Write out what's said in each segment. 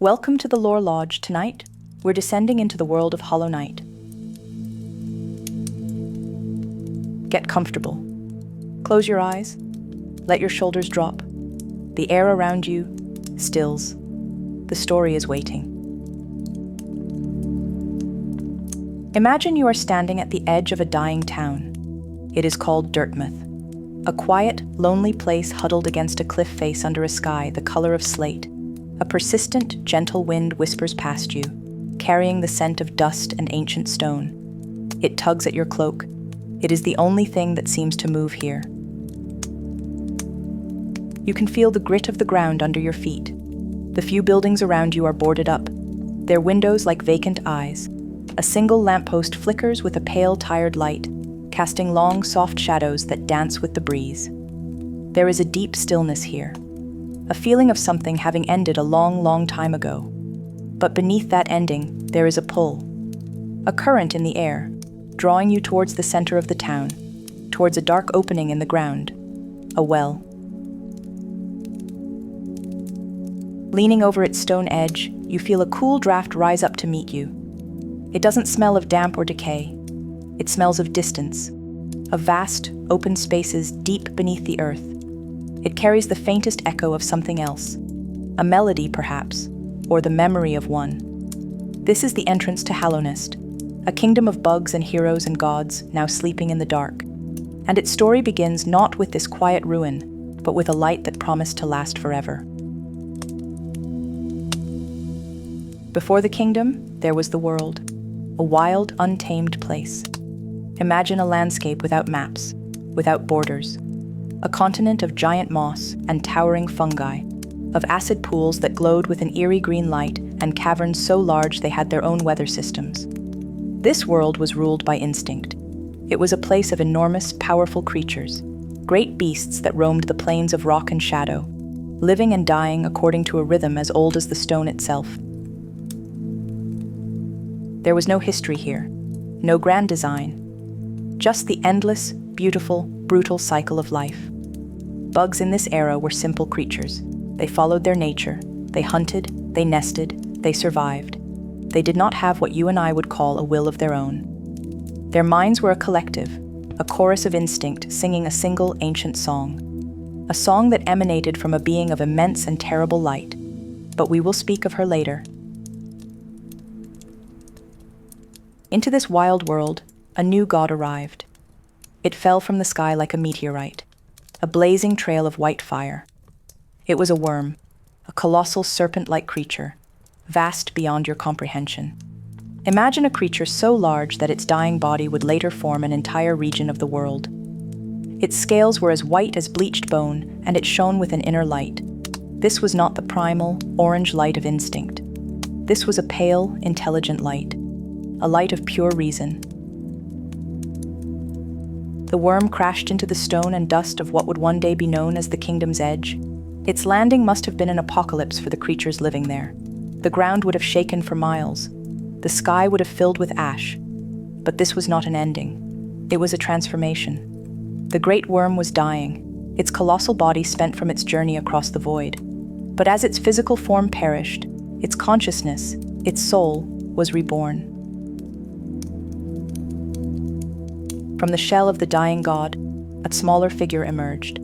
Welcome to the Lore Lodge. Tonight, we're descending into the world of Hollow Knight. Get comfortable. Close your eyes. Let your shoulders drop. The air around you stills. The story is waiting. Imagine you are standing at the edge of a dying town. It is called Dirtmouth, a quiet, lonely place huddled against a cliff face under a sky the color of slate. A persistent, gentle wind whispers past you, carrying the scent of dust and ancient stone. It tugs at your cloak. It is the only thing that seems to move here. You can feel the grit of the ground under your feet. The few buildings around you are boarded up, their windows like vacant eyes. A single lamppost flickers with a pale, tired light, casting long, soft shadows that dance with the breeze. There is a deep stillness here, a feeling of something having ended a long, long time ago. But beneath that ending, there is a pull, a current in the air, drawing you towards the center of the town, towards a dark opening in the ground, a well. Leaning over its stone edge, you feel a cool draft rise up to meet you. It doesn't smell of damp or decay. It smells of distance, of vast, open spaces deep beneath the earth. It carries the faintest echo of something else, a melody perhaps, or the memory of one. This is the entrance to Hallownest, a kingdom of bugs and heroes and gods now sleeping in the dark. And its story begins not with this quiet ruin, but with a light that promised to last forever. Before the kingdom, there was the world, a wild, untamed place. Imagine a landscape without maps, without borders, a continent of giant moss and towering fungi, of acid pools that glowed with an eerie green light and caverns so large they had their own weather systems. This world was ruled by instinct. It was a place of enormous, powerful creatures, great beasts that roamed the plains of rock and shadow, living and dying according to a rhythm as old as the stone itself. There was no history here, no grand design, just the endless, beautiful, brutal cycle of life. Bugs in this era were simple creatures. They followed their nature. They hunted, they nested, they survived. They did not have what you and I would call a will of their own. Their minds were a collective, a chorus of instinct singing a single ancient song. A song that emanated from a being of immense and terrible light. But we will speak of her later. Into this wild world, a new god arrived. It fell from the sky like a meteorite, a blazing trail of white fire. It was a worm, a colossal serpent-like creature, vast beyond your comprehension. Imagine a creature so large that its dying body would later form an entire region of the world. Its scales were as white as bleached bone, and it shone with an inner light. This was not the primal, orange light of instinct. This was a pale, intelligent light, a light of pure reason. The worm crashed into the stone and dust of what would one day be known as the Kingdom's Edge. Its landing must have been an apocalypse for the creatures living there. The ground would have shaken for miles. The sky would have filled with ash. But this was not an ending. It was a transformation. The great worm was dying, its colossal body spent from its journey across the void. But as its physical form perished, its consciousness, its soul, was reborn. From the shell of the dying god, a smaller figure emerged.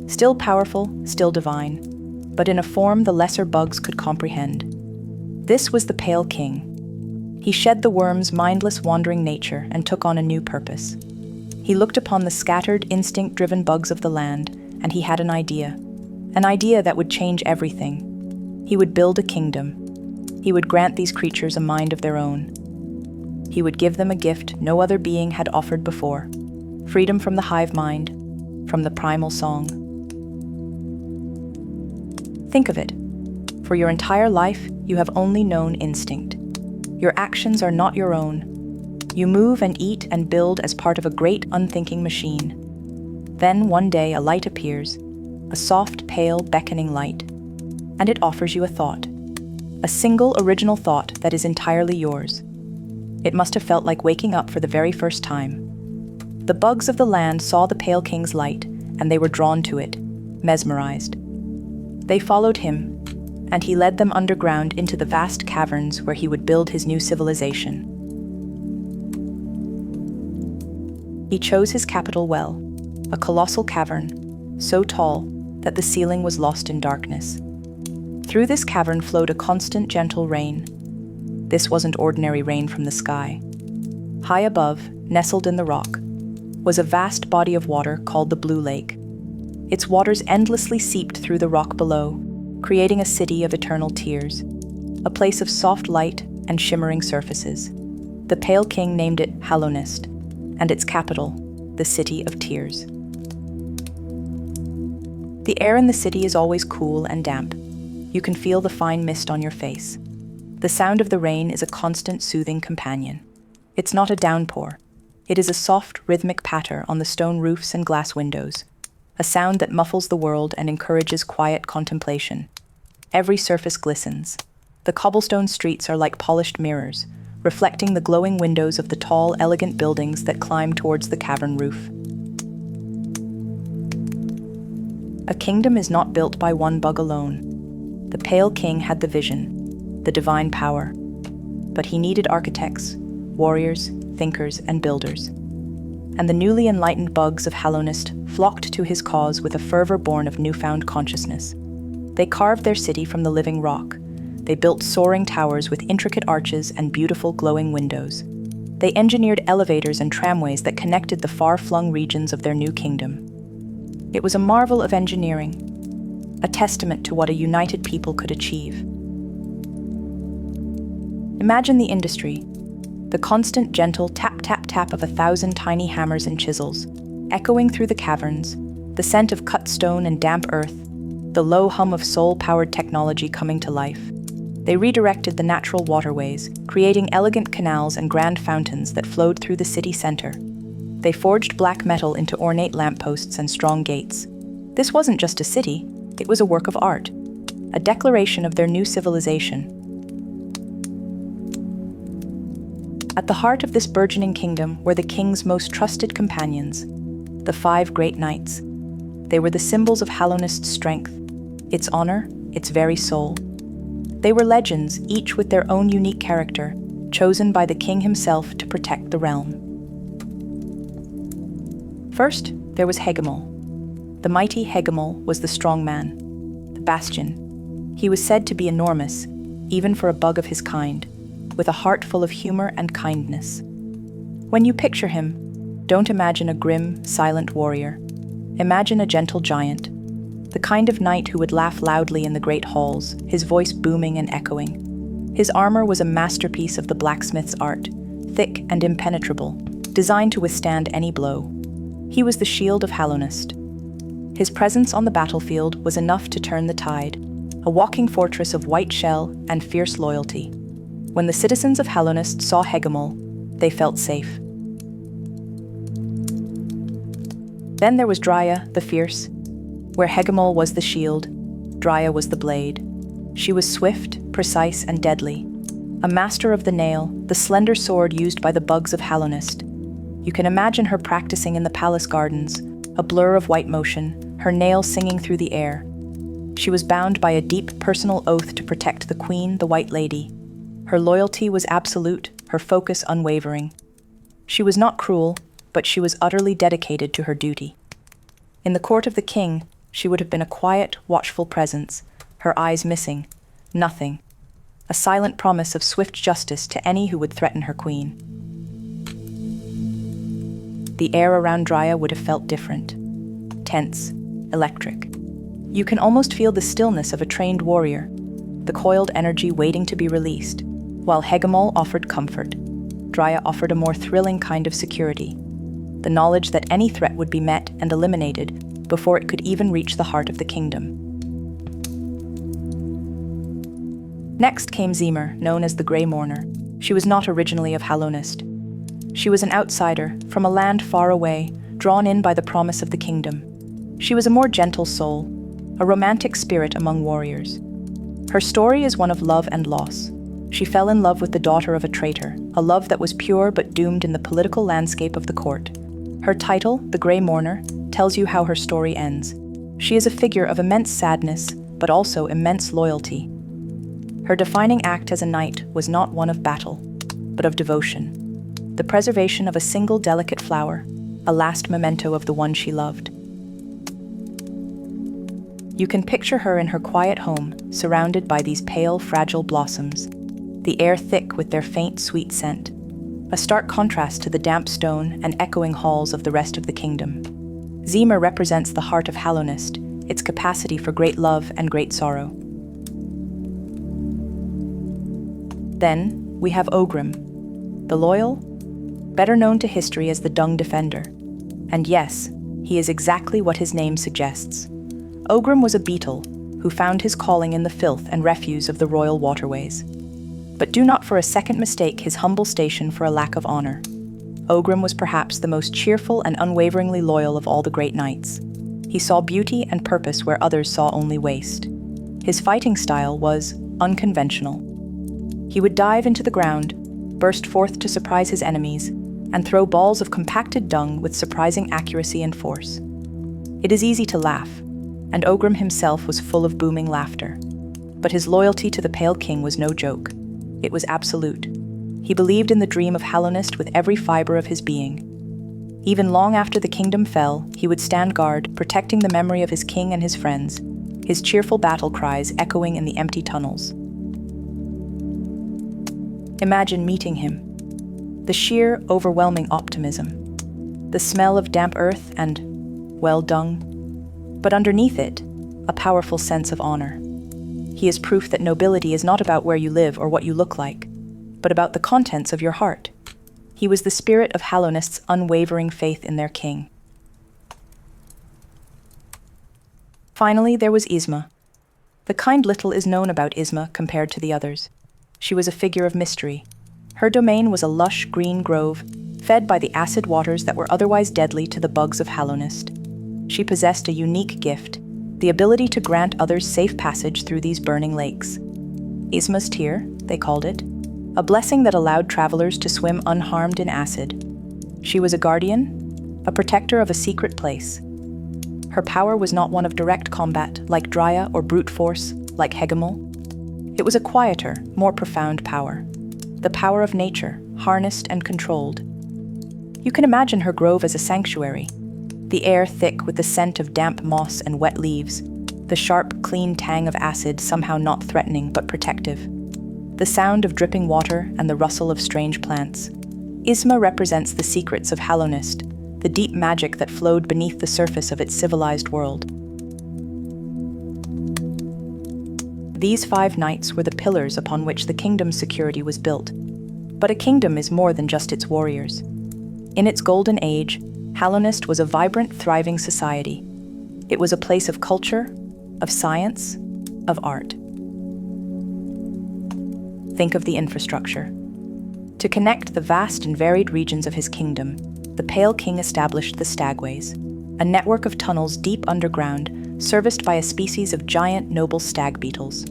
Still powerful, still divine, but in a form the lesser bugs could comprehend. This was the Pale King. He shed the worm's mindless, wandering nature and took on a new purpose. He looked upon the scattered, instinct-driven bugs of the land, and he had an idea that would change everything. He would build a kingdom. He would grant these creatures a mind of their own. He would give them a gift no other being had offered before, freedom from the hive mind, from the primal song. Think of it. For your entire life, you have only known instinct. Your actions are not your own. You move and eat and build as part of a great, unthinking machine. Then one day a light appears, a soft, pale, beckoning light, and it offers you a thought. A single, original thought that is entirely yours. It must have felt like waking up for the very first time. The bugs of the land saw the Pale King's light, and they were drawn to it, mesmerized. They followed him, and he led them underground into the vast caverns where he would build his new civilization. He chose his capital well, a colossal cavern, so tall that the ceiling was lost in darkness. Through this cavern flowed a constant, gentle rain. This wasn't ordinary rain from the sky. High above, nestled in the rock, was a vast body of water called the Blue Lake. Its waters endlessly seeped through the rock below, creating a city of eternal tears, a place of soft light and shimmering surfaces. The Pale King named it Hallownest, and its capital, the City of Tears. The air in the city is always cool and damp. You can feel the fine mist on your face. The sound of the rain is a constant, soothing companion. It's not a downpour. It is a soft, rhythmic patter on the stone roofs and glass windows, a sound that muffles the world and encourages quiet contemplation. Every surface glistens. The cobblestone streets are like polished mirrors, reflecting the glowing windows of the tall, elegant buildings that climb towards the cavern roof. A kingdom is not built by one bug alone. The Pale King had the vision, the divine power. But he needed architects, warriors, thinkers, and builders. And the newly enlightened bugs of Hallownest flocked to his cause with a fervor born of newfound consciousness. They carved their city from the living rock. They built soaring towers with intricate arches and beautiful glowing windows. They engineered elevators and tramways that connected the far-flung regions of their new kingdom. It was a marvel of engineering, a testament to what a united people could achieve. Imagine the industry, the constant, gentle tap-tap-tap of 1,000 tiny hammers and chisels, echoing through the caverns, the scent of cut stone and damp earth, the low hum of soul-powered technology coming to life. They redirected the natural waterways, creating elegant canals and grand fountains that flowed through the city center. They forged black metal into ornate lampposts and strong gates. This wasn't just a city, it was a work of art, a declaration of their new civilization. At the heart of this burgeoning kingdom were the king's most trusted companions, the 5 great knights. They were the symbols of Hallownest's strength, its honor, its very soul. They were legends, each with their own unique character, chosen by the king himself to protect the realm. First, there was Hegemol. The mighty Hegemol was the strong man, the bastion. He was said to be enormous, even for a bug of his kind, with a heart full of humor and kindness. When you picture him, don't imagine a grim, silent warrior. Imagine a gentle giant, the kind of knight who would laugh loudly in the great halls, his voice booming and echoing. His armor was a masterpiece of the blacksmith's art, thick and impenetrable, designed to withstand any blow. He was the shield of Hallownest. His presence on the battlefield was enough to turn the tide, a walking fortress of white shell and fierce loyalty. When the citizens of Hallownest saw Hegemol, they felt safe. Then there was Drya, the fierce. Where Hegemol was the shield, Drya was the blade. She was swift, precise, and deadly. A master of the nail, the slender sword used by the bugs of Hallownest. You can imagine her practicing in the palace gardens, a blur of white motion, her nail singing through the air. She was bound by a deep personal oath to protect the queen, the White Lady. Her loyalty was absolute, her focus unwavering. She was not cruel, but she was utterly dedicated to her duty. In the court of the king, she would have been a quiet, watchful presence, her eyes missing, nothing, a silent promise of swift justice to any who would threaten her queen. The air around Drya would have felt different, tense, electric. You can almost feel the stillness of a trained warrior, the coiled energy waiting to be released. While Hegemol offered comfort, Drya offered a more thrilling kind of security, the knowledge that any threat would be met and eliminated before it could even reach the heart of the kingdom. Next came Zemer, known as the Grey Mourner. She was not originally of Hallownest. She was an outsider from a land far away, drawn in by the promise of the kingdom. She was a more gentle soul, a romantic spirit among warriors. Her story is one of love and loss. She fell in love with the daughter of a traitor, a love that was pure but doomed in the political landscape of the court. Her title, the Grey Mourner, tells you how her story ends. She is a figure of immense sadness, but also immense loyalty, Her defining act as a knight was not one of battle, but of devotion. The preservation of a single delicate flower, a last memento of the one she loved. You can picture her in her quiet home, surrounded by these pale, fragile blossoms, the air thick with their faint, sweet scent, a stark contrast to the damp stone and echoing halls of the rest of the kingdom. Zima represents the heart of Hallownest, its capacity for great love and great sorrow. Then, we have Ogrim, the loyal, better known to history as the Dung Defender. And yes, he is exactly what his name suggests. Ogrim was a beetle who found his calling in the filth and refuse of the royal waterways. But do not for a second mistake his humble station for a lack of honor. Ogrim was perhaps the most cheerful and unwaveringly loyal of all the great knights. He saw beauty and purpose where others saw only waste. His fighting style was unconventional. He would dive into the ground, burst forth to surprise his enemies, and throw balls of compacted dung with surprising accuracy and force. It is easy to laugh, and Ogrim himself was full of booming laughter. But his loyalty to the Pale King was no joke. It was absolute. He believed in the dream of Hallownest with every fiber of his being. Even long after the kingdom fell, he would stand guard, protecting the memory of his king and his friends, his cheerful battle cries echoing in the empty tunnels. Imagine meeting him. The sheer, overwhelming optimism. The smell of damp earth and, well, dung. But underneath it, a powerful sense of honor. He is proof that nobility is not about where you live or what you look like, but about the contents of your heart. He was the spirit of Hallownest's unwavering faith in their king. Finally, there was Isma. The kind little is known about Isma compared to the others. She was a figure of mystery. Her domain was a lush green grove, fed by the acid waters that were otherwise deadly to the bugs of Hallownest. She possessed a unique gift, the ability to grant others safe passage through these burning lakes. Isma's tear, they called it, a blessing that allowed travelers to swim unharmed in acid. She was a guardian, a protector of a secret place. Her power was not one of direct combat, like Drya, or brute force, like Hegemel. It was a quieter, more profound power. The power of nature, harnessed and controlled. You can imagine her grove as a sanctuary. The air thick with the scent of damp moss and wet leaves. The sharp, clean tang of acid somehow not threatening but protective. The sound of dripping water and the rustle of strange plants. Isma represents the secrets of Hallownest, the deep magic that flowed beneath the surface of its civilized world. These 5 knights were the pillars upon which the kingdom's security was built. But a kingdom is more than just its warriors. In its golden age, Hallownest was a vibrant, thriving society. It was a place of culture, of science, of art. Think of the infrastructure. To connect the vast and varied regions of his kingdom, the Pale King established the stagways, a network of tunnels deep underground, serviced by a species of giant noble stag beetles.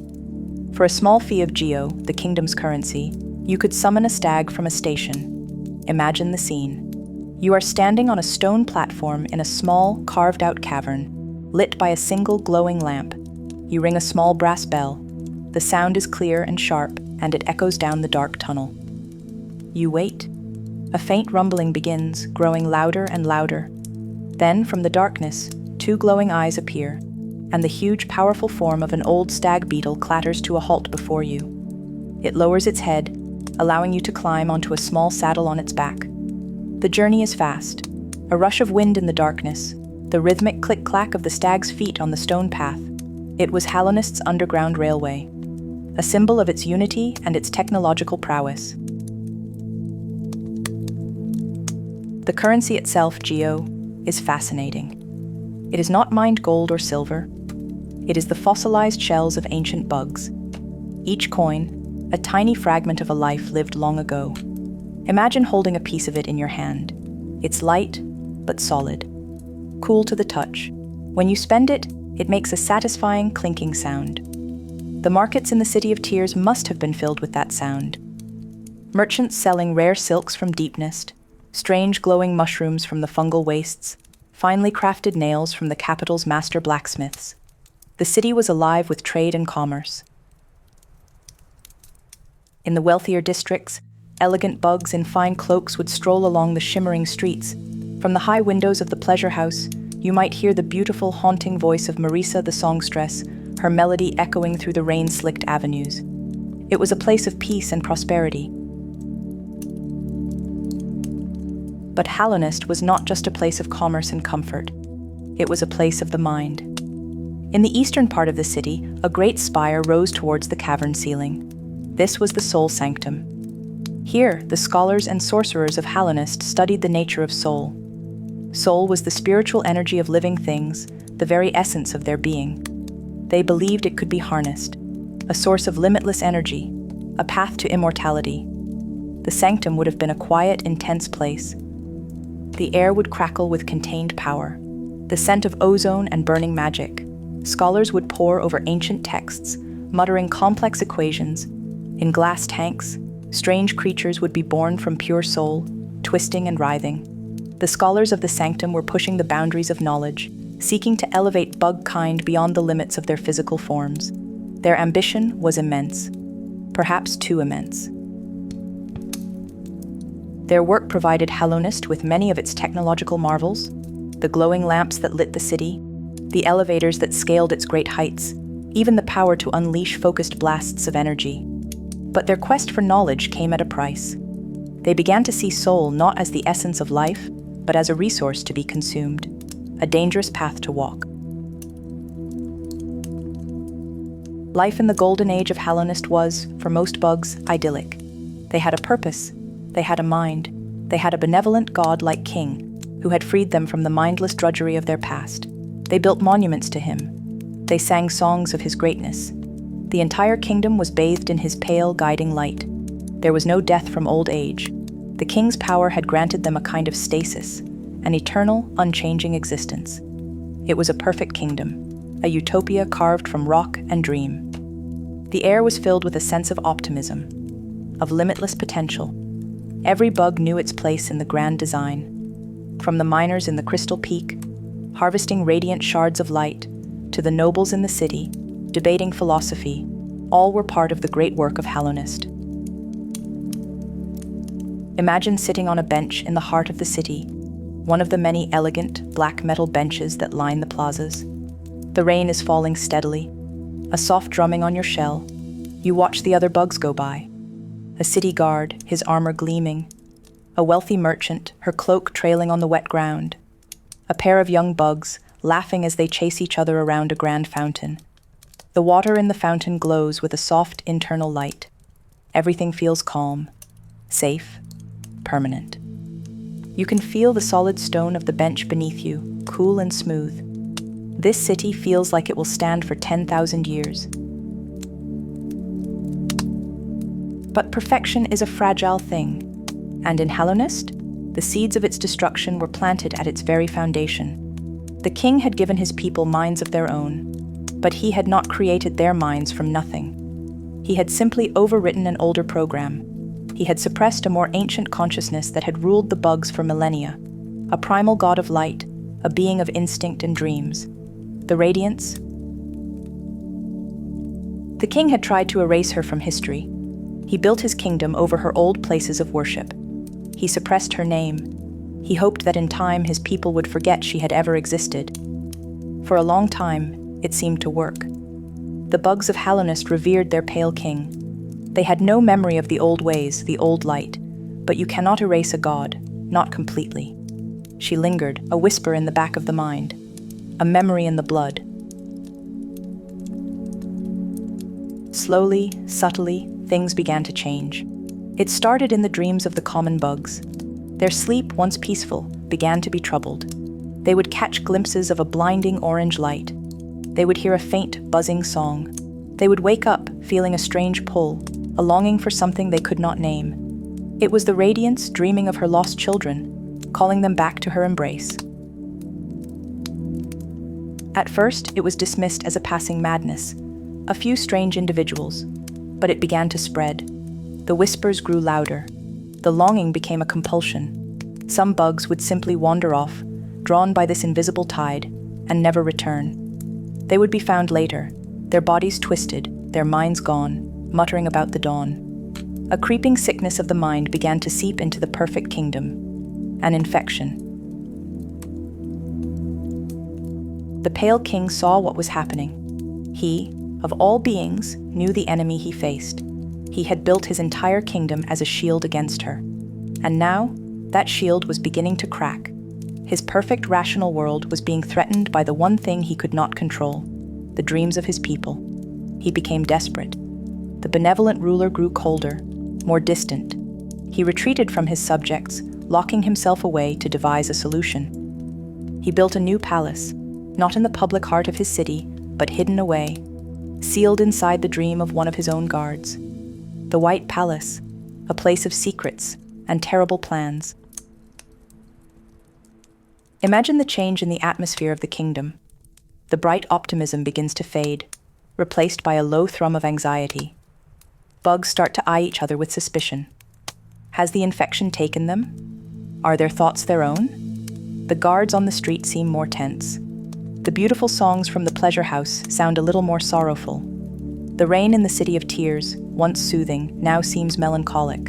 For a small fee of geo, the kingdom's currency, you could summon a stag from a station. Imagine the scene. You are standing on a stone platform in a small, carved-out cavern, lit by a single glowing lamp. You ring a small brass bell. The sound is clear and sharp, and it echoes down the dark tunnel. You wait. A faint rumbling begins, growing louder and louder. Then, from the darkness, 2 glowing eyes appear, and the huge, powerful form of an old stag beetle clatters to a halt before you. It lowers its head, allowing you to climb onto a small saddle on its back. The journey is fast. A rush of wind in the darkness, the rhythmic click-clack of the stag's feet on the stone path. It was Hallownest's underground railway, a symbol of its unity and its technological prowess. The currency itself, Geo, is fascinating. It is not mined gold or silver. It is the fossilized shells of ancient bugs. Each coin, a tiny fragment of a life lived long ago. Imagine holding a piece of it in your hand. It's light, but solid. Cool to the touch. When you spend it, it makes a satisfying clinking sound. The markets in the City of Tears must have been filled with that sound. Merchants selling rare silks from Deepnest, strange glowing mushrooms from the fungal wastes, finely crafted nails from the capital's master blacksmiths. The city was alive with trade and commerce. In the wealthier districts, elegant bugs in fine cloaks would stroll along the shimmering streets. From the high windows of the pleasure house, you might hear the beautiful, haunting voice of Marisa the songstress, her melody echoing through the rain-slicked avenues. It was a place of peace and prosperity. But Hallownest was not just a place of commerce and comfort. It was a place of the mind. In the eastern part of the city, a great spire rose towards the cavern ceiling. This was the soul sanctum. Here, the scholars and sorcerers of Hallownest studied the nature of soul. Soul was the spiritual energy of living things, the very essence of their being. They believed it could be harnessed, a source of limitless energy, a path to immortality. The sanctum would have been a quiet, intense place. The air would crackle with contained power, the scent of ozone and burning magic. Scholars would pore over ancient texts, muttering complex equations. In glass tanks, strange creatures would be born from pure soul, twisting and writhing. The scholars of the sanctum were pushing the boundaries of knowledge, seeking to elevate bug kind beyond the limits of their physical forms. Their ambition was immense, perhaps too immense. Their work provided Hallownest with many of its technological marvels: the glowing lamps that lit the city, the elevators that scaled its great heights, even the power to unleash focused blasts of energy. But their quest for knowledge came at a price. They began to see soul not as the essence of life, but as a resource to be consumed, a dangerous path to walk. Life in the golden age of Hallownest was, for most bugs, idyllic. They had a purpose, they had a mind, they had a benevolent god-like king who had freed them from the mindless drudgery of their past. They built monuments to him. They sang songs of his greatness. The entire kingdom was bathed in his pale, guiding light. There was no death from old age. The king's power had granted them a kind of stasis, an eternal, unchanging existence. It was a perfect kingdom, a utopia carved from rock and dream. The air was filled with a sense of optimism, of limitless potential. Every bug knew its place in the grand design. From the miners in the Crystal Peak, harvesting radiant shards of light, to the nobles in the city, debating philosophy, all were part of the great work of Hallownest. Imagine sitting on a bench in the heart of the city, one of the many elegant black metal benches that line the plazas. The rain is falling steadily, a soft drumming on your shell. You watch the other bugs go by. A city guard, his armor gleaming. A wealthy merchant, her cloak trailing on the wet ground. A pair of young bugs, laughing as they chase each other around a grand fountain. The water in the fountain glows with a soft internal light. Everything feels calm, safe, permanent. You can feel the solid stone of the bench beneath you, cool and smooth. This city feels like it will stand for 10,000 years. But perfection is a fragile thing, and in Hallownest, the seeds of its destruction were planted at its very foundation. The king had given his people minds of their own, but he had not created their minds from nothing. He had simply overwritten an older program. He had suppressed a more ancient consciousness that had ruled the bugs for millennia, a primal god of light, a being of instinct and dreams. The Radiance. The king had tried to erase her from history. He built his kingdom over her old places of worship. He suppressed her name. He hoped that in time his people would forget she had ever existed. For a long time, it seemed to work. The bugs of Hallownest revered their pale king. They had no memory of the old ways, the old light, but you cannot erase a god, not completely. She lingered, a whisper in the back of the mind, a memory in the blood. Slowly, subtly, things began to change. It started in the dreams of the common bugs. Their sleep, once peaceful, began to be troubled. They would catch glimpses of a blinding orange light. They would hear a faint, buzzing song. They would wake up, feeling a strange pull, a longing for something they could not name. It was the Radiance dreaming of her lost children, calling them back to her embrace. At first, it was dismissed as a passing madness, a few strange individuals, but it began to spread. The whispers grew louder. The longing became a compulsion. Some bugs would simply wander off, drawn by this invisible tide, and never return. They would be found later, their bodies twisted, their minds gone, muttering about the dawn. A creeping sickness of the mind began to seep into the perfect kingdom, an infection. The pale king saw what was happening. He, of all beings, knew the enemy he faced. He had built his entire kingdom as a shield against her. And now, that shield was beginning to crack. His perfect rational world was being threatened by the one thing he could not control, the dreams of his people. He became desperate. The benevolent ruler grew colder, more distant. He retreated from his subjects, locking himself away to devise a solution. He built a new palace, not in the public heart of his city, but hidden away, sealed inside the dream of one of his own guards. The White Palace, a place of secrets and terrible plans. Imagine the change in the atmosphere of the kingdom. The bright optimism begins to fade, replaced by a low thrum of anxiety. Bugs start to eye each other with suspicion. Has the infection taken them? Are their thoughts their own? The guards on the street seem more tense. The beautiful songs from the pleasure house sound a little more sorrowful. The rain in the city of tears, once soothing, now seems melancholic.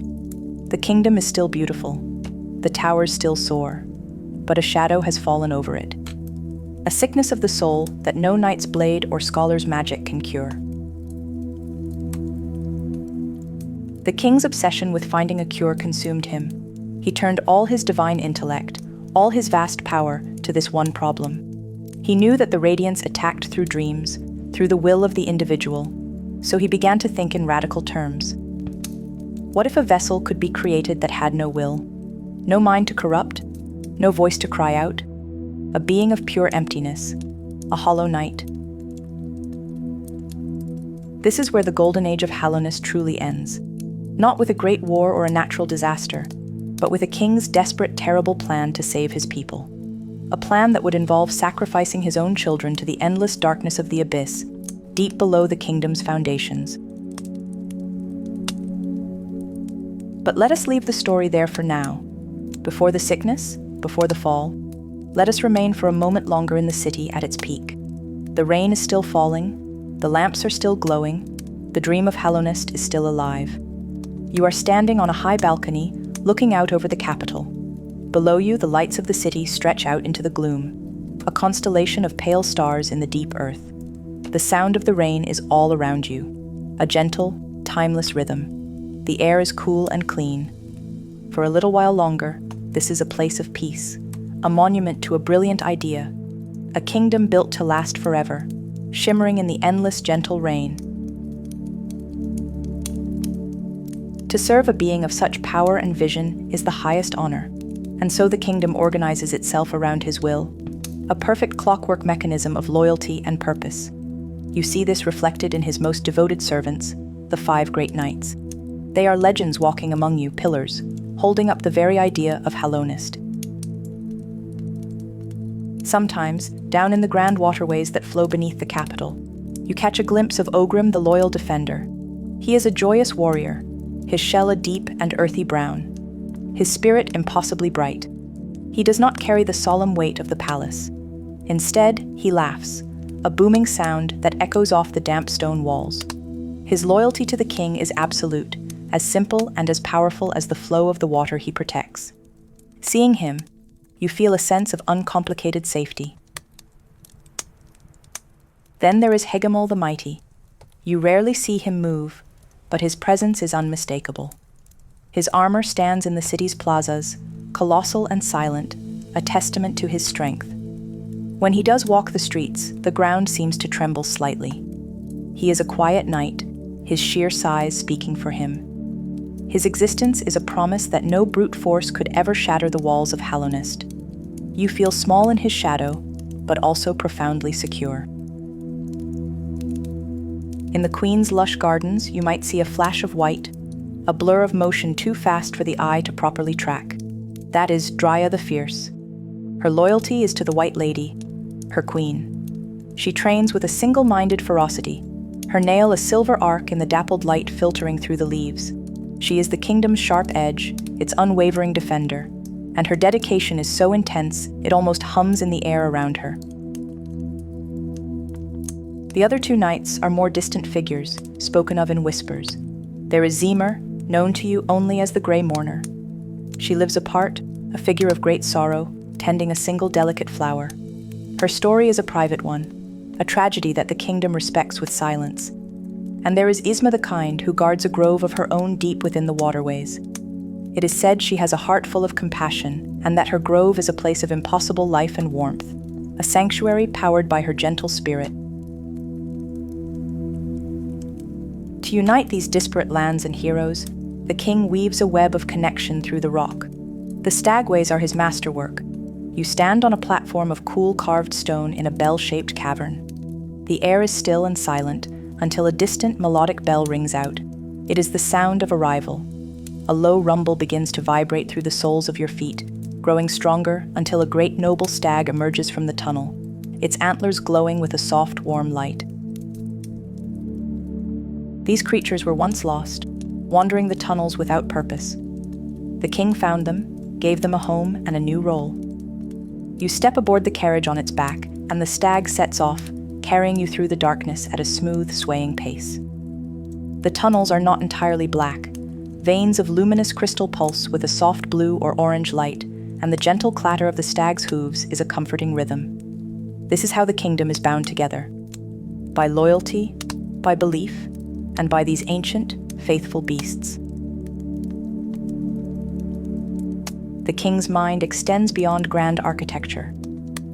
The kingdom is still beautiful. The towers still soar. But a shadow has fallen over it. A sickness of the soul that no knight's blade or scholar's magic can cure. The king's obsession with finding a cure consumed him. He turned all his divine intellect, all his vast power, to this one problem. He knew that the Radiance attacked through dreams, through the will of the individual, so he began to think in radical terms. What if a vessel could be created that had no will, no mind to corrupt, no voice to cry out, a being of pure emptiness, a hollow night? This is where the golden age of Hallownest truly ends, not with a great war or a natural disaster, but with a king's desperate, terrible plan to save his people. A plan that would involve sacrificing his own children to the endless darkness of the abyss, deep below the kingdom's foundations. But let us leave the story there for now. Before the sickness, before the fall, let us remain for a moment longer in the city at its peak. The rain is still falling, the lamps are still glowing, the dream of Hallownest is still alive. You are standing on a high balcony, looking out over the capital. Below you, the lights of the city stretch out into the gloom, a constellation of pale stars in the deep earth. The sound of the rain is all around you, a gentle, timeless rhythm. The air is cool and clean. For a little while longer, this is a place of peace, a monument to a brilliant idea, a kingdom built to last forever, shimmering in the endless gentle rain. To serve a being of such power and vision is the highest honor, and so the kingdom organizes itself around his will, a perfect clockwork mechanism of loyalty and purpose. You see this reflected in his most devoted servants, the 5 great knights. They are legends walking among you, pillars, holding up the very idea of Hallownest. Sometimes, down in the grand waterways that flow beneath the capital, you catch a glimpse of Ogrim, the loyal defender. He is a joyous warrior, his shell a deep and earthy brown, his spirit impossibly bright. He does not carry the solemn weight of the palace. Instead, he laughs, a booming sound that echoes off the damp stone walls. His loyalty to the king is absolute, as simple and as powerful as the flow of the water he protects. Seeing him, you feel a sense of uncomplicated safety. Then there is Hegemol the Mighty. You rarely see him move, but his presence is unmistakable. His armor stands in the city's plazas, colossal and silent, a testament to his strength. When he does walk the streets, the ground seems to tremble slightly. He is a quiet knight, his sheer size speaking for him. His existence is a promise that no brute force could ever shatter the walls of Hallownest. You feel small in his shadow, but also profoundly secure. In the Queen's lush gardens, you might see a flash of white, a blur of motion too fast for the eye to properly track. That is Drya the Fierce. Her loyalty is to the White Lady, her queen. She trains with a single-minded ferocity, her nail a silver arc in the dappled light filtering through the leaves. She is the kingdom's sharp edge, its unwavering defender, and her dedication is so intense it almost hums in the air around her. The other 2 knights are more distant figures, spoken of in whispers. There is Zemer, known to you only as the Grey Mourner. She lives apart, a figure of great sorrow, tending a single delicate flower. Her story is a private one, a tragedy that the kingdom respects with silence. And there is Isma the Kind, who guards a grove of her own deep within the waterways. It is said she has a heart full of compassion, and that her grove is a place of impossible life and warmth, a sanctuary powered by her gentle spirit. To unite these disparate lands and heroes, the king weaves a web of connection through the rock. The stagways are his masterwork. You stand on a platform of cool carved stone in a bell-shaped cavern. The air is still and silent until a distant melodic bell rings out. It is the sound of arrival. A low rumble begins to vibrate through the soles of your feet, growing stronger until a great noble stag emerges from the tunnel, its antlers glowing with a soft, warm light. These creatures were once lost, wandering the tunnels without purpose. The king found them, gave them a home and a new role. You step aboard the carriage on its back, and the stag sets off, carrying you through the darkness at a smooth, swaying pace. The tunnels are not entirely black. Veins of luminous crystal pulse with a soft blue or orange light, and the gentle clatter of the stag's hooves is a comforting rhythm. This is how the kingdom is bound together. By loyalty, by belief, and by these ancient, faithful beasts. The king's mind extends beyond grand architecture.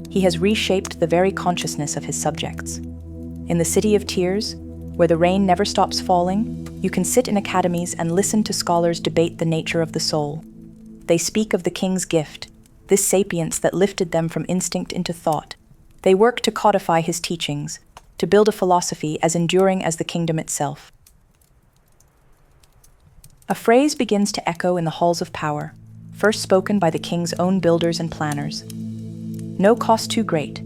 He has reshaped the very consciousness of his subjects. In the City of Tears, where the rain never stops falling, you can sit in academies and listen to scholars debate the nature of the soul. They speak of the king's gift, this sapience that lifted them from instinct into thought. They work to codify his teachings, to build a philosophy as enduring as the kingdom itself. A phrase begins to echo in the halls of power, first spoken by the king's own builders and planners. No cost too great.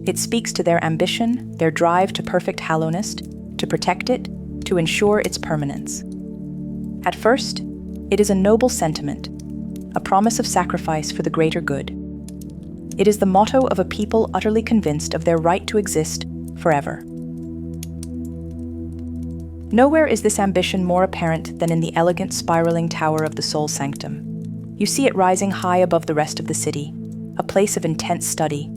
It speaks to their ambition, their drive to perfect Hallownest, to protect it, to ensure its permanence. At first, it is a noble sentiment, a promise of sacrifice for the greater good. It is the motto of a people utterly convinced of their right to exist forever. Nowhere is this ambition more apparent than in the elegant spiraling tower of the Soul Sanctum. You see it rising high above the rest of the city, a place of intense study.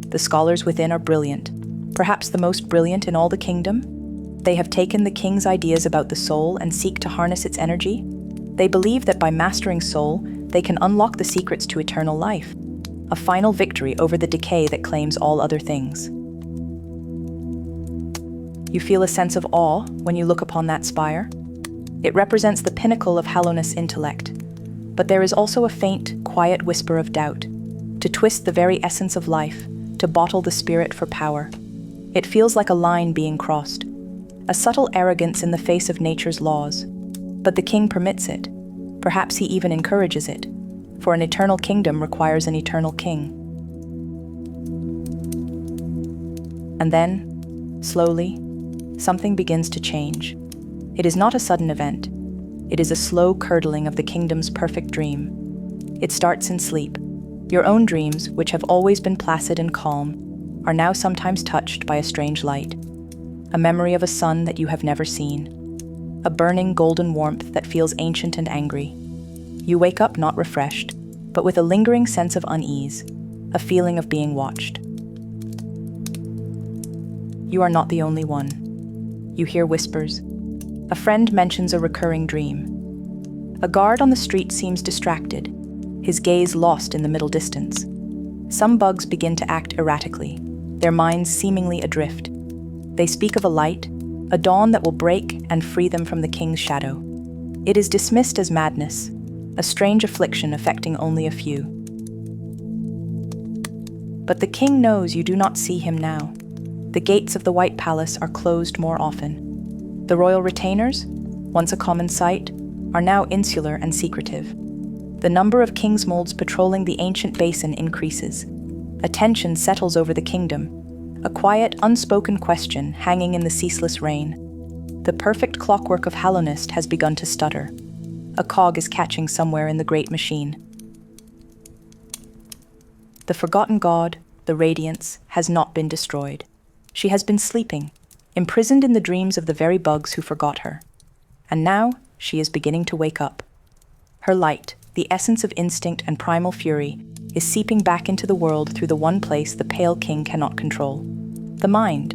The scholars within are brilliant, perhaps the most brilliant in all the kingdom. They have taken the king's ideas about the soul and seek to harness its energy. They believe that by mastering soul, they can unlock the secrets to eternal life, a final victory over the decay that claims all other things. You feel a sense of awe when you look upon that spire. It represents the pinnacle of Hallownest's intellect, but there is also a faint, quiet whisper of doubt, to twist the very essence of life, to bottle the spirit for power. It feels like a line being crossed, a subtle arrogance in the face of nature's laws. But the king permits it. Perhaps he even encourages it, for an eternal kingdom requires an eternal king. And then, slowly, something begins to change. It is not a sudden event. It is a slow curdling of the kingdom's perfect dream. It starts in sleep. Your own dreams, which have always been placid and calm, are now sometimes touched by a strange light. A memory of a sun that you have never seen. A burning golden warmth that feels ancient and angry. You wake up not refreshed, but with a lingering sense of unease, a feeling of being watched. You are not the only one. You hear whispers. A friend mentions a recurring dream. A guard on the street seems distracted, his gaze lost in the middle distance. Some bugs begin to act erratically, their minds seemingly adrift. They speak of a light, a dawn that will break and free them from the king's shadow. It is dismissed as madness, a strange affliction affecting only a few. But the king knows you do not see him now. The gates of the White Palace are closed more often. The royal retainers, once a common sight, are now insular and secretive. The number of king's molds patrolling the ancient basin increases. A tension settles over the kingdom, a quiet, unspoken question hanging in the ceaseless rain. The perfect clockwork of Hallownest has begun to stutter. A cog is catching somewhere in the great machine. The forgotten god, the Radiance, has not been destroyed. She has been sleeping, imprisoned in the dreams of the very bugs who forgot her. And now, she is beginning to wake up. Her light, the essence of instinct and primal fury, is seeping back into the world through the one place the pale king cannot control: the mind.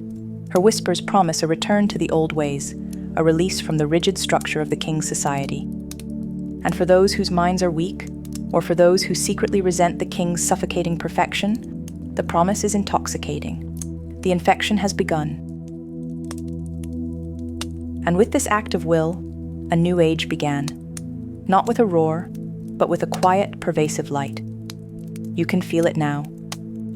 Her whispers promise a return to the old ways, a release from the rigid structure of the king's society. And for those whose minds are weak, or for those who secretly resent the king's suffocating perfection, the promise is intoxicating. The infection has begun. And with this act of will, a new age began. Not with a roar, but with a quiet, pervasive light. You can feel it now,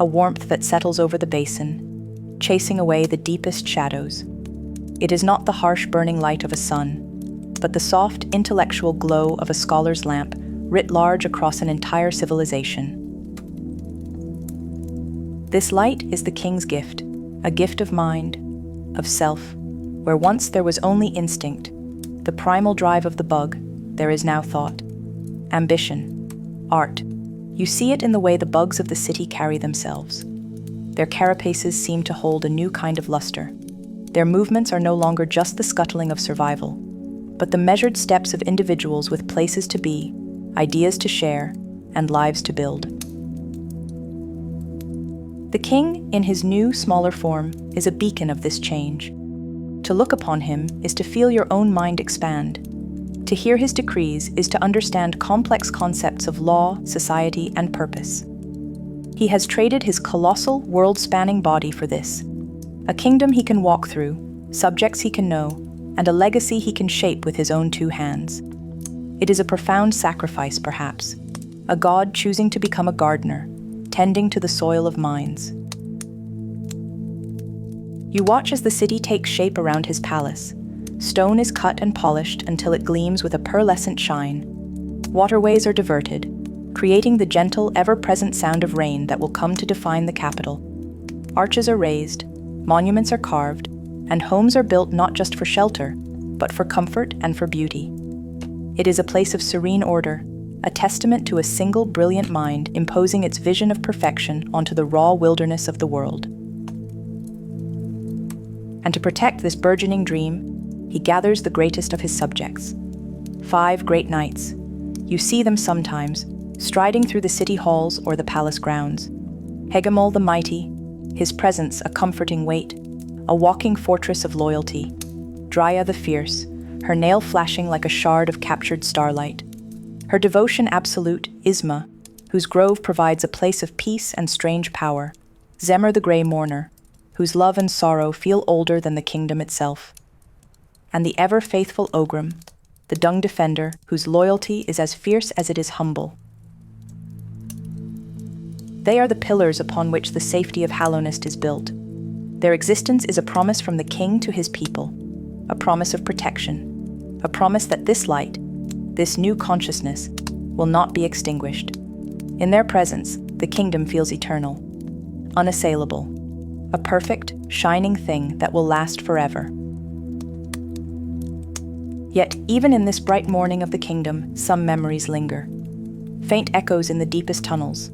a warmth that settles over the basin, chasing away the deepest shadows. It is not the harsh burning light of a sun, but the soft, intellectual glow of a scholar's lamp writ large across an entire civilization. This light is the king's gift, a gift of mind, of self. Where once there was only instinct, the primal drive of the bug, there is now thought, ambition, art. You see it in the way the bugs of the city carry themselves. Their carapaces seem to hold a new kind of luster. Their movements are no longer just the scuttling of survival, but the measured steps of individuals with places to be, ideas to share, and lives to build. The king, in his new, smaller form, is a beacon of this change. To look upon him is to feel your own mind expand. To hear his decrees is to understand complex concepts of law, society, and purpose. He has traded his colossal, world-spanning body for this: a kingdom he can walk through, subjects he can know, and a legacy he can shape with his own two hands. It is a profound sacrifice, perhaps, a god choosing to become a gardener, tending to the soil of minds. You watch as the city takes shape around his palace. Stone is cut and polished until it gleams with a pearlescent shine. Waterways are diverted, creating the gentle, ever-present sound of rain that will come to define the capital. Arches are raised, monuments are carved, and homes are built not just for shelter, but for comfort and for beauty. It is a place of serene order, a testament to a single brilliant mind imposing its vision of perfection onto the raw wilderness of the world. And to protect this burgeoning dream, he gathers the greatest of his subjects. 5 great knights. You see them sometimes, striding through the city halls or the palace grounds. Hegemol the mighty, his presence a comforting weight, a walking fortress of loyalty. Drya the fierce, her nail flashing like a shard of captured starlight. Her devotion absolute, Isma, whose grove provides a place of peace and strange power. Zemmer the grey mourner, whose love and sorrow feel older than the kingdom itself. And the ever-faithful Ogrim, the dung defender, whose loyalty is as fierce as it is humble. They are the pillars upon which the safety of Hallownest is built. Their existence is a promise from the king to his people, a promise of protection, a promise that this light, this new consciousness, will not be extinguished. In their presence, the kingdom feels eternal, unassailable, a perfect, shining thing that will last forever. Yet, even in this bright morning of the kingdom, some memories linger. Faint echoes in the deepest tunnels.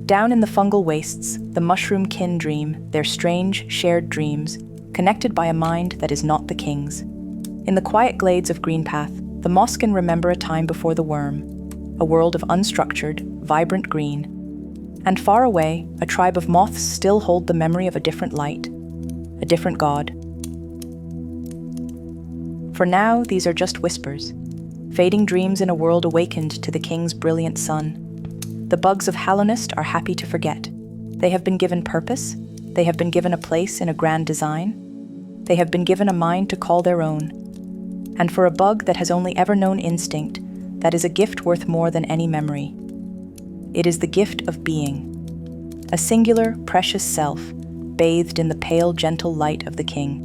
Down in the fungal wastes, the mushroom kin dream, their strange, shared dreams, connected by a mind that is not the king's. In the quiet glades of Greenpath, the moss can remember a time before the worm, a world of unstructured, vibrant green. And far away, a tribe of moths still hold the memory of a different light, a different god. For now, these are just whispers, fading dreams in a world awakened to the king's brilliant sun. The bugs of Hallownest are happy to forget. They have been given purpose, they have been given a place in a grand design, they have been given a mind to call their own. And for a bug that has only ever known instinct, that is a gift worth more than any memory. It is the gift of being, a singular, precious self, bathed in the pale, gentle light of the king.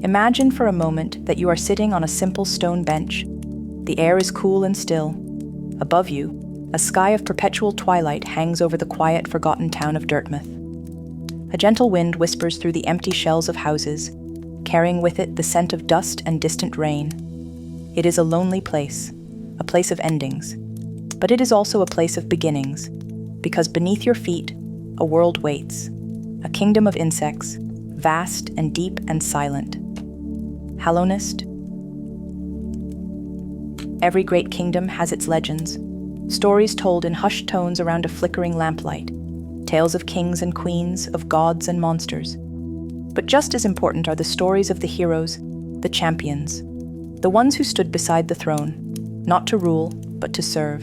Imagine for a moment that you are sitting on a simple stone bench. The air is cool and still. Above you, a sky of perpetual twilight hangs over the quiet, forgotten town of Dirtmouth. A gentle wind whispers through the empty shells of houses, carrying with it the scent of dust and distant rain. It is a lonely place, a place of endings, but it is also a place of beginnings, because beneath your feet, a world waits, a kingdom of insects, vast and deep and silent. Hallownest. Every great kingdom has its legends, stories told in hushed tones around a flickering lamplight, tales of kings and queens, of gods and monsters. But just as important are the stories of the heroes, the champions, the ones who stood beside the throne, not to rule, but to serve.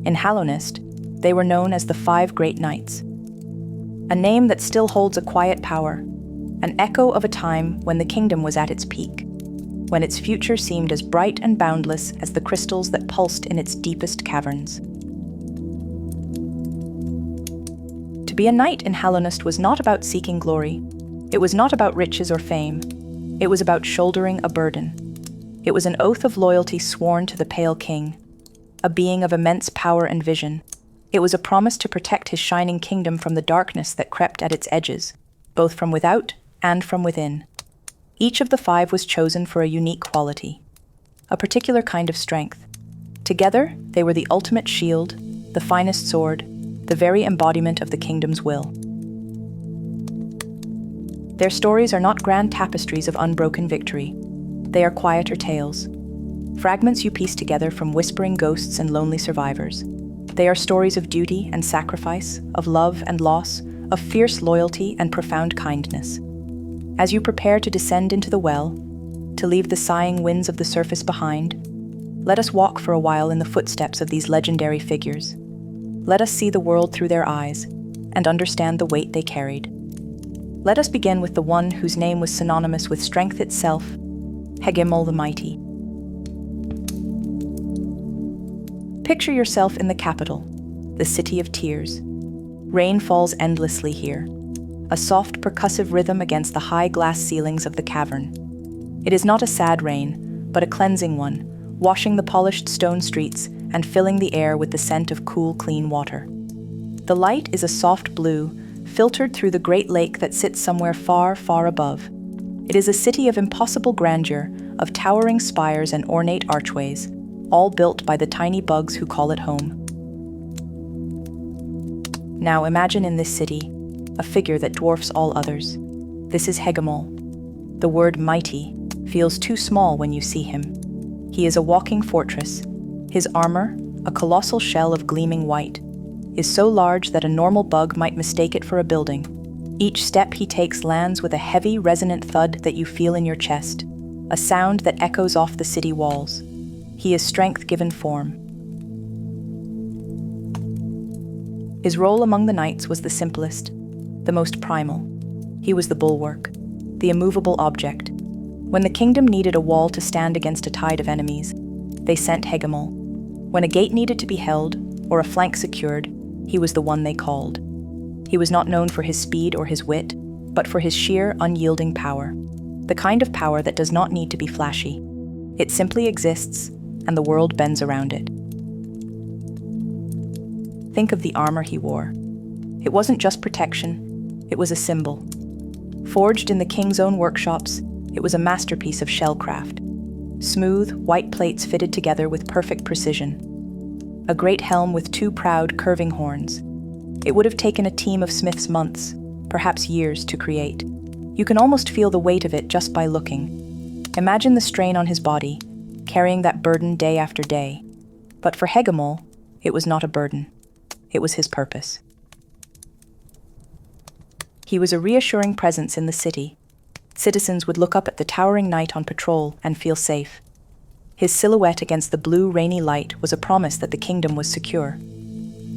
In Hallownest, they were known as the 5 Great Knights, a name that still holds a quiet power, an echo of a time when the kingdom was at its peak, when its future seemed as bright and boundless as the crystals that pulsed in its deepest caverns. To be a knight in Hallownest was not about seeking glory. It was not about riches or fame. It was about shouldering a burden. It was an oath of loyalty sworn to the Pale King, a being of immense power and vision. It was a promise to protect his shining kingdom from the darkness that crept at its edges, both from without and from within. Each of the 5 was chosen for a unique quality, a particular kind of strength. Together, they were the ultimate shield, the finest sword, the very embodiment of the kingdom's will. Their stories are not grand tapestries of unbroken victory. They are quieter tales, fragments you piece together from whispering ghosts and lonely survivors. They are stories of duty and sacrifice, of love and loss, of fierce loyalty and profound kindness. As you prepare to descend into the well, to leave the sighing winds of the surface behind, let us walk for a while in the footsteps of these legendary figures. Let us see the world through their eyes and understand the weight they carried. Let us begin with the one whose name was synonymous with strength itself, Hegemol the Mighty. Picture yourself in the capital, the City of Tears. Rain falls endlessly here, a soft percussive rhythm against the high glass ceilings of the cavern. It is not a sad rain, but a cleansing one, washing the polished stone streets and filling the air with the scent of cool, clean water. The light is a soft blue, filtered through the great lake that sits somewhere far, far above. It is a city of impossible grandeur, of towering spires and ornate archways, all built by the tiny bugs who call it home. Now imagine in this city, a figure that dwarfs all others. This is Hegemol. The word mighty feels too small when you see him. He is a walking fortress. His armor, a colossal shell of gleaming white, is so large that a normal bug might mistake it for a building. Each step he takes lands with a heavy, resonant thud that you feel in your chest, a sound that echoes off the city walls. He is strength given form. His role among the knights was the simplest, the most primal. He was the bulwark, the immovable object. When the kingdom needed a wall to stand against a tide of enemies, they sent Hegemol. When a gate needed to be held, or a flank secured, he was the one they called. He was not known for his speed or his wit, but for his sheer, unyielding power. The kind of power that does not need to be flashy. It simply exists, and the world bends around it. Think of the armor he wore. It wasn't just protection, it was a symbol. Forged in the king's own workshops, it was a masterpiece of shellcraft. Smooth, white plates fitted together with perfect precision. A great helm with 2 proud, curving horns. It would have taken a team of smiths months, perhaps years, to create. You can almost feel the weight of it just by looking. Imagine the strain on his body, carrying that burden day after day. But for Hegemol, it was not a burden. It was his purpose. He was a reassuring presence in the city. Citizens would look up at the towering knight on patrol and feel safe. His silhouette against the blue, rainy light was a promise that the kingdom was secure.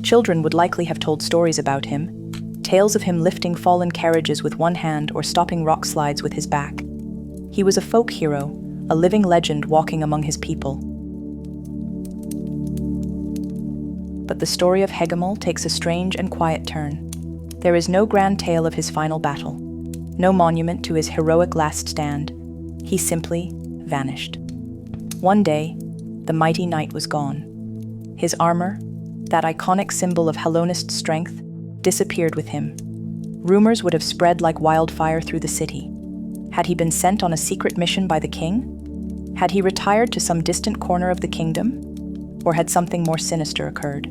Children would likely have told stories about him, tales of him lifting fallen carriages with one hand or stopping rock slides with his back. He was a folk hero, a living legend walking among his people. But the story of Hegemol takes a strange and quiet turn. There is no grand tale of his final battle, no monument to his heroic last stand. He simply vanished. One day, the mighty knight was gone. His armor, that iconic symbol of Hallownest strength, disappeared with him. Rumors would have spread like wildfire through the city. Had he been sent on a secret mission by the king? Had he retired to some distant corner of the kingdom? Or had something more sinister occurred?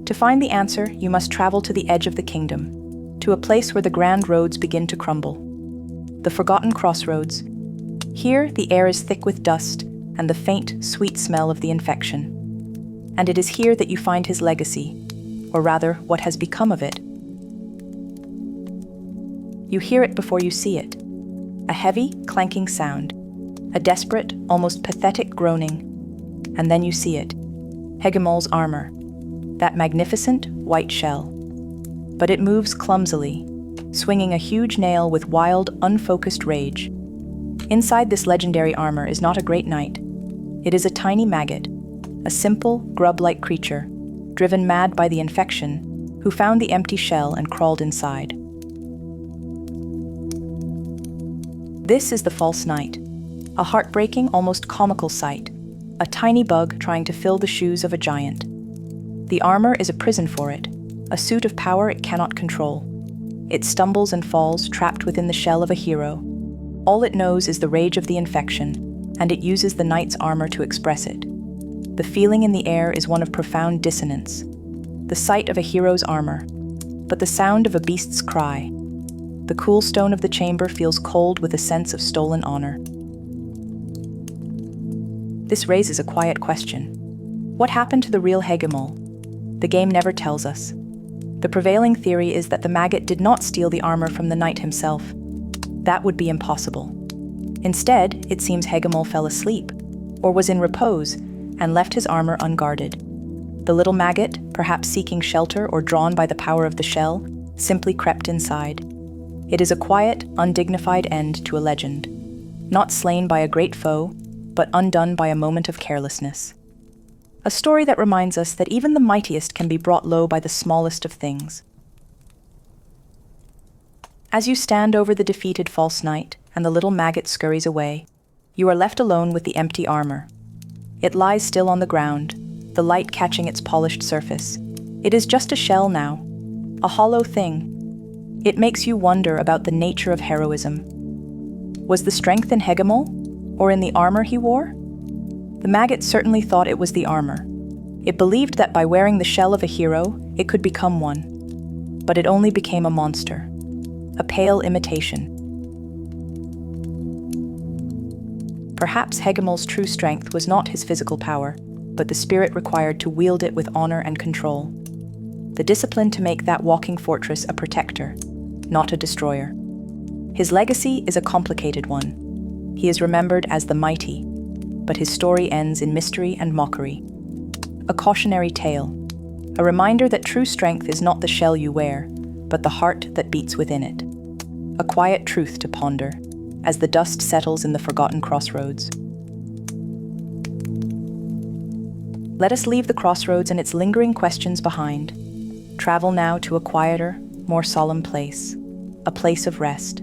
To find the answer, you must travel to the edge of the kingdom, to a place where the grand roads begin to crumble. The forgotten crossroads. Here, the air is thick with dust and the faint, sweet smell of the infection. And it is here that you find his legacy, or rather, what has become of it. You hear it before you see it. A heavy, clanking sound, a desperate, almost pathetic groaning, and then you see it. Hegemol's armor, that magnificent white shell. But it moves clumsily, swinging a huge nail with wild, unfocused rage. Inside this legendary armor is not a great knight. It is a tiny maggot, a simple, grub-like creature, driven mad by the infection, who found the empty shell and crawled inside. This is the false knight, a heartbreaking, almost comical sight, a tiny bug trying to fill the shoes of a giant. The armor is a prison for it, a suit of power it cannot control. It stumbles and falls, trapped within the shell of a hero. All it knows is the rage of the infection, and it uses the knight's armor to express it. The feeling in the air is one of profound dissonance. The sight of a hero's armor, but the sound of a beast's cry. The cool stone of the chamber feels cold with a sense of stolen honor. This raises a quiet question. What happened to the real Hegemol? The game never tells us. The prevailing theory is that the maggot did not steal the armor from the knight himself. That would be impossible. Instead, it seems Hegemol fell asleep, or was in repose, and left his armor unguarded. The little maggot, perhaps seeking shelter or drawn by the power of the shell, simply crept inside. It is a quiet, undignified end to a legend. Not slain by a great foe, but undone by a moment of carelessness. A story that reminds us that even the mightiest can be brought low by the smallest of things. As you stand over the defeated false knight and the little maggot scurries away, you are left alone with the empty armor. It lies still on the ground, the light catching its polished surface. It is just a shell now, a hollow thing. It makes you wonder about the nature of heroism. Was the strength in Hegemol, or in the armor he wore? The maggot certainly thought it was the armor. It believed that by wearing the shell of a hero, it could become one. But it only became a monster, a pale imitation. Perhaps Hegemol's true strength was not his physical power, but the spirit required to wield it with honor and control. The discipline to make that walking fortress a protector, not a destroyer. His legacy is a complicated one. He is remembered as the mighty, but his story ends in mystery and mockery. A cautionary tale, a reminder that true strength is not the shell you wear, but the heart that beats within it. A quiet truth to ponder, as the dust settles in the forgotten crossroads. Let us leave the crossroads and its lingering questions behind. Travel now to a quieter, more solemn place, a place of rest.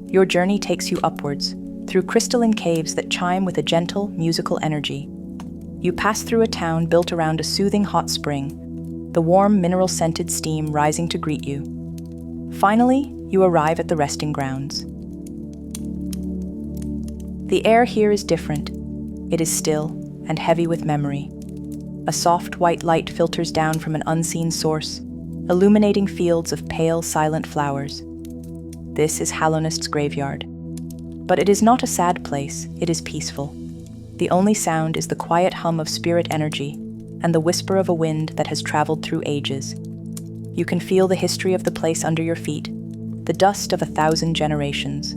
Your journey takes you upwards, through crystalline caves that chime with a gentle, musical energy. You pass through a town built around a soothing hot spring, the warm, mineral-scented steam rising to greet you. Finally, you arrive at the resting grounds. The air here is different. It is still and heavy with memory. A soft white light filters down from an unseen source, illuminating fields of pale, silent flowers. This is Hallownest's graveyard. But it is not a sad place, it is peaceful. The only sound is the quiet hum of spirit energy and the whisper of a wind that has traveled through ages. You can feel the history of the place under your feet, the dust of 1,000 generations.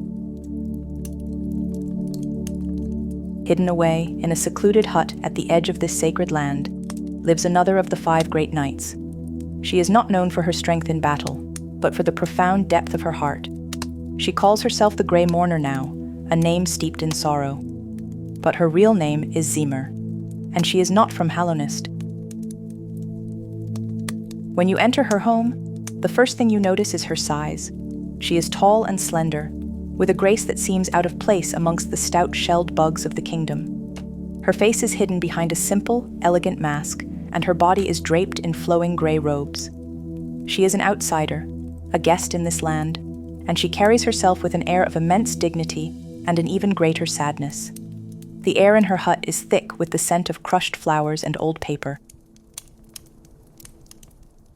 Hidden away in a secluded hut at the edge of this sacred land lives another of the 5 great knights. She is not known for her strength in battle, but for the profound depth of her heart. She calls herself the Grey Mourner now, a name steeped in sorrow. But her real name is Zimmer, and she is not from Hallownest. When you enter her home, the first thing you notice is her size. She is tall and slender, with a grace that seems out of place amongst the stout shelled bugs of the kingdom. Her face is hidden behind a simple, elegant mask, and her body is draped in flowing grey robes. She is an outsider, a guest in this land, and she carries herself with an air of immense dignity and an even greater sadness. The air in her hut is thick with the scent of crushed flowers and old paper.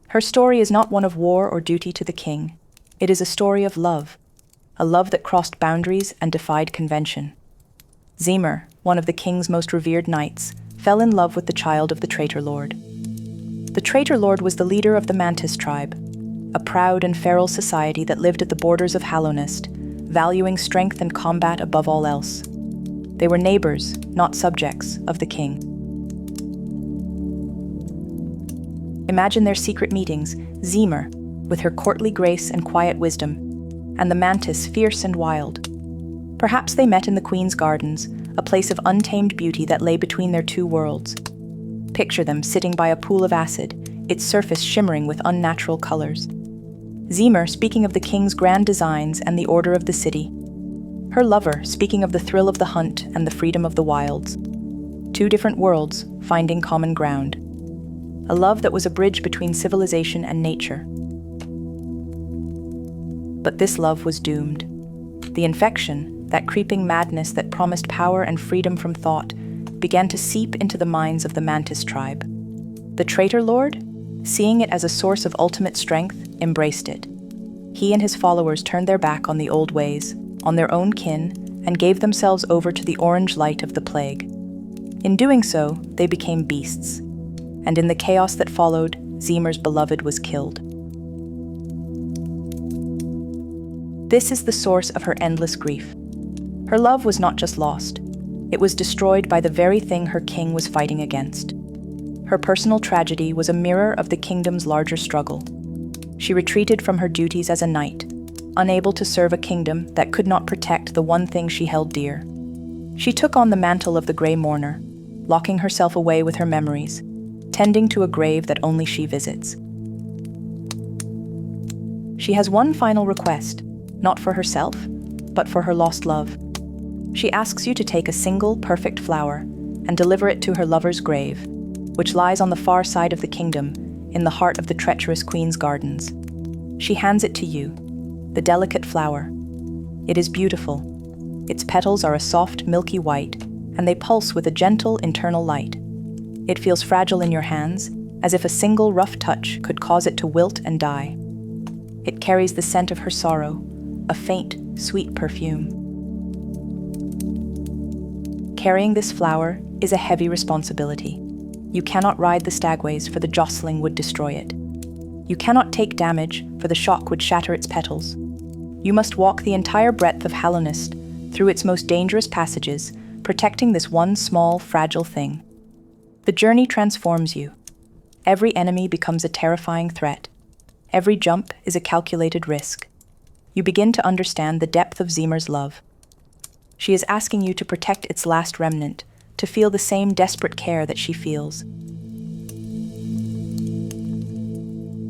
Her story is not one of war or duty to the king. It is a story of love. a love that crossed boundaries and defied convention. Zemer, one of the king's most revered knights, fell in love with the child of the Traitor Lord. The Traitor Lord was the leader of the Mantis tribe, a proud and feral society that lived at the borders of Hallownest, valuing strength and combat above all else. They were neighbors, not subjects, of the king. Imagine their secret meetings, Zemer, with her courtly grace and quiet wisdom, and the Mantis, fierce and wild. Perhaps they met in the Queen's gardens, a place of untamed beauty that lay between their two worlds. Picture them sitting by a pool of acid, its surface shimmering with unnatural colors. Zemer speaking of the king's grand designs and the order of the city. Her lover speaking of the thrill of the hunt and the freedom of the wilds. Two different worlds finding common ground. A love that was a bridge between civilization and nature. But this love was doomed. The infection, that creeping madness that promised power and freedom from thought, began to seep into the minds of the Mantis tribe. The Traitor Lord, seeing it as a source of ultimate strength, embraced it. He and his followers turned their back on the old ways, on their own kin, and gave themselves over to the orange light of the plague. In doing so, they became beasts. And in the chaos that followed, Zemer's beloved was killed. This is the source of her endless grief. Her love was not just lost. It was destroyed by the very thing her king was fighting against. Her personal tragedy was a mirror of the kingdom's larger struggle. She retreated from her duties as a knight, unable to serve a kingdom that could not protect the one thing she held dear. She took on the mantle of the Grey Mourner, locking herself away with her memories, tending to a grave that only she visits. She has one final request, not for herself, but for her lost love. She asks you to take a single, perfect flower and deliver it to her lover's grave, which lies on the far side of the kingdom, in the heart of the treacherous Queen's gardens. She hands it to you, the delicate flower. It is beautiful. Its petals are a soft, milky white, and they pulse with a gentle internal light. It feels fragile in your hands, as if a single rough touch could cause it to wilt and die. It carries the scent of her sorrow, a faint, sweet perfume. Carrying this flower is a heavy responsibility. You cannot ride the stagways, for the jostling would destroy it. You cannot take damage, for the shock would shatter its petals. You must walk the entire breadth of Hallownest, through its most dangerous passages, protecting this one small, fragile thing. The journey transforms you. Every enemy becomes a terrifying threat. Every jump is a calculated risk. You begin to understand the depth of Zemer's love. She is asking you to protect its last remnant, to feel the same desperate care that she feels.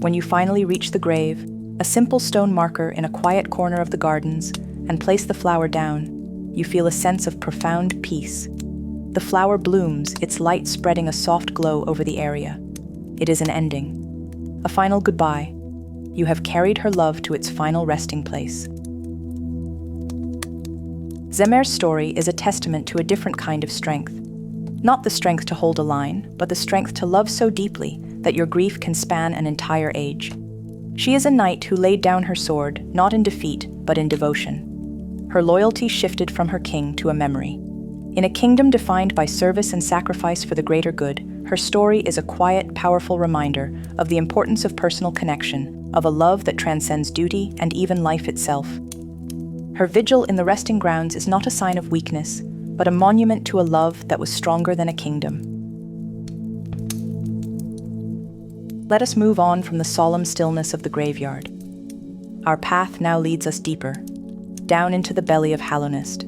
When you finally reach the grave, a simple stone marker in a quiet corner of the gardens, and place the flower down, you feel a sense of profound peace. The flower blooms, its light spreading a soft glow over the area. It is an ending, a final goodbye. You have carried her love to its final resting place. Zemer's story is a testament to a different kind of strength. Not the strength to hold a line, but the strength to love so deeply that your grief can span an entire age. She is a knight who laid down her sword, not in defeat, but in devotion. Her loyalty shifted from her king to a memory. In a kingdom defined by service and sacrifice for the greater good, her story is a quiet, powerful reminder of the importance of personal connection, of a love that transcends duty and even life itself. Her vigil in the resting grounds is not a sign of weakness, but a monument to a love that was stronger than a kingdom. Let us move on from the solemn stillness of the graveyard. Our path now leads us deeper, down into the belly of Hallownest.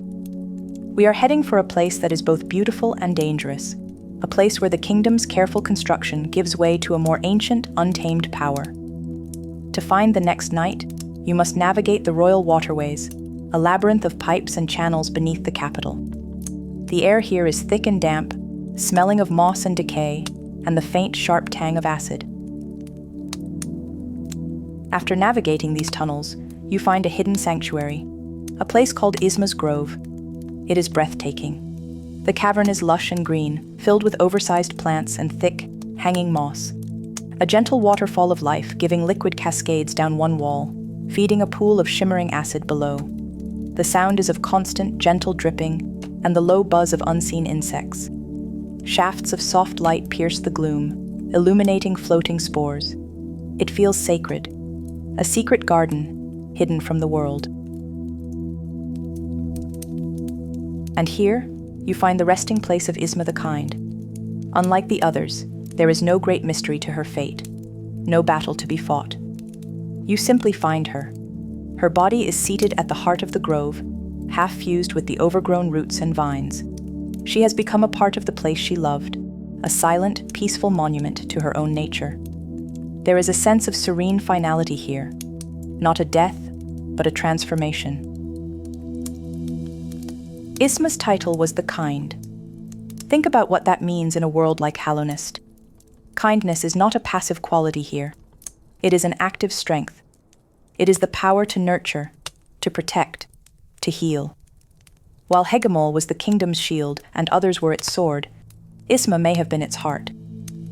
We are heading for a place that is both beautiful and dangerous, a place where the kingdom's careful construction gives way to a more ancient, untamed power. To find the next knight, you must navigate the royal waterways, a labyrinth of pipes and channels beneath the capital. The air here is thick and damp, smelling of moss and decay, and the faint, sharp tang of acid. After navigating these tunnels, you find a hidden sanctuary, a place called Isma's Grove. It is breathtaking. The cavern is lush and green, filled with oversized plants and thick, hanging moss. A gentle waterfall of life giving liquid cascades down one wall, feeding a pool of shimmering acid below. The sound is of constant, gentle dripping and the low buzz of unseen insects. Shafts of soft light pierce the gloom, illuminating floating spores. It feels sacred, a secret garden hidden from the world. And here, you find the resting place of Isma the Kind. Unlike the others, there is no great mystery to her fate, no battle to be fought. You simply find her. Her body is seated at the heart of the grove, half fused with the overgrown roots and vines. She has become a part of the place she loved, a silent, peaceful monument to her own nature. There is a sense of serene finality here, not a death, but a transformation. Isma's title was the Kind. Think about what that means in a world like Hallownest. Kindness is not a passive quality here. It is an active strength. It is the power to nurture, to protect, to heal. While Hegemol was the kingdom's shield and others were its sword, Isma may have been its heart.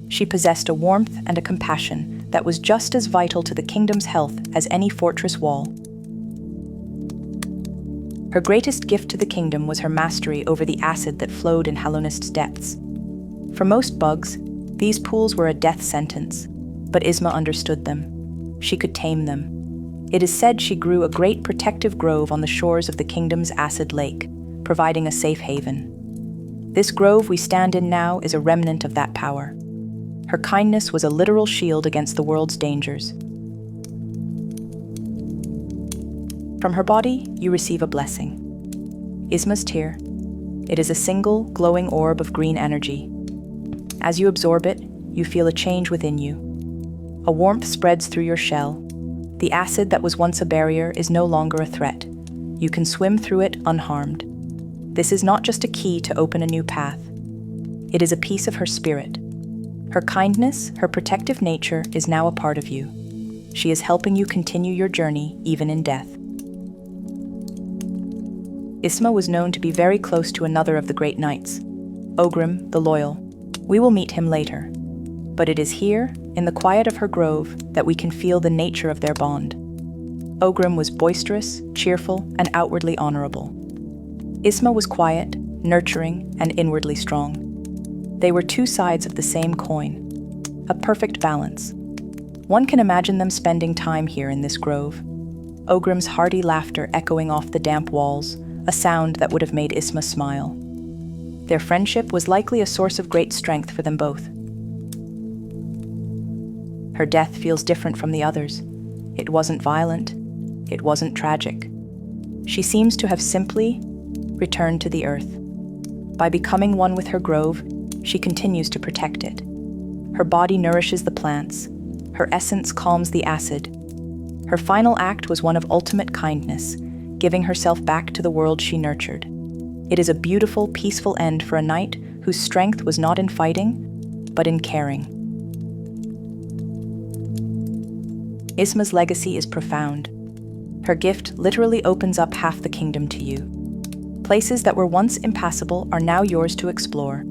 She possessed a warmth and a compassion that was just as vital to the kingdom's health as any fortress wall. Her greatest gift to the kingdom was her mastery over the acid that flowed in Hallownest's depths. For most bugs, these pools were a death sentence, but Isma understood them. She could tame them. It is said she grew a great protective grove on the shores of the kingdom's acid lake, providing a safe haven. This grove we stand in now is a remnant of that power. Her kindness was a literal shield against the world's dangers. From her body, you receive a blessing. Isma's tear. It is a single, glowing orb of green energy. As you absorb it, you feel a change within you. A warmth spreads through your shell. The acid that was once a barrier is no longer a threat. You can swim through it unharmed. This is not just a key to open a new path. It is a piece of her spirit. Her kindness, her protective nature is now a part of you. She is helping you continue your journey, even in death. Isma was known to be very close to another of the great knights, Ogrim the Loyal. We will meet him later. But it is here, in the quiet of her grove, that we can feel the nature of their bond. Ogrim was boisterous, cheerful, and outwardly honorable. Isma was quiet, nurturing, and inwardly strong. They were two sides of the same coin, a perfect balance. One can imagine them spending time here in this grove. Ogrim's hearty laughter echoing off the damp walls, a sound that would have made Isma smile. Their friendship was likely a source of great strength for them both. Her death feels different from the others. It wasn't violent. It wasn't tragic. She seems to have simply returned to the earth. By becoming one with her grove, she continues to protect it. Her body nourishes the plants. Her essence calms the acid. Her final act was one of ultimate kindness, giving herself back to the world she nurtured. It is a beautiful, peaceful end for a knight whose strength was not in fighting, but in caring. Isma's legacy is profound. Her gift literally opens up half the kingdom to you. Places that were once impassable are now yours to explore.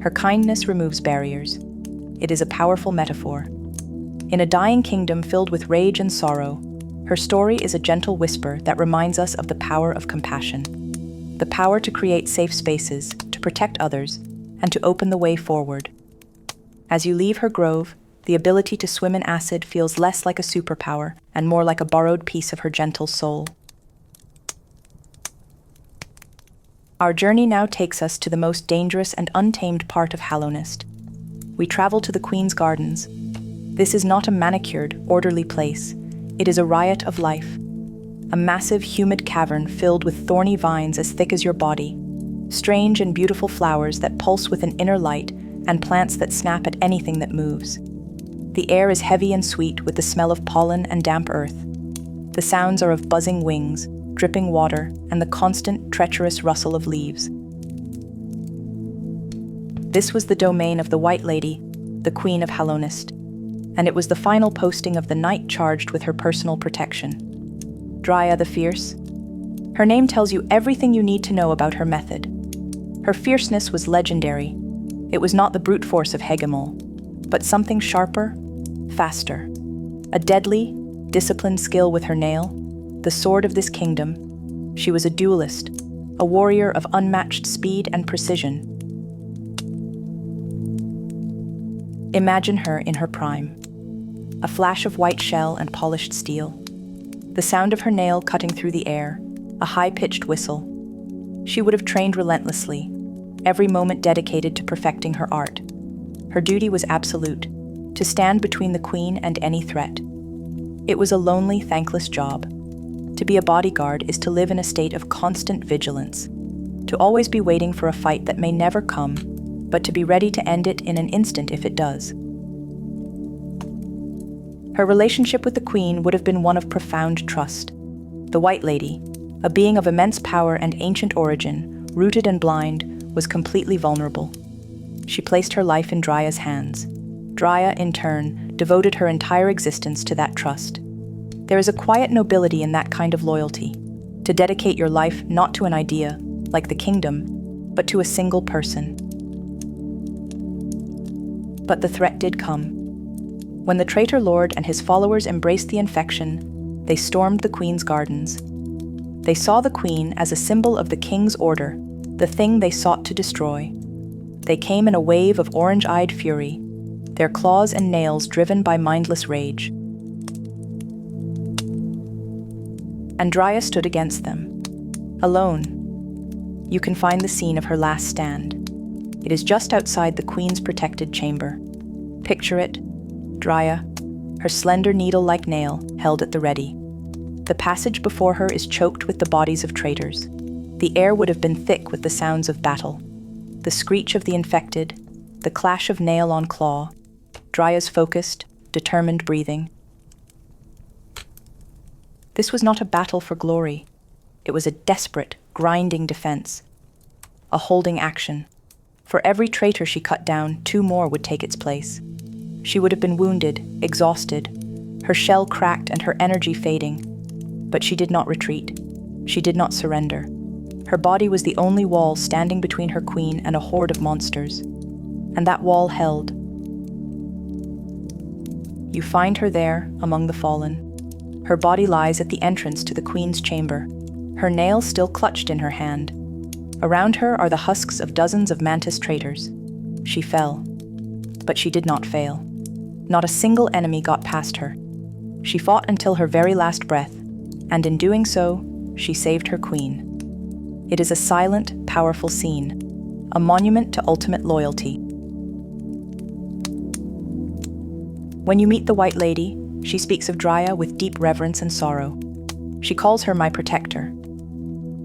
Her kindness removes barriers. It is a powerful metaphor. In a dying kingdom filled with rage and sorrow, her story is a gentle whisper that reminds us of the power of compassion. The power to create safe spaces, to protect others, and to open the way forward. As you leave her grove, the ability to swim in acid feels less like a superpower and more like a borrowed piece of her gentle soul. Our journey now takes us to the most dangerous and untamed part of Hallownest. We travel to the Queen's Gardens. This is not a manicured, orderly place. It is a riot of life. A massive, humid cavern filled with thorny vines as thick as your body, strange and beautiful flowers that pulse with an inner light, and plants that snap at anything that moves. The air is heavy and sweet with the smell of pollen and damp earth. The sounds are of buzzing wings, dripping water, and the constant, treacherous rustle of leaves. This was the domain of the White Lady, the Queen of Hallownest, and it was the final posting of the knight charged with her personal protection. Drya the Fierce. Her name tells you everything you need to know about her method. Her fierceness was legendary. It was not the brute force of Hegemol, but something sharper, faster. A deadly, disciplined skill with her nail, the sword of this kingdom. She was a duelist, a warrior of unmatched speed and precision. Imagine her in her prime. A flash of white shell and polished steel. The sound of her nail cutting through the air, a high-pitched whistle. She would have trained relentlessly, every moment dedicated to perfecting her art. Her duty was absolute, to stand between the queen and any threat. It was a lonely, thankless job. To be a bodyguard is to live in a state of constant vigilance, to always be waiting for a fight that may never come, but to be ready to end it in an instant if it does. Her relationship with the queen would have been one of profound trust. The White Lady, a being of immense power and ancient origin, rooted and blind, was completely vulnerable. She placed her life in Drya's hands. Drya, in turn, devoted her entire existence to that trust. There is a quiet nobility in that kind of loyalty, to dedicate your life not to an idea, like the kingdom, but to a single person. But the threat did come. When the traitor lord and his followers embraced the infection, they stormed the queen's gardens. They saw the queen as a symbol of the king's order, the thing they sought to destroy. They came in a wave of orange-eyed fury, their claws and nails driven by mindless rage. And Drya stood against them, alone. You can find the scene of her last stand. It is just outside the queen's protected chamber. Picture it, Drya, her slender needle-like nail held at the ready. The passage before her is choked with the bodies of traitors. The air would have been thick with the sounds of battle. The screech of the infected, the clash of nail on claw, Drya's focused, determined breathing. This was not a battle for glory. It was a desperate, grinding defense. A holding action. For every traitor she cut down, 2 more would take its place. She would have been wounded, exhausted, her shell cracked and her energy fading. But she did not retreat. She did not surrender. Her body was the only wall standing between her queen and a horde of monsters. And that wall held. You find her there, among the fallen. Her body lies at the entrance to the queen's chamber, her nail still clutched in her hand. Around her are the husks of dozens of mantis traitors. She fell. But she did not fail. Not a single enemy got past her. She fought until her very last breath, and in doing so, she saved her queen. It is a silent, powerful scene, a monument to ultimate loyalty. When you meet the White Lady, she speaks of Drya with deep reverence and sorrow. She calls her my protector.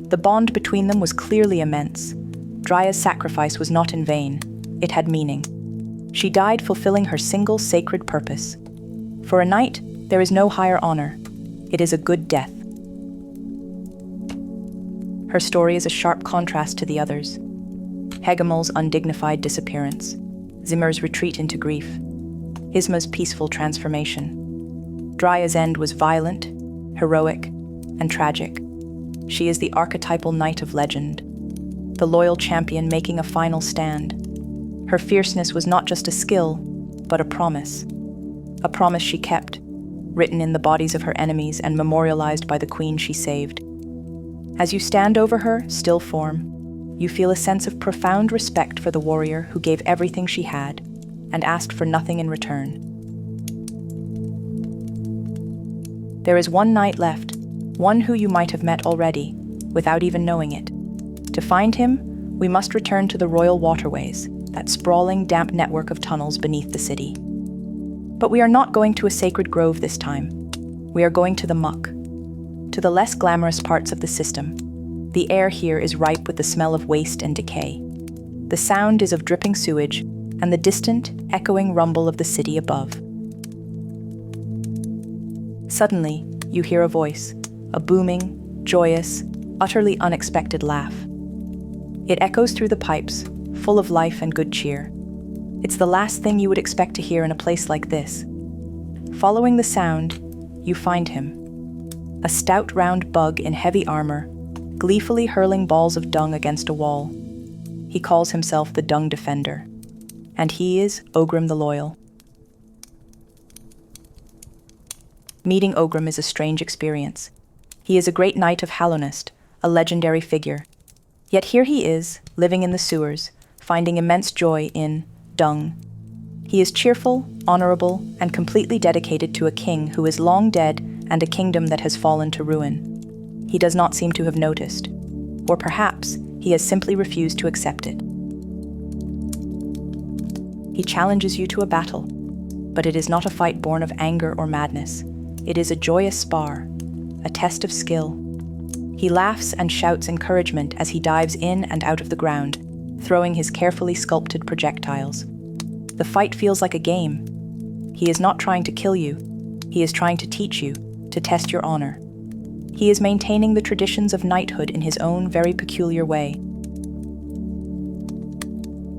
The bond between them was clearly immense. Drya's sacrifice was not in vain. It had meaning. She died fulfilling her single sacred purpose. For a knight, there is no higher honor. It is a good death. Her story is a sharp contrast to the others. Hegemal's undignified disappearance, Zimmer's retreat into grief, Isma's peaceful transformation. Drya's end was violent, heroic, and tragic. She is the archetypal knight of legend, the loyal champion making a final stand. Her fierceness was not just a skill, but a promise she kept, written in the bodies of her enemies and memorialized by the queen she saved. As you stand over her, still form, you feel a sense of profound respect for the warrior who gave everything she had and asked for nothing in return. There is one knight left, one who you might have met already, without even knowing it. To find him, we must return to the royal waterways, that sprawling, damp network of tunnels beneath the city. But we are not going to a sacred grove this time. We are going to the muck, to the less glamorous parts of the system. The air here is ripe with the smell of waste and decay. The sound is of dripping sewage and the distant, echoing rumble of the city above. Suddenly, you hear a voice, a booming, joyous, utterly unexpected laugh. It echoes through the pipes, full of life and good cheer. It's the last thing you would expect to hear in a place like this. Following the sound, you find him. A stout round bug in heavy armor, gleefully hurling balls of dung against a wall. He calls himself the Dung Defender. And he is Ogrim the Loyal. Meeting Ogrim is a strange experience. He is a great knight of Hallownest, a legendary figure. Yet here he is, living in the sewers, finding immense joy in dung. He is cheerful, honorable, and completely dedicated to a king who is long dead and a kingdom that has fallen to ruin. He does not seem to have noticed, or perhaps he has simply refused to accept it. He challenges you to a battle, but it is not a fight born of anger or madness. It is a joyous spar, a test of skill. He laughs and shouts encouragement as he dives in and out of the ground, throwing his carefully sculpted projectiles. The fight feels like a game. He is not trying to kill you. He is trying to teach you, to test your honor. He is maintaining the traditions of knighthood in his own very peculiar way.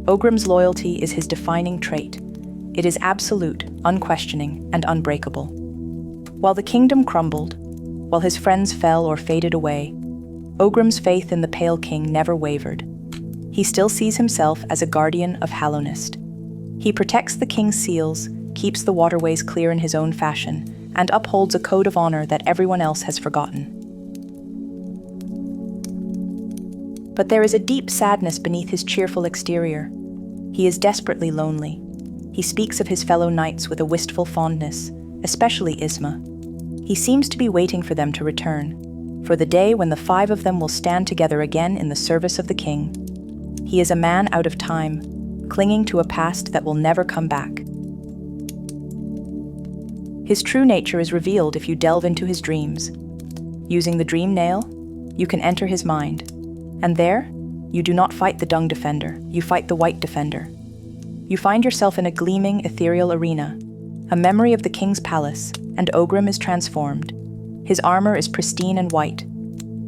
Ogrim's loyalty is his defining trait. It is absolute, unquestioning, and unbreakable. While the kingdom crumbled, while his friends fell or faded away, Ogrim's faith in the Pale King never wavered. He still sees himself as a guardian of Hallownest. He protects the king's seals, keeps the waterways clear in his own fashion, and upholds a code of honor that everyone else has forgotten. But there is a deep sadness beneath his cheerful exterior. He is desperately lonely. He speaks of his fellow knights with a wistful fondness, especially Isma. He seems to be waiting for them to return, for the day when the 5 of them will stand together again in the service of the king. He is a man out of time, clinging to a past that will never come back. His true nature is revealed if you delve into his dreams. Using the dream nail, you can enter his mind. And there, you do not fight the dung defender, you fight the white defender. You find yourself in a gleaming, ethereal arena, a memory of the king's palace, and Ogrim is transformed. His armor is pristine and white.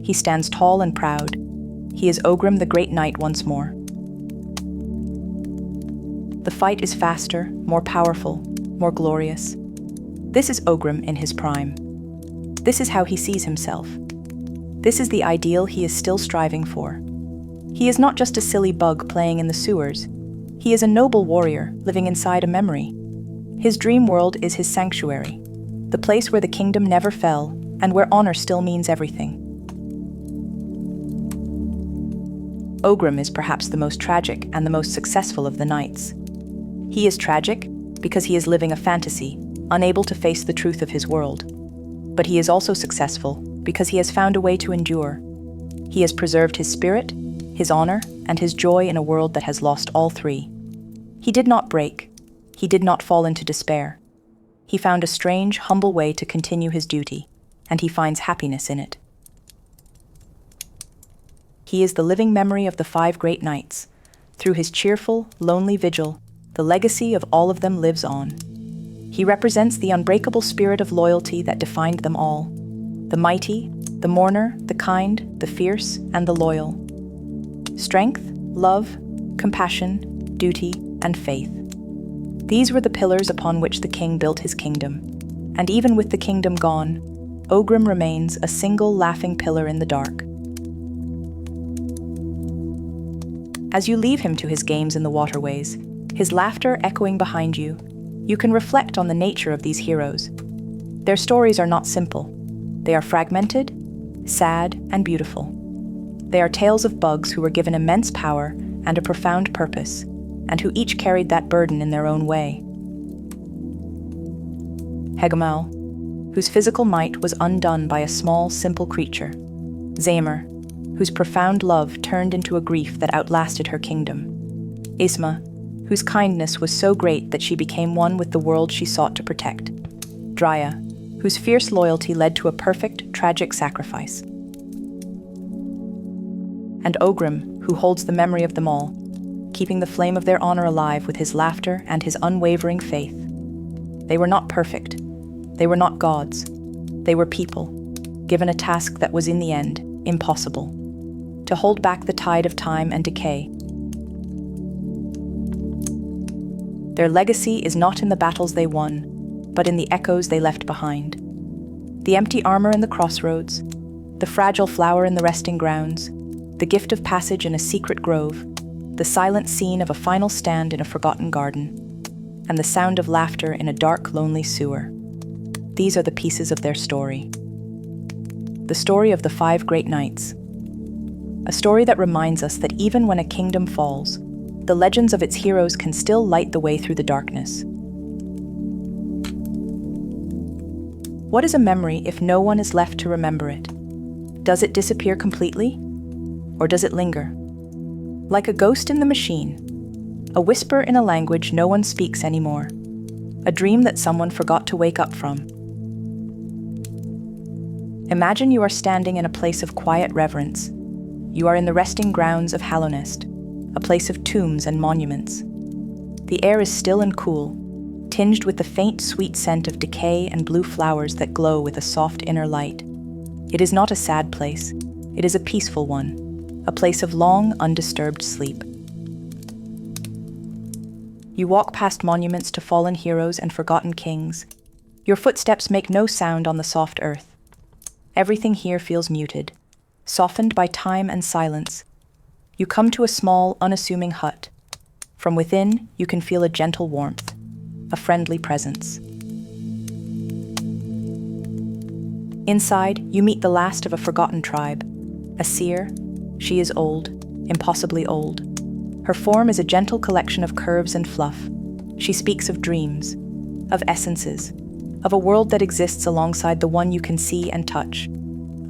He stands tall and proud. He is Ogrim the Great Knight once more. The fight is faster, more powerful, more glorious. This is Ogrim in his prime. This is how he sees himself. This is the ideal he is still striving for. He is not just a silly bug playing in the sewers. He is a noble warrior living inside a memory. His dream world is his sanctuary, the place where the kingdom never fell and where honor still means everything. Ogrim is perhaps the most tragic and the most successful of the knights. He is tragic because he is living a fantasy, unable to face the truth of his world. But he is also successful because he has found a way to endure. He has preserved his spirit, his honor, and his joy in a world that has lost all 3. He did not break. He did not fall into despair. He found a strange, humble way to continue his duty, and he finds happiness in it. He is the living memory of the 5 great knights. Through his cheerful, lonely vigil, the legacy of all of them lives on. He represents the unbreakable spirit of loyalty that defined them all. The mighty, the mourner, the kind, the fierce, and the loyal. Strength, love, compassion, duty, and faith. These were the pillars upon which the king built his kingdom. And even with the kingdom gone, Ogrim remains a single laughing pillar in the dark. As you leave him to his games in the waterways, his laughter echoing behind you, you can reflect on the nature of these heroes. Their stories are not simple. They are fragmented, sad, and beautiful. They are tales of bugs who were given immense power and a profound purpose, and who each carried that burden in their own way. Hegamal, whose physical might was undone by a small, simple creature. Zamer, whose profound love turned into a grief that outlasted her kingdom. Isma, whose kindness was so great that she became one with the world she sought to protect. Drya, whose fierce loyalty led to a perfect, tragic sacrifice. And Ogrim, who holds the memory of them all, keeping the flame of their honor alive with his laughter and his unwavering faith. They were not perfect. They were not gods. They were people, given a task that was in the end impossible: to hold back the tide of time and decay. Their legacy is not in the battles they won, but in the echoes they left behind. The empty armor in the crossroads, the fragile flower in the resting grounds, the gift of passage in a secret grove, the silent scene of a final stand in a forgotten garden, and the sound of laughter in a dark, lonely sewer. These are the pieces of their story. The story of the 5 great knights, a story that reminds us that even when a kingdom falls, the legends of its heroes can still light the way through the darkness. What is a memory if no one is left to remember it? Does it disappear completely? Or does it linger? Like a ghost in the machine, a whisper in a language no one speaks anymore, a dream that someone forgot to wake up from. Imagine you are standing in a place of quiet reverence. You are in the resting grounds of Hallownest, a place of tombs and monuments. The air is still and cool, tinged with the faint sweet scent of decay and blue flowers that glow with a soft inner light. It is not a sad place, it is a peaceful one, a place of long, undisturbed sleep. You walk past monuments to fallen heroes and forgotten kings. Your footsteps make no sound on the soft earth. Everything here feels muted, softened by time and silence. You come to a small, unassuming hut. From within, you can feel a gentle warmth, a friendly presence. Inside, you meet the last of a forgotten tribe, a seer. She is old, impossibly old. Her form is a gentle collection of curves and fluff. She speaks of dreams, of essences, of a world that exists alongside the one you can see and touch.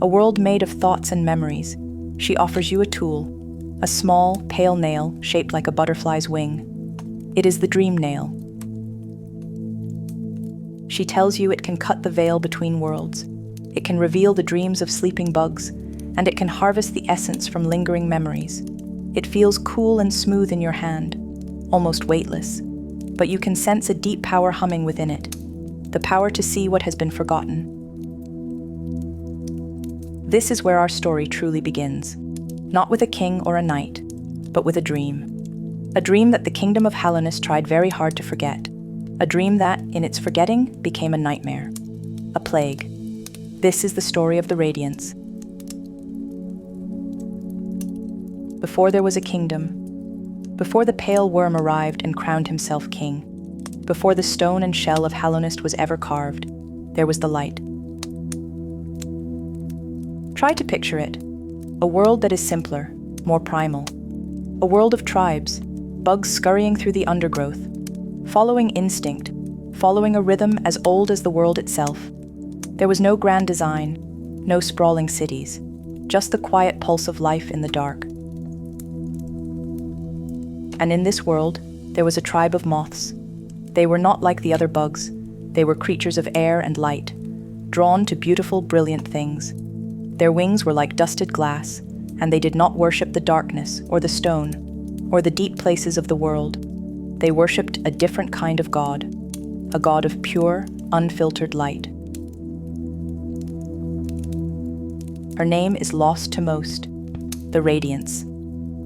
A world made of thoughts and memories. She offers you a tool, a small, pale nail shaped like a butterfly's wing. It is the dream nail. She tells you it can cut the veil between worlds. It can reveal the dreams of sleeping bugs, and it can harvest the essence from lingering memories. It feels cool and smooth in your hand, almost weightless, but you can sense a deep power humming within it, the power to see what has been forgotten. This is where our story truly begins, not with a king or a knight, but with a dream that the kingdom of Hallownest tried very hard to forget, a dream that, in its forgetting, became a nightmare, a plague. This is the story of the Radiance. Before there was a kingdom, before the pale worm arrived and crowned himself king, before the stone and shell of Hallownest was ever carved, there was the light. Try to picture it, a world that is simpler, more primal, a world of tribes, bugs scurrying through the undergrowth, following instinct, following a rhythm as old as the world itself. There was no grand design, no sprawling cities, just the quiet pulse of life in the dark. And in this world, there was a tribe of moths. They were not like the other bugs. They were creatures of air and light, drawn to beautiful, brilliant things. Their wings were like dusted glass, and they did not worship the darkness or the stone or the deep places of the world. They worshipped a different kind of God, a God of pure, unfiltered light. Her name is lost to most, the Radiance.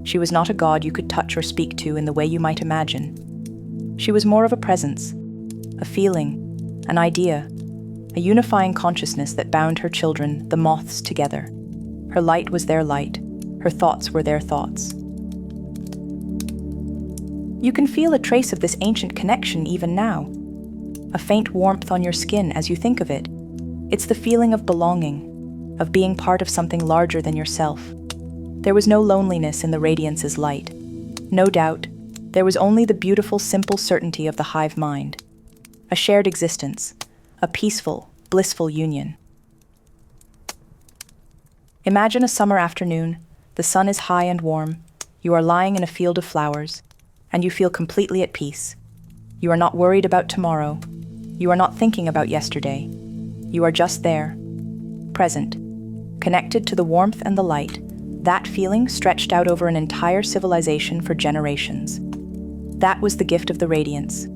She was not a god you could touch or speak to in the way you might imagine. She was more of a presence, a feeling, an idea, a unifying consciousness that bound her children, the moths, together. Her light was their light, her thoughts were their thoughts. You can feel a trace of this ancient connection even now, a faint warmth on your skin as you think of it. It's the feeling of belonging, of being part of something larger than yourself. There was no loneliness in the Radiance's light. No doubt, there was only the beautiful, simple certainty of the hive mind. A shared existence, a peaceful, blissful union. Imagine a summer afternoon, the sun is high and warm, you are lying in a field of flowers, and you feel completely at peace. You are not worried about tomorrow. You are not thinking about yesterday. You are just there, present, connected to the warmth and the light. That feeling stretched out over an entire civilization for generations. That was the gift of the Radiance.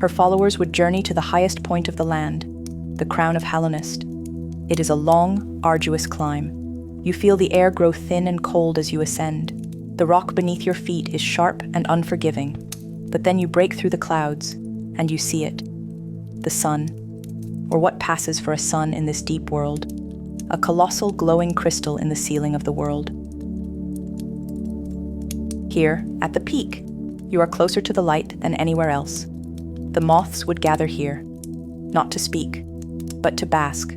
Her followers would journey to the highest point of the land, the crown of Hallownest. It is a long, arduous climb. You feel the air grow thin and cold as you ascend. The rock beneath your feet is sharp and unforgiving, but then you break through the clouds, and you see it. The sun, or what passes for a sun in this deep world, a colossal glowing crystal in the ceiling of the world. Here, at the peak, you are closer to the light than anywhere else. The moths would gather here, not to speak, but to bask,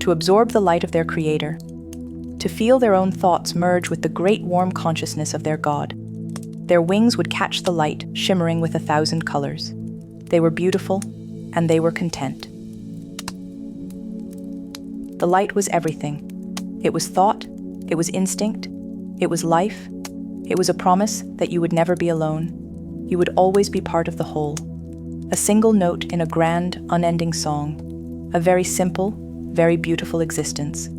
to absorb the light of their creator, to feel their own thoughts merge with the great warm consciousness of their God. Their wings would catch the light, shimmering with 1,000 colors. They were beautiful, and they were content. The light was everything. It was thought, it was instinct, it was life, it was a promise that you would never be alone. You would always be part of the whole. A single note in a grand, unending song. A very simple, very beautiful existence.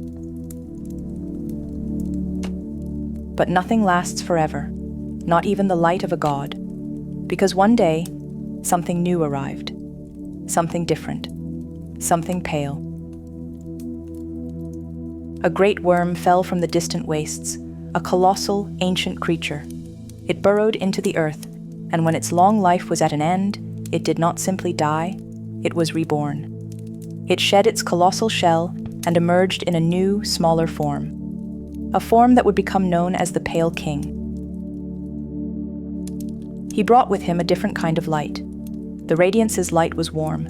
But nothing lasts forever, not even the light of a god. Because one day, something new arrived. Something different. Something pale. A great worm fell from the distant wastes, a colossal, ancient creature. It burrowed into the earth, and when its long life was at an end, it did not simply die, it was reborn. It shed its colossal shell and emerged in a new, smaller form. A form that would become known as the Pale King. He brought with him a different kind of light. The Radiance's light was warm,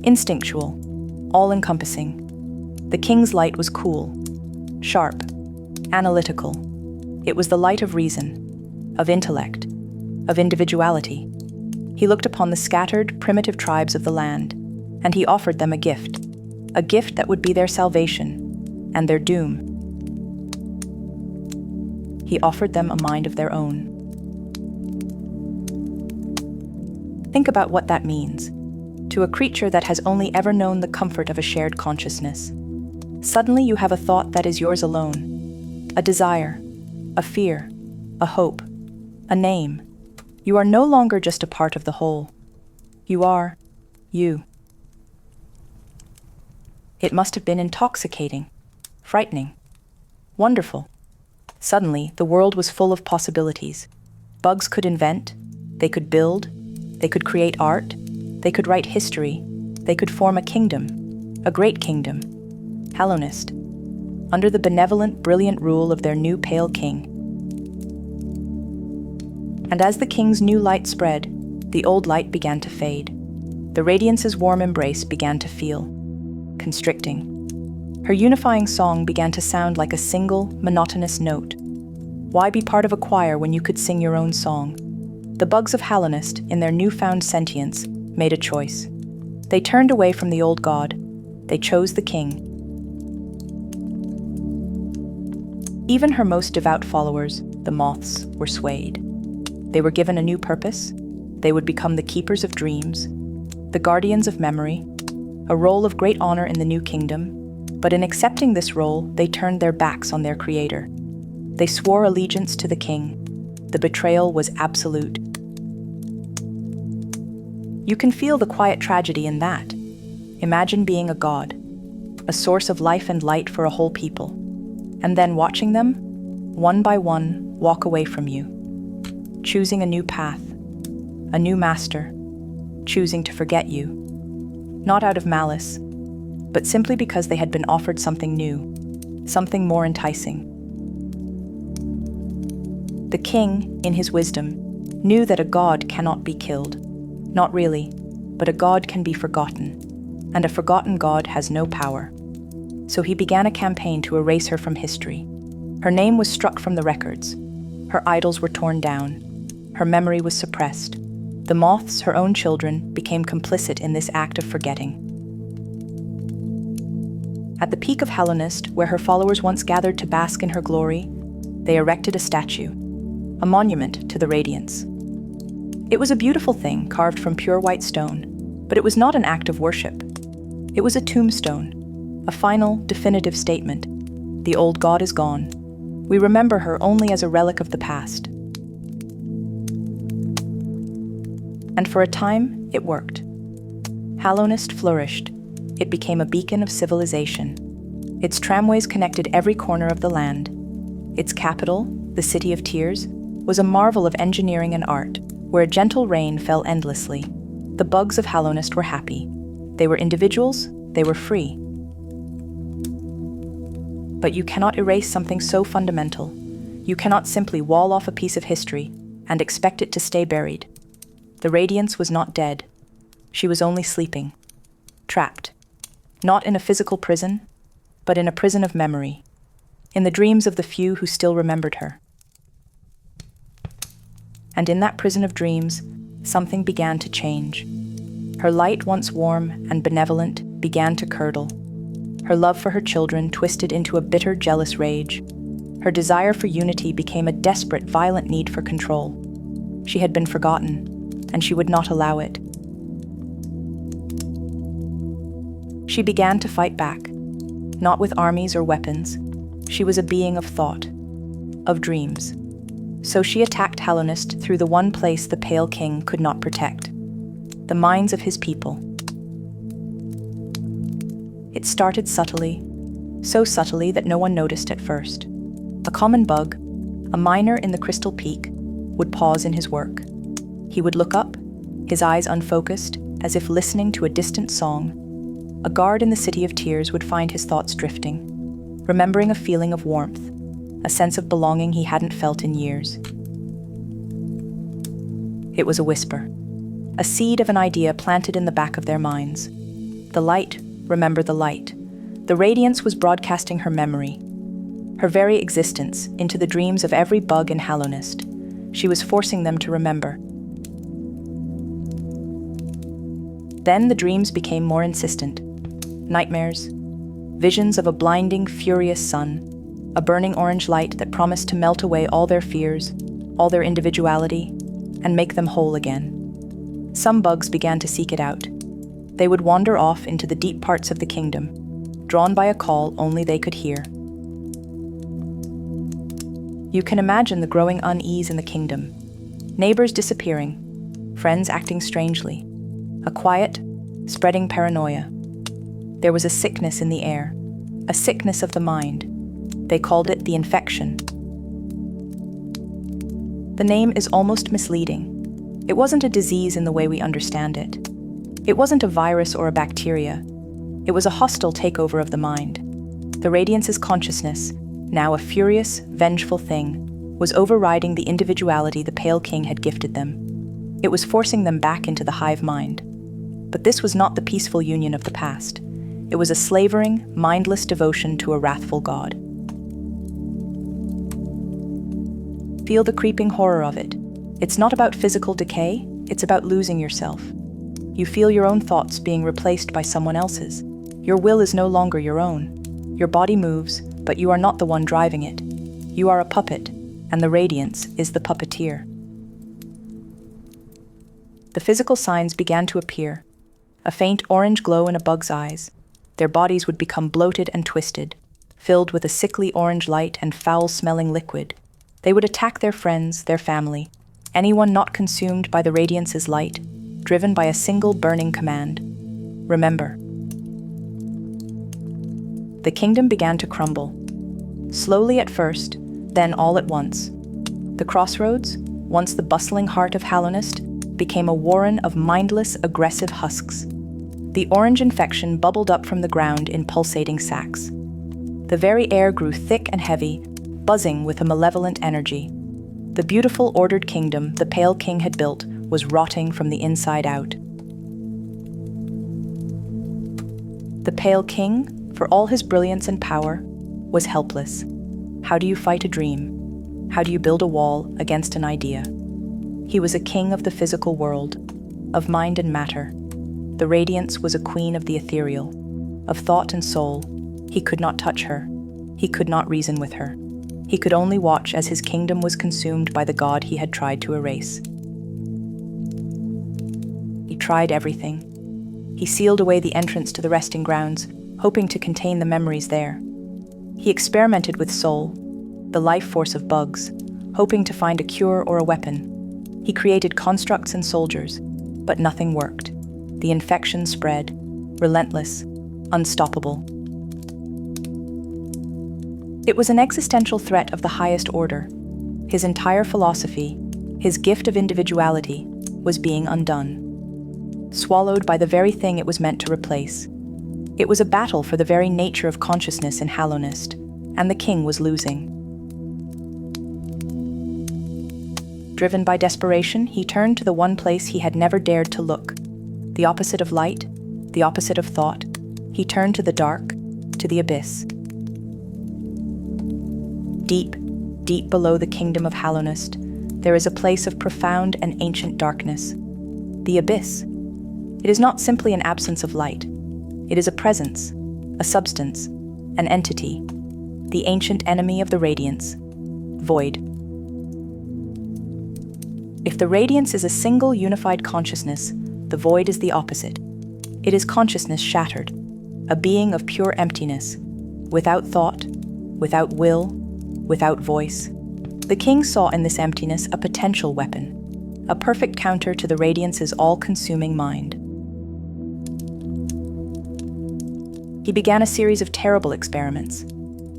instinctual, all-encompassing. The King's light was cool, sharp, analytical. It was the light of reason, of intellect, of individuality. He looked upon the scattered, primitive tribes of the land, and he offered them a gift that would be their salvation and their doom. He offered them a mind of their own. Think about what that means to a creature that has only ever known the comfort of a shared consciousness. Suddenly you have a thought that is yours alone, a desire, a fear, a hope, a name. You are no longer just a part of the whole. You are you. It must have been intoxicating, frightening, wonderful. Suddenly, the world was full of possibilities. Bugs could invent, they could build, they could create art, they could write history, they could form a kingdom, a great kingdom, Hallownest, under the benevolent, brilliant rule of their new Pale King. And as the King's new light spread, the old light began to fade. The Radiance's warm embrace began to feel constricting. Her unifying song began to sound like a single, monotonous note. Why be part of a choir when you could sing your own song? The bugs of Hallownest, in their newfound sentience, made a choice. They turned away from the old god. They chose the king. Even her most devout followers, the moths, were swayed. They were given a new purpose. They would become the keepers of dreams, the guardians of memory, a role of great honor in the new kingdom. But in accepting this role, they turned their backs on their creator. They swore allegiance to the king. The betrayal was absolute. You can feel the quiet tragedy in that. Imagine being a god, a source of life and light for a whole people, and then watching them, one by one, walk away from you, choosing a new path, a new master, choosing to forget you, not out of malice, but simply because they had been offered something new, something more enticing. The king, in his wisdom, knew that a god cannot be killed. Not really, but a god can be forgotten, and a forgotten god has no power. So he began a campaign to erase her from history. Her name was struck from the records. Her idols were torn down. Her memory was suppressed. The moths, her own children, became complicit in this act of forgetting. At the peak of Hallownest, where her followers once gathered to bask in her glory, they erected a statue, a monument to the Radiance. It was a beautiful thing carved from pure white stone, but it was not an act of worship. It was a tombstone, a final, definitive statement. The old god is gone. We remember her only as a relic of the past. And for a time, it worked. Hallownest flourished. It became a beacon of civilization. Its tramways connected every corner of the land. Its capital, the City of Tears, was a marvel of engineering and art, where a gentle rain fell endlessly. The bugs of Hallownest were happy. They were individuals, they were free. But you cannot erase something so fundamental. You cannot simply wall off a piece of history and expect it to stay buried. The Radiance was not dead. She was only sleeping. Trapped. Not in a physical prison, but in a prison of memory, in the dreams of the few who still remembered her. And in that prison of dreams, something began to change. Her light, once warm and benevolent, began to curdle. Her love for her children twisted into a bitter, jealous rage. Her desire for unity became a desperate, violent need for control. She had been forgotten, and she would not allow it. She began to fight back, not with armies or weapons. She was a being of thought, of dreams. So she attacked Hallownest through the one place the Pale King could not protect, the minds of his people. It started subtly, so subtly that no one noticed at first. A common bug, a miner in the Crystal Peak, would pause in his work. He would look up, his eyes unfocused, as if listening to a distant song. A guard in the City of Tears would find his thoughts drifting, remembering a feeling of warmth, a sense of belonging he hadn't felt in years. It was a whisper, a seed of an idea planted in the back of their minds. The light, remember the light. The Radiance was broadcasting her memory, her very existence, into the dreams of every bug in Hallownest. She was forcing them to remember. Then the dreams became more insistent. Nightmares, visions of a blinding, furious sun, a burning orange light that promised to melt away all their fears, all their individuality, and make them whole again. Some bugs began to seek it out. They would wander off into the deep parts of the kingdom, drawn by a call only they could hear. You can imagine the growing unease in the kingdom. Neighbors disappearing, friends acting strangely, a quiet, spreading paranoia. There was a sickness in the air, a sickness of the mind. They called it the infection. The name is almost misleading. It wasn't a disease in the way we understand it. It wasn't a virus or a bacteria. It was a hostile takeover of the mind. The Radiance's consciousness, now a furious, vengeful thing, was overriding the individuality the Pale King had gifted them. It was forcing them back into the hive mind. But this was not the peaceful union of the past. It was a slavering, mindless devotion to a wrathful god. Feel the creeping horror of it. It's not about physical decay, it's about losing yourself. You feel your own thoughts being replaced by someone else's. Your will is no longer your own. Your body moves, but you are not the one driving it. You are a puppet, and the Radiance is the puppeteer. The physical signs began to appear. A faint orange glow in a bug's eyes. Their bodies would become bloated and twisted, filled with a sickly orange light and foul-smelling liquid. They would attack their friends, their family, anyone not consumed by the Radiance's light, driven by a single burning command. Remember. The kingdom began to crumble. Slowly at first, then all at once. The crossroads, once the bustling heart of Hallownest, became a warren of mindless, aggressive husks. The orange infection bubbled up from the ground in pulsating sacs. The very air grew thick and heavy, buzzing with a malevolent energy. The beautiful, ordered kingdom the Pale King had built was rotting from the inside out. The Pale King, for all his brilliance and power, was helpless. How do you fight a dream? How do you build a wall against an idea? He was a king of the physical world, of mind and matter. The Radiance was a queen of the ethereal, of thought and soul. He could not touch her. He could not reason with her. He could only watch as his kingdom was consumed by the god he had tried to erase. He tried everything. He sealed away the entrance to the resting grounds, hoping to contain the memories there. He experimented with soul, the life force of bugs, hoping to find a cure or a weapon. He created constructs and soldiers, but nothing worked. The infection spread, relentless, unstoppable. It was an existential threat of the highest order. His entire philosophy, his gift of individuality, was being undone, swallowed by the very thing it was meant to replace. It was a battle for the very nature of consciousness in Hallownest, and the king was losing. Driven by desperation, he turned to the one place he had never dared to look. The opposite of light, the opposite of thought. He turned to the dark, to the abyss. Deep, deep below the kingdom of Hallownest, there is a place of profound and ancient darkness, the abyss. It is not simply an absence of light. It is a presence, a substance, an entity, the ancient enemy of the Radiance, void. If the Radiance is a single unified consciousness, the void is the opposite. It is consciousness shattered, a being of pure emptiness, without thought, without will, without voice. The king saw in this emptiness a potential weapon, a perfect counter to the Radiance's all-consuming mind. He began a series of terrible experiments.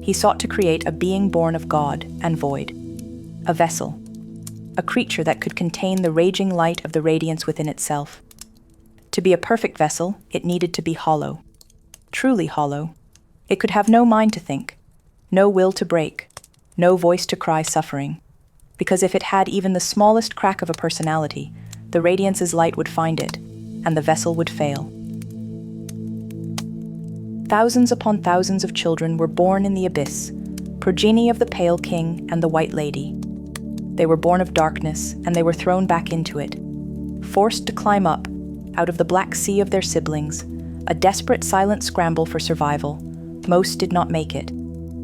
He sought to create a being born of God and void, a vessel, a creature that could contain the raging light of the Radiance within itself. To be a perfect vessel, it needed to be hollow, truly hollow. It could have no mind to think, no will to break, no voice to cry suffering, because if it had even the smallest crack of a personality, the Radiance's light would find it, and the vessel would fail. Thousands upon thousands of children were born in the abyss, progeny of the Pale King and the White Lady. They were born of darkness, and they were thrown back into it, forced to climb up, out of the black sea of their siblings, a desperate silent scramble for survival. Most did not make it.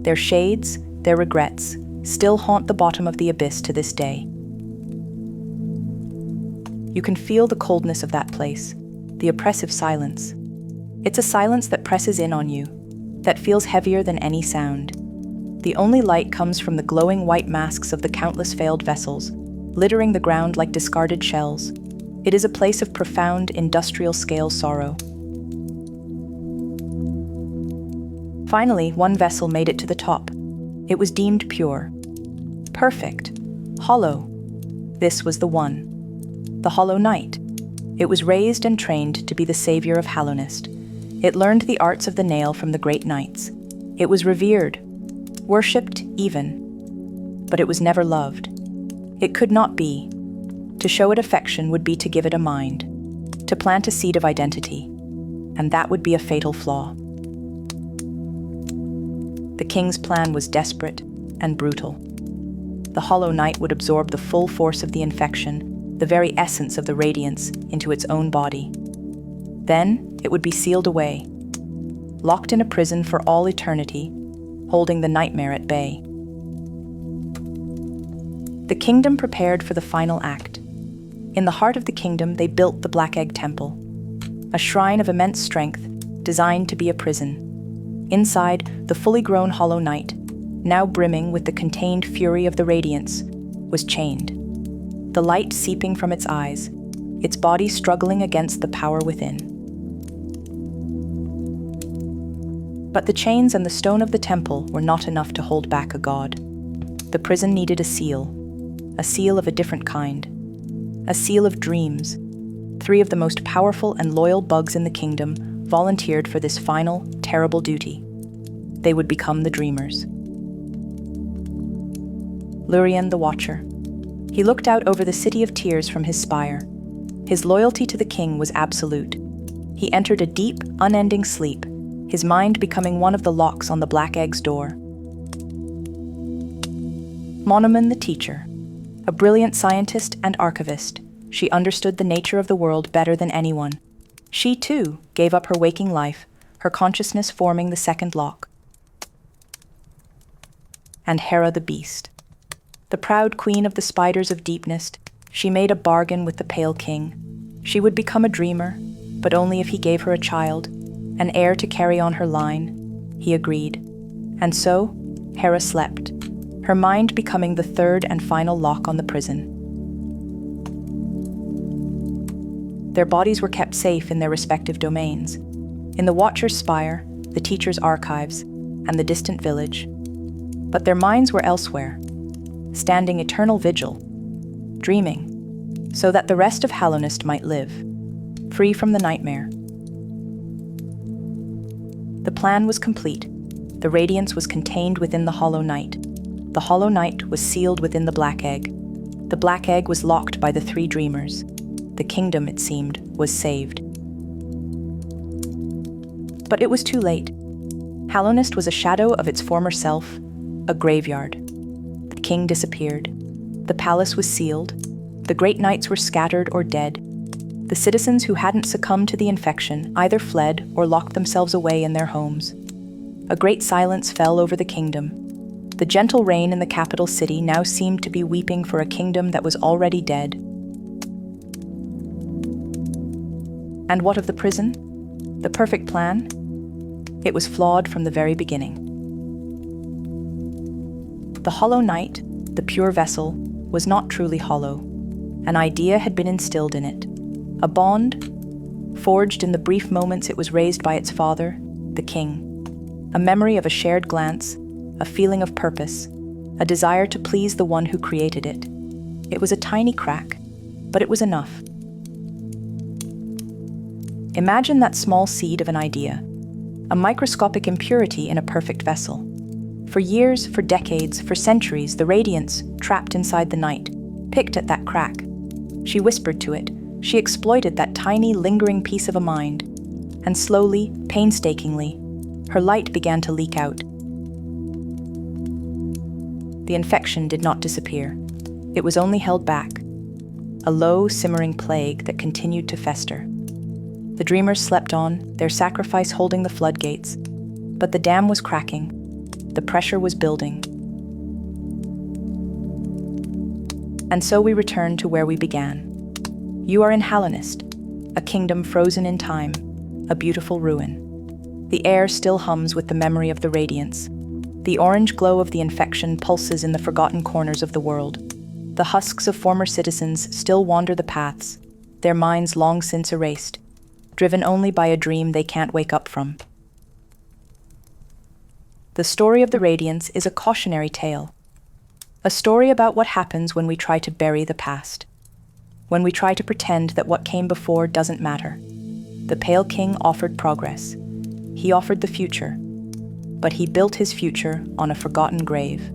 Their shades, their regrets, still haunt the bottom of the abyss to this day. You can feel the coldness of that place, the oppressive silence. It's a silence that presses in on you, that feels heavier than any sound. The only light comes from the glowing white masks of the countless failed vessels, littering the ground like discarded shells. It is a place of profound industrial-scale sorrow. Finally, one vessel made it to the top. It was deemed pure, perfect, hollow. This was the one, the Hollow Knight. It was raised and trained to be the savior of Hallownest. It learned the arts of the nail from the great knights. It was revered, worshipped even, but it was never loved. It could not be. To show it affection would be to give it a mind, to plant a seed of identity, and that would be a fatal flaw. The king's plan was desperate and brutal. The Hollow Knight would absorb the full force of the infection, the very essence of the Radiance, into its own body. Then it would be sealed away, locked in a prison for all eternity, holding the nightmare at bay. The kingdom prepared for the final act. In the heart of the kingdom, they built the Black Egg Temple, a shrine of immense strength, designed to be a prison. Inside, the fully grown Hollow Knight, now brimming with the contained fury of the Radiance, was chained. The light seeping from its eyes, its body struggling against the power within. But the chains and the stone of the temple were not enough to hold back a god. The prison needed a seal of a different kind. A seal of dreams. 3 of the most powerful and loyal bugs in the kingdom volunteered for this final, terrible duty. They would become the Dreamers. Lurian the Watcher. He looked out over the City of Tears from his spire. His loyalty to the king was absolute. He entered a deep, unending sleep, his mind becoming one of the locks on the Black Egg's door. Monoman the Teacher. A brilliant scientist and archivist, she understood the nature of the world better than anyone. She, too, gave up her waking life, her consciousness forming the second lock. And Hera the Beast. The proud queen of the Spiders of Deepnest, she made a bargain with the Pale King. She would become a dreamer, but only if he gave her a child, an heir to carry on her line. He agreed. And so, Hera slept, her mind becoming the third and final lock on the prison. Their bodies were kept safe in their respective domains, in the Watcher's spire, the Teacher's archives, and the distant village. But their minds were elsewhere, standing eternal vigil, dreaming, so that the rest of Hallownest might live, free from the nightmare. The plan was complete. The Radiance was contained within the Hollow Knight. The Hollow Knight was sealed within the Black Egg. The Black Egg was locked by the 3 Dreamers. The kingdom, it seemed, was saved. But it was too late. Hallownest was a shadow of its former self, a graveyard. king disappeared. The palace was sealed. The great knights were scattered or dead. The citizens who hadn't succumbed to the infection either fled or locked themselves away in their homes. A great silence fell over the kingdom. The gentle rain in the capital city now seemed to be weeping for a kingdom that was already dead. And what of the prison? The perfect plan? It was flawed from the very beginning. The hollow knight, the pure vessel, was not truly hollow. An idea had been instilled in it. A bond, forged in the brief moments it was raised by its father, the king. A memory of a shared glance, a feeling of purpose, a desire to please the one who created it. It was a tiny crack, but it was enough. Imagine that small seed of an idea, a microscopic impurity in a perfect vessel. For years, for decades, for centuries, the Radiance, trapped inside the night, picked at that crack. She whispered to it. She exploited that tiny, lingering piece of a mind. And slowly, painstakingly, her light began to leak out. The infection did not disappear. It was only held back. A low, simmering plague that continued to fester. The dreamers slept on, their sacrifice holding the floodgates. But the dam was cracking. The pressure was building. And so we return to where we began. You are in Hallownest, a kingdom frozen in time, a beautiful ruin. The air still hums with the memory of the Radiance. The orange glow of the infection pulses in the forgotten corners of the world. The husks of former citizens still wander the paths, their minds long since erased, driven only by a dream they can't wake up from. The story of the Radiance is a cautionary tale. A story about what happens when we try to bury the past. When we try to pretend that what came before doesn't matter. The Pale King offered progress. He offered the future. But he built his future on a forgotten grave.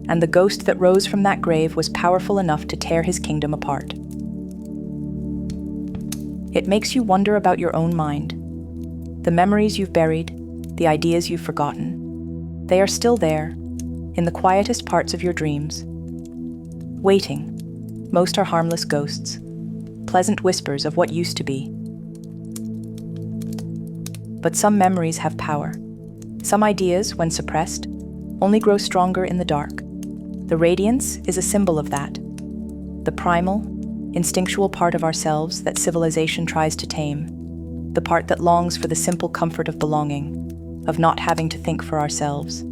And the ghost that rose from that grave was powerful enough to tear his kingdom apart. It makes you wonder about your own mind. The memories you've buried, the ideas you've forgotten. They are still there, in the quietest parts of your dreams. Waiting. Most are harmless ghosts, pleasant whispers of what used to be. But some memories have power. Some ideas, when suppressed, only grow stronger in the dark. The Radiance is a symbol of that. The primal, instinctual part of ourselves that civilization tries to tame. The part that longs for the simple comfort of belonging, of not having to think for ourselves.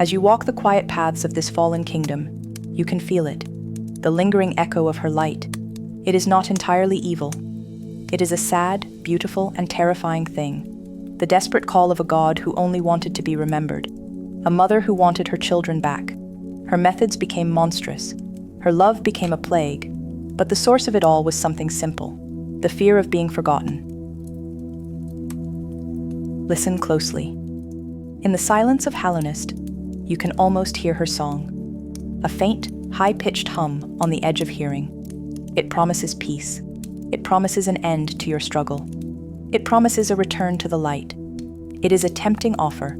As you walk the quiet paths of this fallen kingdom, you can feel it, the lingering echo of her light. It is not entirely evil. It is a sad, beautiful, and terrifying thing. The desperate call of a god who only wanted to be remembered. A mother who wanted her children back. Her methods became monstrous. Her love became a plague. But the source of it all was something simple. The fear of being forgotten. Listen closely. In the silence of Hallownest, you can almost hear her song. A faint, high-pitched hum on the edge of hearing. It promises peace. It promises an end to your struggle. It promises a return to the light. It is a tempting offer.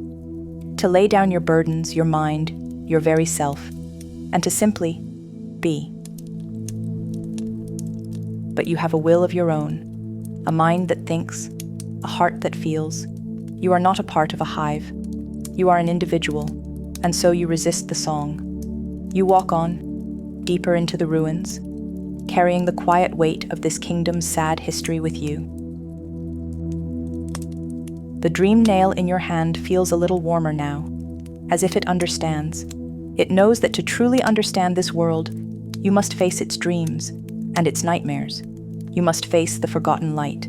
To lay down your burdens, your mind, your very self, and to simply be. But you have a will of your own, a mind that thinks, a heart that feels. You are not a part of a hive. You are an individual. And so you resist the song. You walk on, deeper into the ruins, carrying the quiet weight of this kingdom's sad history with you. The dream nail in your hand feels a little warmer now, as if it understands. It knows that to truly understand this world, you must face its dreams and its nightmares. You must face the forgotten light,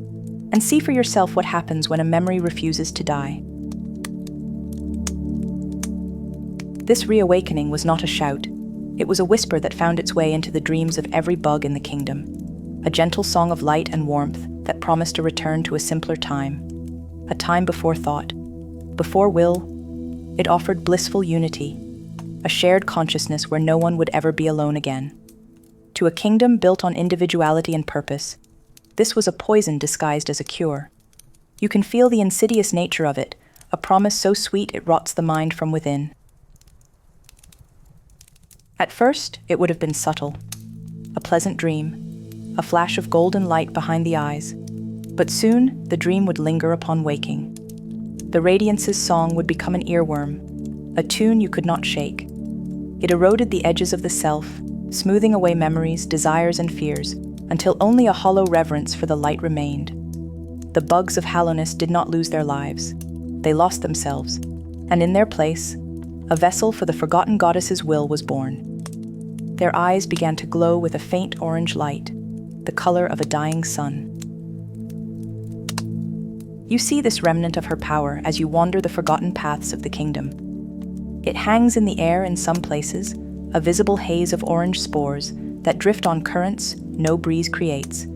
and see for yourself what happens when a memory refuses to die. This reawakening was not a shout. It was a whisper that found its way into the dreams of every bug in the kingdom. A gentle song of light and warmth that promised a return to a simpler time. A time before thought, before will. It offered blissful unity, a shared consciousness where no one would ever be alone again. To a kingdom built on individuality and purpose, this was a poison disguised as a cure. You can feel the insidious nature of it, a promise so sweet it rots the mind from within. At first, it would have been subtle, a pleasant dream, a flash of golden light behind the eyes, but soon the dream would linger upon waking. The Radiance's song would become an earworm, a tune you could not shake. It eroded the edges of the self, smoothing away memories, desires, and fears, until only a hollow reverence for the light remained. The bugs of Hallownest did not lose their lives. They lost themselves, and in their place, a vessel for the forgotten goddess's will was born. Their eyes began to glow with a faint orange light, the color of a dying sun. You see this remnant of her power as you wander the forgotten paths of the kingdom. It hangs in the air in some places, a visible haze of orange spores that drift on currents no breeze creates.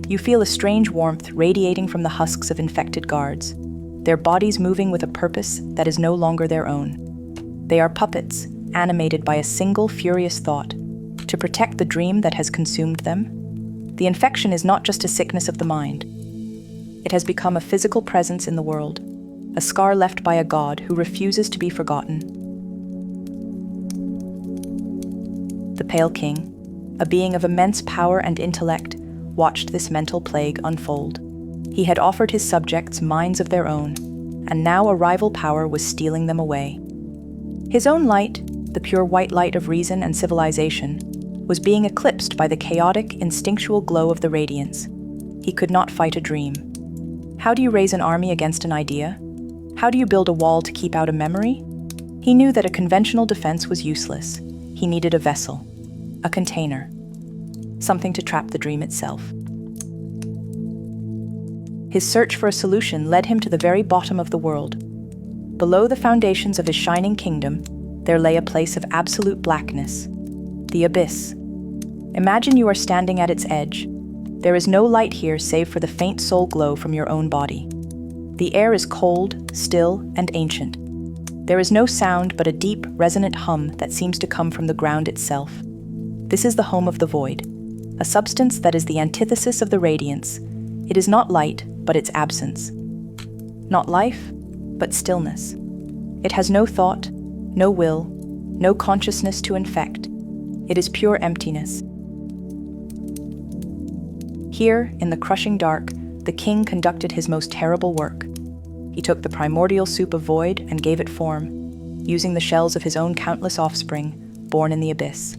You feel a strange warmth radiating from the husks of infected guards, their bodies moving with a purpose that is no longer their own. They are puppets, animated by a single furious thought, to protect the dream that has consumed them. The infection is not just a sickness of the mind. It has become a physical presence in the world, a scar left by a god who refuses to be forgotten. The Pale King, a being of immense power and intellect, watched this mental plague unfold. He had offered his subjects minds of their own, and now a rival power was stealing them away. His own light, the pure white light of reason and civilization, was being eclipsed by the chaotic, instinctual glow of the Radiance. He could not fight a dream. How do you raise an army against an idea? How do you build a wall to keep out a memory? He knew that a conventional defense was useless. He needed a vessel, a container, something to trap the dream itself. His search for a solution led him to the very bottom of the world. Below the foundations of his shining kingdom, there lay a place of absolute blackness, the abyss. Imagine you are standing at its edge. There is no light here save for the faint soul glow from your own body. The air is cold, still, and ancient. There is no sound but a deep, resonant hum that seems to come from the ground itself. This is the home of the void, a substance that is the antithesis of the Radiance. It is not light, but its absence. Not life, but stillness. It has no thought, no will, no consciousness to infect. It is pure emptiness. Here, in the crushing dark, the king conducted his most terrible work. He took the primordial soup of void and gave it form, using the shells of his own countless offspring, born in the abyss.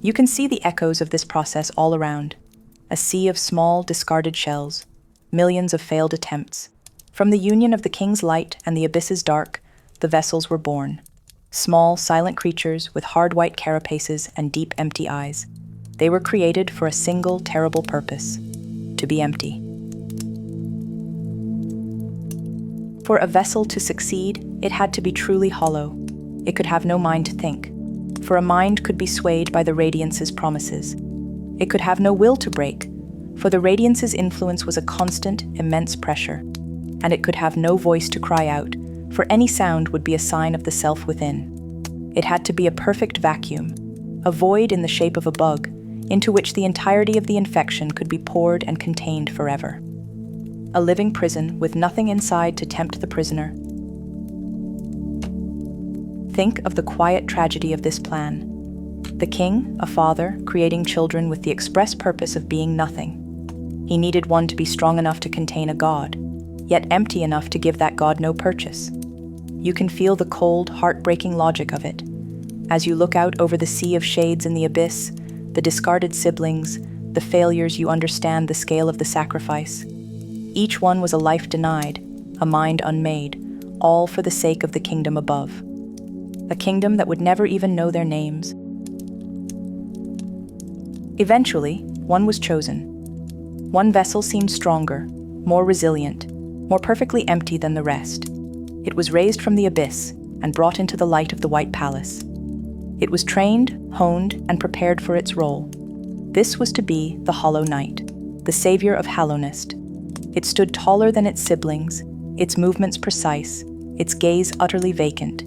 You can see the echoes of this process all around. A sea of small, discarded shells, millions of failed attempts. From the union of the king's light and the abyss's dark, the vessels were born. Small, silent creatures with hard white carapaces and deep, empty eyes. They were created for a single, terrible purpose: to be empty. For a vessel to succeed, it had to be truly hollow. It could have no mind to think, for a mind could be swayed by the Radiance's promises. It could have no will to break, for the Radiance's influence was a constant, immense pressure. And it could have no voice to cry out, for any sound would be a sign of the self within. It had to be a perfect vacuum, a void in the shape of a bug, into which the entirety of the infection could be poured and contained forever. A living prison with nothing inside to tempt the prisoner. Think of the quiet tragedy of this plan. The king, a father, creating children with the express purpose of being nothing. He needed one to be strong enough to contain a god, yet empty enough to give that god no purchase. You can feel the cold, heartbreaking logic of it. As you look out over the sea of shades in the abyss, the discarded siblings, the failures, you understand the scale of the sacrifice. Each one was a life denied, a mind unmade, all for the sake of the kingdom above. A kingdom that would never even know their names. Eventually, one was chosen. One vessel seemed stronger, more resilient, more perfectly empty than the rest. It was raised from the abyss and brought into the light of the White Palace. It was trained, honed, and prepared for its role. This was to be the Hollow Knight, the savior of Hallownest. It stood taller than its siblings, its movements precise, its gaze utterly vacant.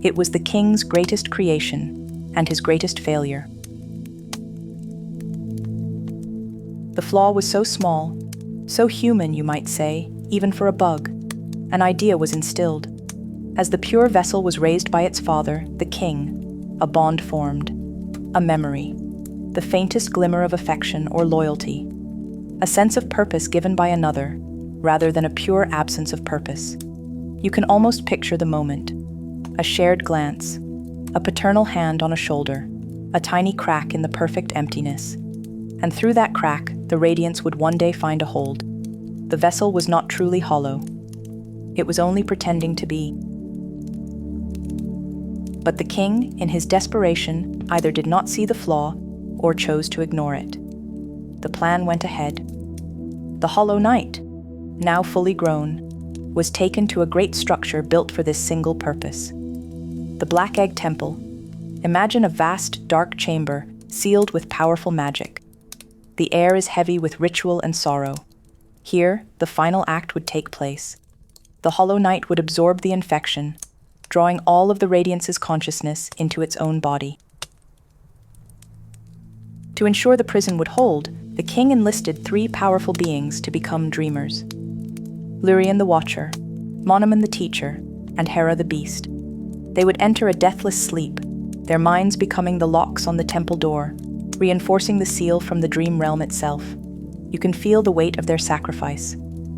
It was the king's greatest creation and his greatest failure. The flaw was so small, so human, you might say, even for a bug. An idea was instilled. As the pure vessel was raised by its father, the king, a bond formed, a memory, the faintest glimmer of affection or loyalty, a sense of purpose given by another, rather than a pure absence of purpose. You can almost picture the moment. A shared glance, a paternal hand on a shoulder, a tiny crack in the perfect emptiness. And through that crack, the radiance would one day find a hold. The vessel was not truly hollow. It was only pretending to be. But the king, in his desperation, either did not see the flaw or chose to ignore it. The plan went ahead. The Hollow Knight, now fully grown, was taken to a great structure built for this single purpose. The Black Egg Temple. Imagine a vast, dark chamber sealed with powerful magic. The air is heavy with ritual and sorrow. Here, the final act would take place. The Hollow Knight would absorb the infection, drawing all of the Radiance's consciousness into its own body. To ensure the prison would hold, the king enlisted 3 powerful beings to become dreamers. Lurien the Watcher, Monoman the Teacher, and Hera the Beast. They would enter a deathless sleep, their minds becoming the locks on the temple door, reinforcing the seal from the dream realm itself. You can feel the weight of their sacrifice.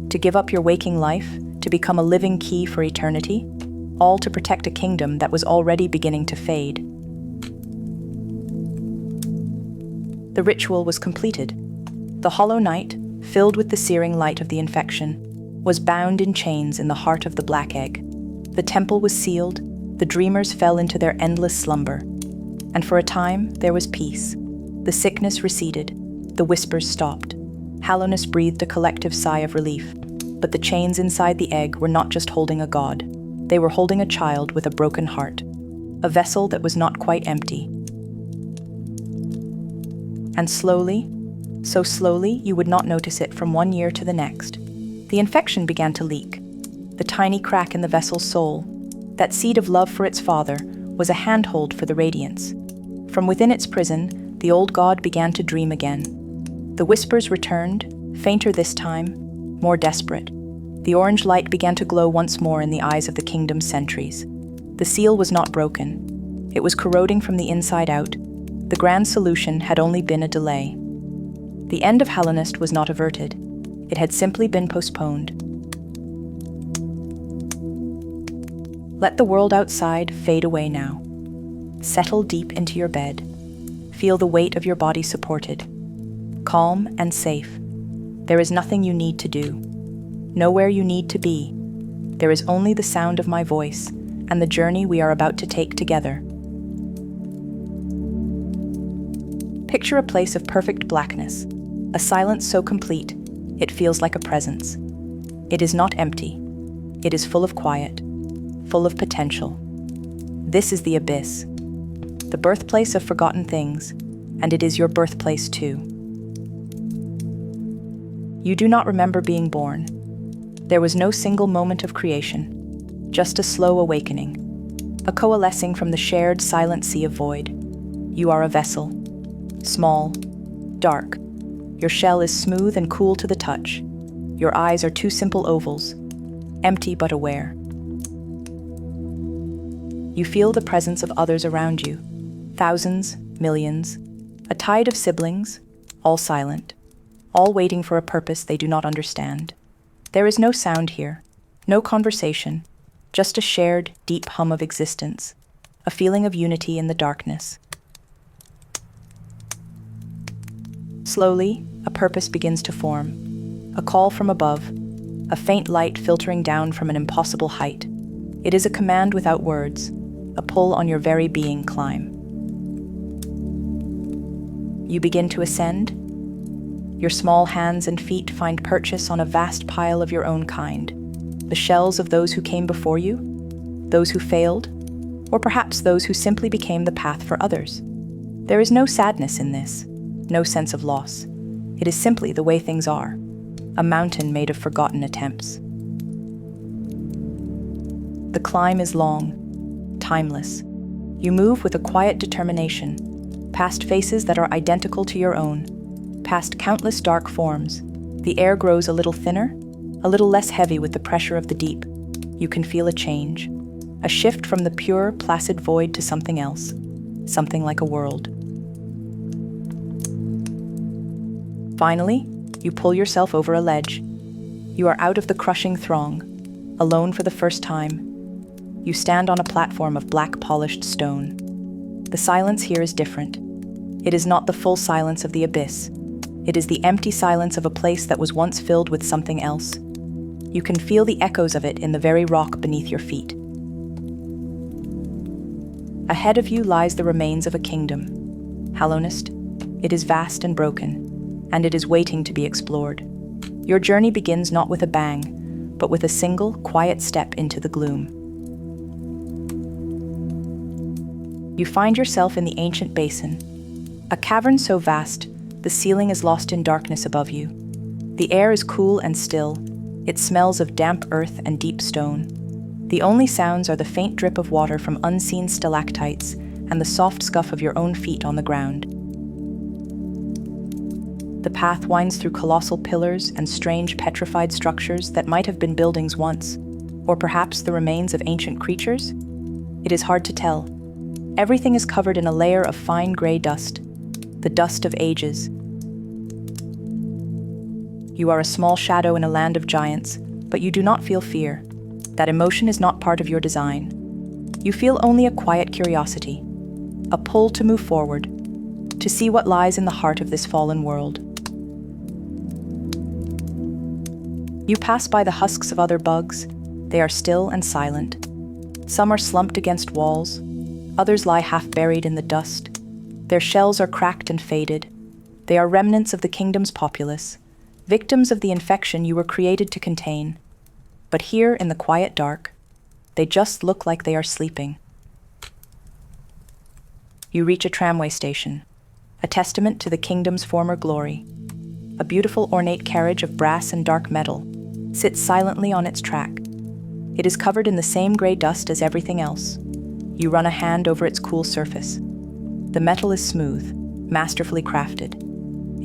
To give up your waking life, to become a living key for eternity, all to protect a kingdom that was already beginning to fade. The ritual was completed. The Hollow Knight, filled with the searing light of the infection, was bound in chains in the heart of the Black Egg. The temple was sealed, the dreamers fell into their endless slumber. And for a time, there was peace. The sickness receded, the whispers stopped. Hallownest breathed a collective sigh of relief. But the chains inside the egg were not just holding a god. They were holding a child with a broken heart, a vessel that was not quite empty. And slowly, so slowly you would not notice it from one year to the next, the infection began to leak. The tiny crack in the vessel's soul, that seed of love for its father, was a handhold for the Radiance. From within its prison, the old god began to dream again. The whispers returned, fainter this time, more desperate. The orange light began to glow once more in the eyes of the kingdom's sentries. The seal was not broken. It was corroding from the inside out. The grand solution had only been a delay. The end of Hallownest was not averted. It had simply been postponed. Let the world outside fade away now. Settle deep into your bed. Feel the weight of your body supported. Calm and safe. There is nothing you need to do. Nowhere you need to be. There is only the sound of my voice and the journey we are about to take together. Picture a place of perfect blackness, a silence so complete, it feels like a presence. It is not empty. It is full of quiet, full of potential. This is the abyss, the birthplace of forgotten things, and it is your birthplace too. You do not remember being born. There was no single moment of creation, just a slow awakening, a coalescing from the shared silent sea of void. You are a vessel, small, dark. Your shell is smooth and cool to the touch. Your eyes are 2 simple ovals, empty but aware. You feel the presence of others around you, thousands, millions, a tide of siblings, all silent, all waiting for a purpose they do not understand. There is no sound here, no conversation, just a shared, deep hum of existence, a feeling of unity in the darkness. Slowly, a purpose begins to form, a call from above, a faint light filtering down from an impossible height. It is a command without words, a pull on your very being climb. You begin to ascend. Your small hands and feet find purchase on a vast pile of your own kind, the shells of those who came before you, those who failed, or perhaps those who simply became the path for others. There is no sadness in this, no sense of loss. It is simply the way things are, a mountain made of forgotten attempts. The climb is long, timeless. You move with a quiet determination, past faces that are identical to your own, past countless dark forms. The air grows a little thinner, a little less heavy with the pressure of the deep. you can feel a change, a shift from the pure, placid void to something else, something like a world. Finally, you pull yourself over a ledge. You are out of the crushing throng, alone for the first time. You stand on a platform of black polished stone. The silence here is different. It is not the full silence of the abyss. It is the empty silence of a place that was once filled with something else. You can feel the echoes of it in the very rock beneath your feet. Ahead of you lies the remains of a kingdom, Hallownest. It is vast and broken, and it is waiting to be explored. Your journey begins not with a bang, but with a single, quiet step into the gloom. You find yourself in the ancient basin, a cavern so vast, the ceiling is lost in darkness above you. The air is cool and still. It smells of damp earth and deep stone. The only sounds are the faint drip of water from unseen stalactites and the soft scuff of your own feet on the ground. The path winds through colossal pillars and strange petrified structures that might have been buildings once, or perhaps the remains of ancient creatures? It is hard to tell. Everything is covered in a layer of fine gray dust, the dust of ages. You are a small shadow in a land of giants, but you do not feel fear. That emotion is not part of your design. You feel only a quiet curiosity, a pull to move forward, to see what lies in the heart of this fallen world. You pass by the husks of other bugs. They are still and silent. Some are slumped against walls. Others lie half buried in the dust. Their shells are cracked and faded. They are remnants of the kingdom's populace, victims of the infection you were created to contain. But here in the quiet dark, they just look like they are sleeping. You reach a tramway station, a testament to the kingdom's former glory. A beautiful ornate carriage of brass and dark metal sits silently on its track. It is covered in the same gray dust as everything else. You run a hand over its cool surface. The metal is smooth, masterfully crafted.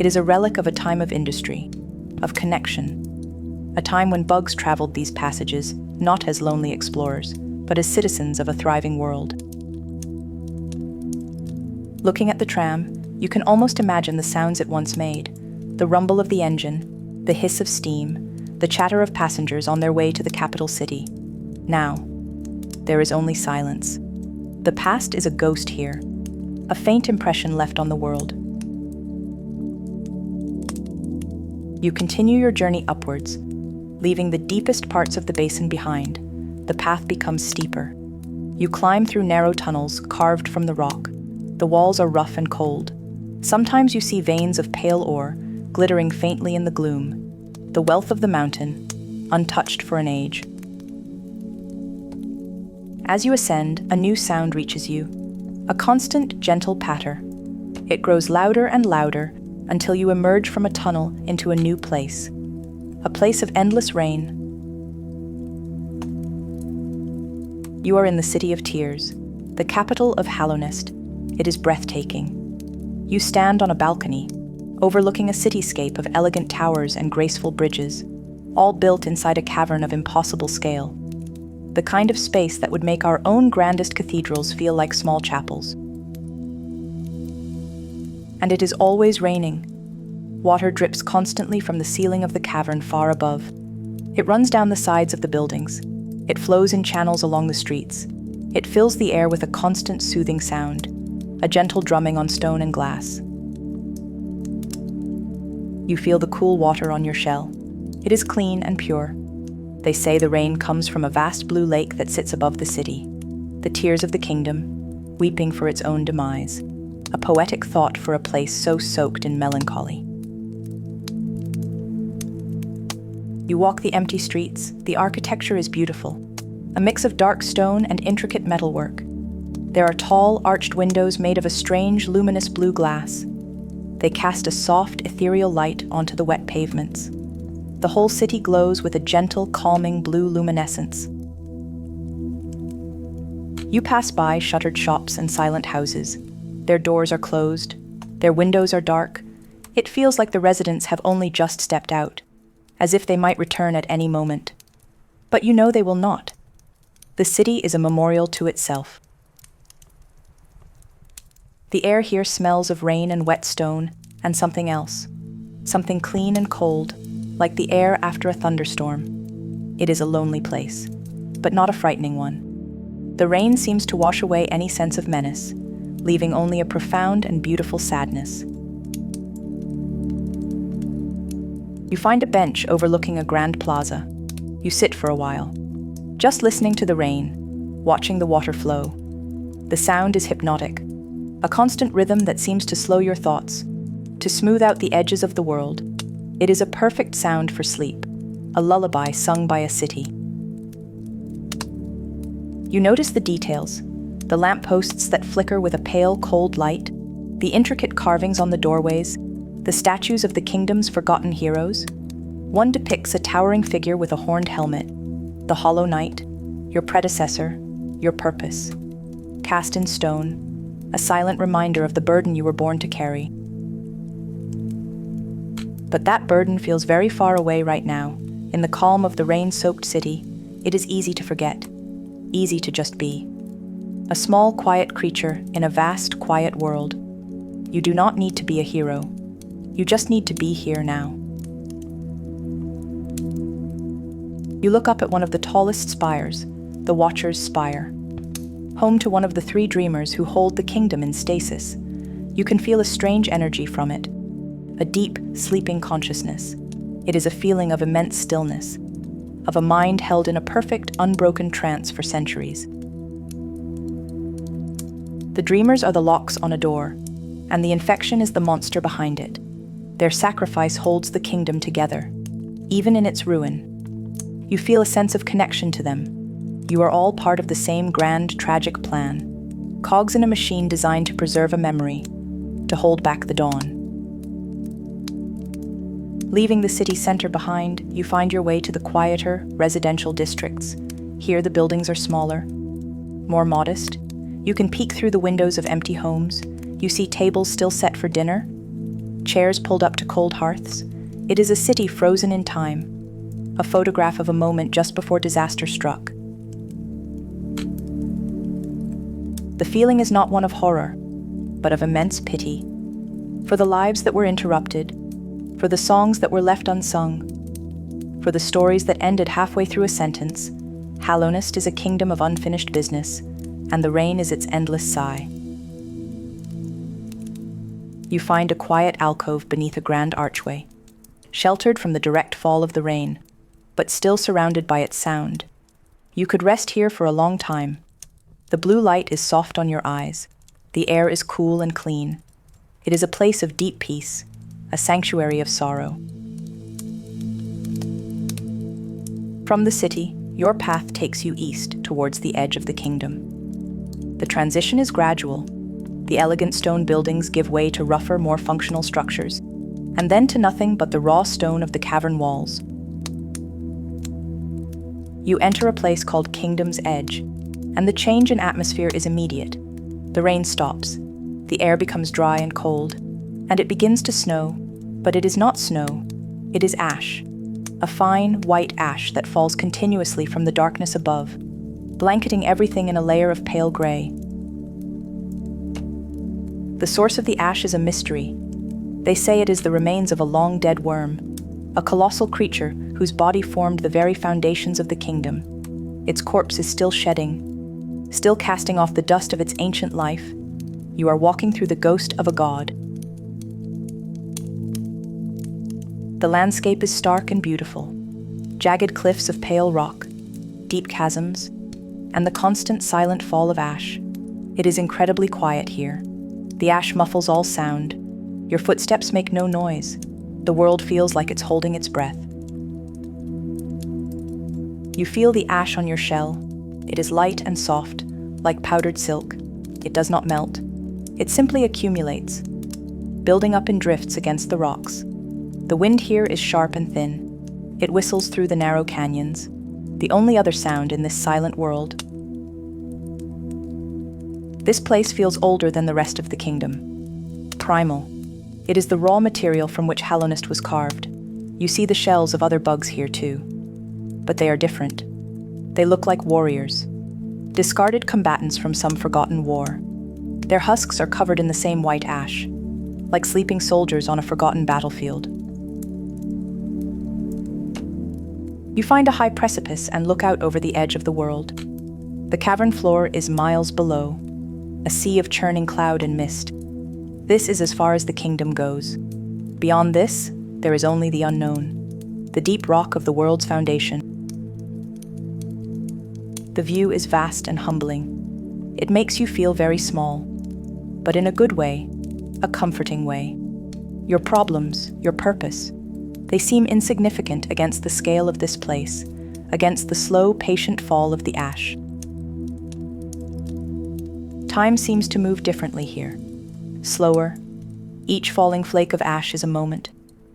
It is a relic of a time of industry, of connection, a time when bugs traveled these passages not as lonely explorers, but as citizens of a thriving world. Looking at the tram, you can almost imagine the sounds it once made, the rumble of the engine, the hiss of steam, the chatter of passengers on their way to the capital city. Now, there is only silence. The past is a ghost here, a faint impression left on the world. You continue your journey upwards, leaving the deepest parts of the basin behind. The path becomes steeper. You climb through narrow tunnels carved from the rock. The walls are rough and cold. Sometimes you see veins of pale ore glittering faintly in the gloom, the wealth of the mountain, untouched for an age. As you ascend, a new sound reaches you, a constant, gentle patter. It grows louder and louder until you emerge from a tunnel into a new place, a place of endless rain. You are in the City of Tears, the capital of Hallownest. It is breathtaking. You stand on a balcony, overlooking a cityscape of elegant towers and graceful bridges, all built inside a cavern of impossible scale. The kind of space that would make our own grandest cathedrals feel like small chapels. And it is always raining. Water drips constantly from the ceiling of the cavern far above. It runs down the sides of the buildings. It flows in channels along the streets. It fills the air with a constant soothing sound, a gentle drumming on stone and glass. You feel the cool water on your shell. It is clean and pure. They say the rain comes from a vast blue lake that sits above the city, the tears of the kingdom, weeping for its own demise, a poetic thought for a place so soaked in melancholy. You walk the empty streets. The architecture is beautiful, a mix of dark stone and intricate metalwork. There are tall, arched windows made of a strange, luminous blue glass. They cast a soft, ethereal light onto the wet pavements. The whole city glows with a gentle, calming blue luminescence. You pass by shuttered shops and silent houses. Their doors are closed. Their windows are dark. It feels like the residents have only just stepped out, as if they might return at any moment. But you know they will not. The city is a memorial to itself. The air here smells of rain and wet stone, and something else. Something clean and cold, like the air after a thunderstorm. It is a lonely place, but not a frightening one. The rain seems to wash away any sense of menace, leaving only a profound and beautiful sadness. You find a bench overlooking a grand plaza. You sit for a while, just listening to the rain, watching the water flow. The sound is hypnotic, a constant rhythm that seems to slow your thoughts, to smooth out the edges of the world. It is a perfect sound for sleep, a lullaby sung by a city. You notice the details, the lampposts that flicker with a pale, cold light, the intricate carvings on the doorways, the statues of the kingdom's forgotten heroes. One depicts a towering figure with a horned helmet, the Hollow Knight, your predecessor, your purpose. Cast in stone, a silent reminder of the burden you were born to carry. But that burden feels very far away right now. In the calm of the rain-soaked city, it is easy to forget, easy to just be. A small, quiet creature in a vast, quiet world. You do not need to be a hero. You just need to be here now. You look up at one of the tallest spires, the Watcher's Spire. Home to one of the three dreamers who hold the kingdom in stasis. You can feel a strange energy from it, a deep, sleeping consciousness. It is a feeling of immense stillness, of a mind held in a perfect, unbroken trance for centuries. The dreamers are the locks on a door, and the infection is the monster behind it. Their sacrifice holds the kingdom together, even in its ruin. You feel a sense of connection to them. You are all part of the same grand, tragic plan. Cogs in a machine designed to preserve a memory, to hold back the dawn. Leaving the city center behind, you find your way to the quieter, residential districts. Here the buildings are smaller, more modest. You can peek through the windows of empty homes. You see tables still set for dinner, chairs pulled up to cold hearths. It is a city frozen in time, a photograph of a moment just before disaster struck. The feeling is not one of horror, but of immense pity. For the lives that were interrupted, for the songs that were left unsung, for the stories that ended halfway through a sentence. Hallownest is a kingdom of unfinished business, and the rain is its endless sigh. You find a quiet alcove beneath a grand archway, sheltered from the direct fall of the rain, but still surrounded by its sound. You could rest here for a long time. The blue light is soft on your eyes. The air is cool and clean. It is a place of deep peace, a sanctuary of sorrow. From the city, your path takes you east towards the edge of the kingdom. The transition is gradual. The elegant stone buildings give way to rougher, more functional structures, and then to nothing but the raw stone of the cavern walls. You enter a place called Kingdom's Edge, and the change in atmosphere is immediate. The rain stops, the air becomes dry and cold, and it begins to snow, but it is not snow, it is ash. A fine, white ash that falls continuously from the darkness above, blanketing everything in a layer of pale gray. The source of the ash is a mystery. They say it is the remains of a long-dead worm, a colossal creature whose body formed the very foundations of the kingdom. Its corpse is still shedding, still casting off the dust of its ancient life. You are walking through the ghost of a god. The landscape is stark and beautiful. Jagged cliffs of pale rock, deep chasms, and the constant silent fall of ash. It is incredibly quiet here. The ash muffles all sound. Your footsteps make no noise. The world feels like it's holding its breath. You feel the ash on your shell. It is light and soft, like powdered silk. It does not melt. It simply accumulates, building up in drifts against the rocks. The wind here is sharp and thin. It whistles through the narrow canyons, the only other sound in this silent world. This place feels older than the rest of the kingdom. Primal. It is the raw material from which Hallownest was carved. You see the shells of other bugs here too. But they are different. They look like warriors, discarded combatants from some forgotten war. Their husks are covered in the same white ash, like sleeping soldiers on a forgotten battlefield. You find a high precipice and look out over the edge of the world. The cavern floor is miles below, a sea of churning cloud and mist. This is as far as the kingdom goes. Beyond this, there is only the unknown, the deep rock of the world's foundation. The view is vast and humbling. It makes you feel very small, but in a good way, a comforting way. Your problems, your purpose, they seem insignificant against the scale of this place, against the slow, patient fall of the ash. Time seems to move differently here, slower. Each falling flake of ash is a moment,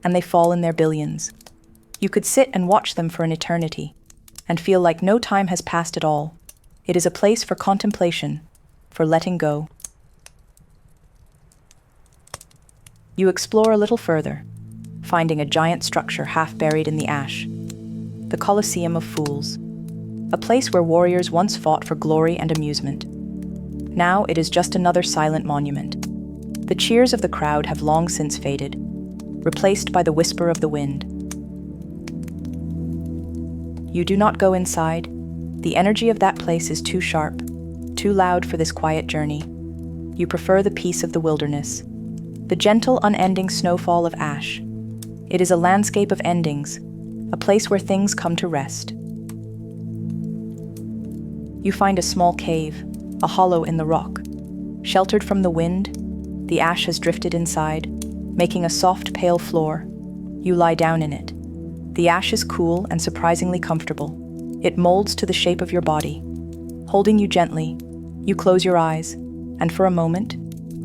and they fall in their billions. You could sit and watch them for an eternity, and feel like no time has passed at all. It is a place for contemplation, for letting go. You explore a little further, finding a giant structure half buried in the ash, the Colosseum of Fools, a place where warriors once fought for glory and amusement. Now it is just another silent monument. The cheers of the crowd have long since faded, replaced by the whisper of the wind. You do not go inside. The energy of that place is too sharp, too loud for this quiet journey. You prefer the peace of the wilderness, the gentle, unending snowfall of ash. It is a landscape of endings, a place where things come to rest. You find a small cave, a hollow in the rock. Sheltered from the wind, the ash has drifted inside, making a soft, pale floor. You lie down in it. The ash is cool and surprisingly comfortable. It molds to the shape of your body. Holding you gently, you close your eyes, and for a moment,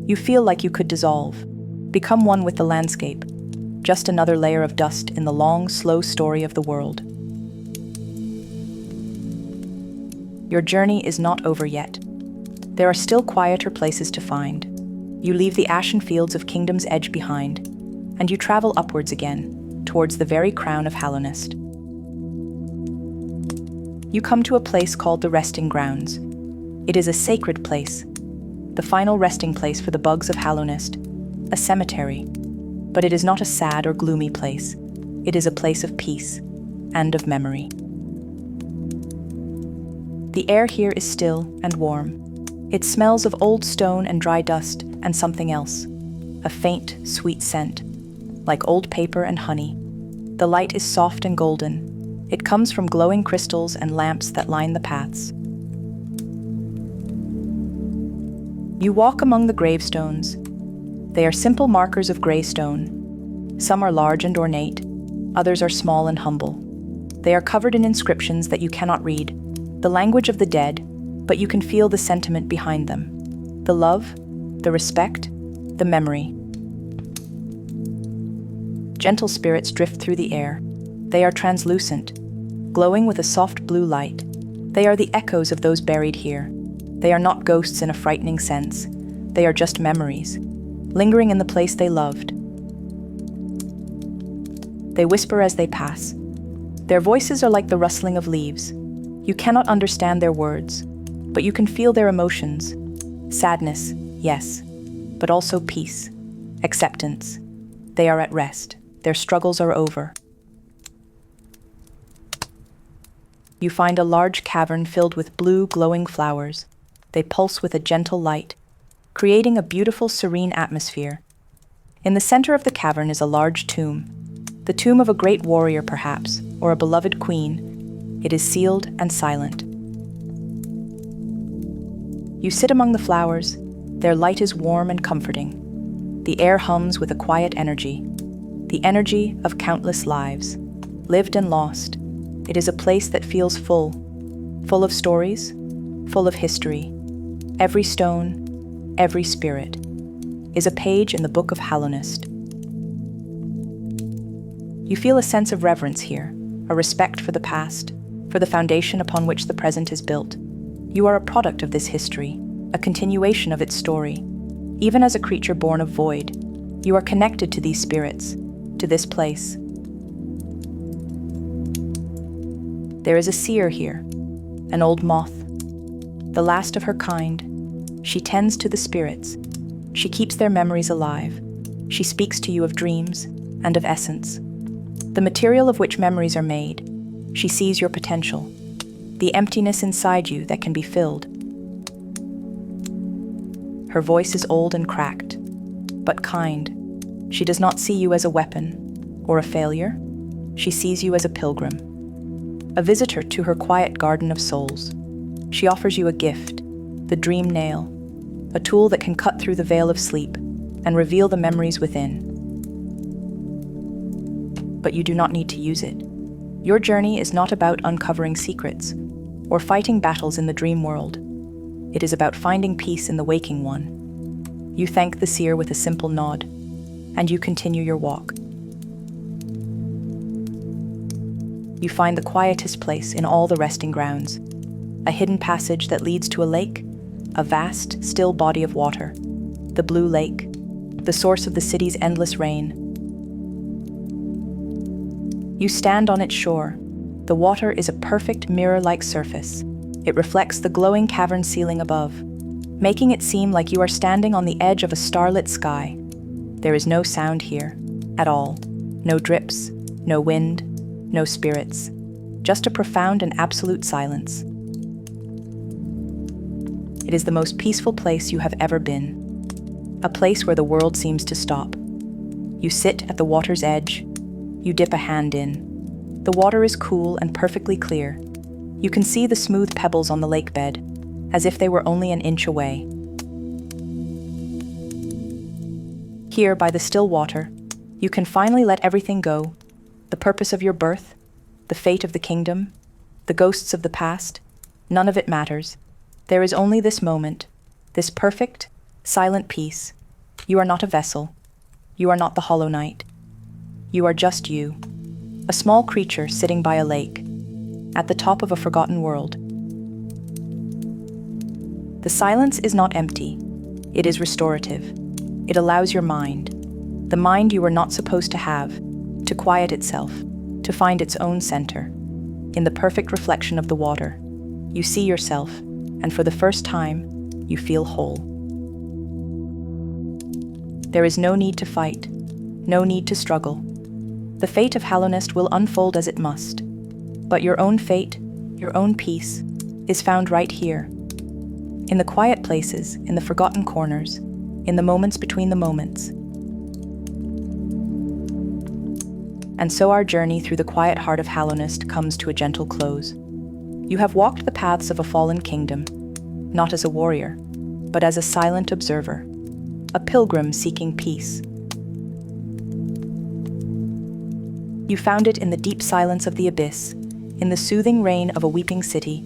you feel like you could dissolve, become one with the landscape, just another layer of dust in the long, slow story of the world. Your journey is not over yet. There are still quieter places to find. You leave the ashen fields of Kingdom's Edge behind, and you travel upwards again, towards the very crown of Hallownest. You come to a place called the Resting Grounds. It is a sacred place, the final resting place for the bugs of Hallownest, a cemetery. But it is not a sad or gloomy place. It is a place of peace and of memory. The air here is still and warm. It smells of old stone and dry dust and something else, a faint, sweet scent, like old paper and honey. The light is soft and golden. It comes from glowing crystals and lamps that line the paths. You walk among the gravestones. They are simple markers of gray stone. Some are large and ornate, others are small and humble. They are covered in inscriptions that you cannot read, the language of the dead, but you can feel the sentiment behind them. The love, the respect, the memory. Gentle spirits drift through the air. They are translucent, glowing with a soft blue light. They are the echoes of those buried here. They are not ghosts in a frightening sense. They are just memories, lingering in the place they loved. They whisper as they pass. Their voices are like the rustling of leaves. You cannot understand their words, but you can feel their emotions. Sadness, yes, but also peace, acceptance. They are at rest. Their struggles are over. You find a large cavern filled with blue, glowing flowers. They pulse with a gentle light, creating a beautiful, serene atmosphere. In the center of the cavern is a large tomb, the tomb of a great warrior perhaps, or a beloved queen. It is sealed and silent. You sit among the flowers. Their light is warm and comforting. The air hums with a quiet energy, the energy of countless lives, lived and lost. It is a place that feels full of stories, full of history. Every stone, every spirit, is a page in the book of Hallownest. You feel a sense of reverence here, a respect for the past, for the foundation upon which the present is built. You are a product of this history, a continuation of its story. Even as a creature born of void, you are connected to these spirits, to this place. There is a seer here, an old moth. the last of her kind. She tends to the spirits. She keeps their memories alive. She speaks to you of dreams and of essence. The material of which memories are made. She sees your potential, the emptiness inside you that can be filled. Her voice is old and cracked, but kind. She does not see you as a weapon or a failure. She sees you as a pilgrim, a visitor to her quiet garden of souls. She offers you a gift, the dream nail, a tool that can cut through the veil of sleep and reveal the memories within. But you do not need to use it. Your journey is not about uncovering secrets or fighting battles in the dream world. It is about finding peace in the waking one. You thank the seer with a simple nod, and you continue your walk. You find the quietest place in all the resting grounds, a hidden passage that leads to a lake, a vast, still body of water, the blue lake, the source of the city's endless rain. You stand on its shore. The water is a perfect mirror-like surface. It reflects the glowing cavern ceiling above, making it seem like you are standing on the edge of a starlit sky. There is no sound here, at all. No drips, no wind, no spirits. Just a profound and absolute silence. It is the most peaceful place you have ever been. A place where the world seems to stop. You sit at the water's edge. You dip a hand in. The water is cool and perfectly clear. You can see the smooth pebbles on the lake bed, as if they were only an inch away. Here, by the still water, you can finally let everything go. The purpose of your birth, the fate of the kingdom, the ghosts of the past, none of it matters. There is only this moment, this perfect, silent peace. You are not a vessel. You are not the Hollow Knight. You are just you, a small creature sitting by a lake, at the top of a forgotten world. The silence is not empty. It is restorative. It allows your mind, the mind you were not supposed to have, to quiet itself, to find its own center. In the perfect reflection of the water, you see yourself, and for the first time, you feel whole. There is no need to fight, no need to struggle. The fate of Hallownest will unfold as it must, but your own fate, your own peace, is found right here. In the quiet places, in the forgotten corners, in the moments between the moments. And so our journey through the quiet heart of Hallownest comes to a gentle close. You have walked the paths of a fallen kingdom, not as a warrior, but as a silent observer, a pilgrim seeking peace. You found it in the deep silence of the abyss, in the soothing rain of a weeping city,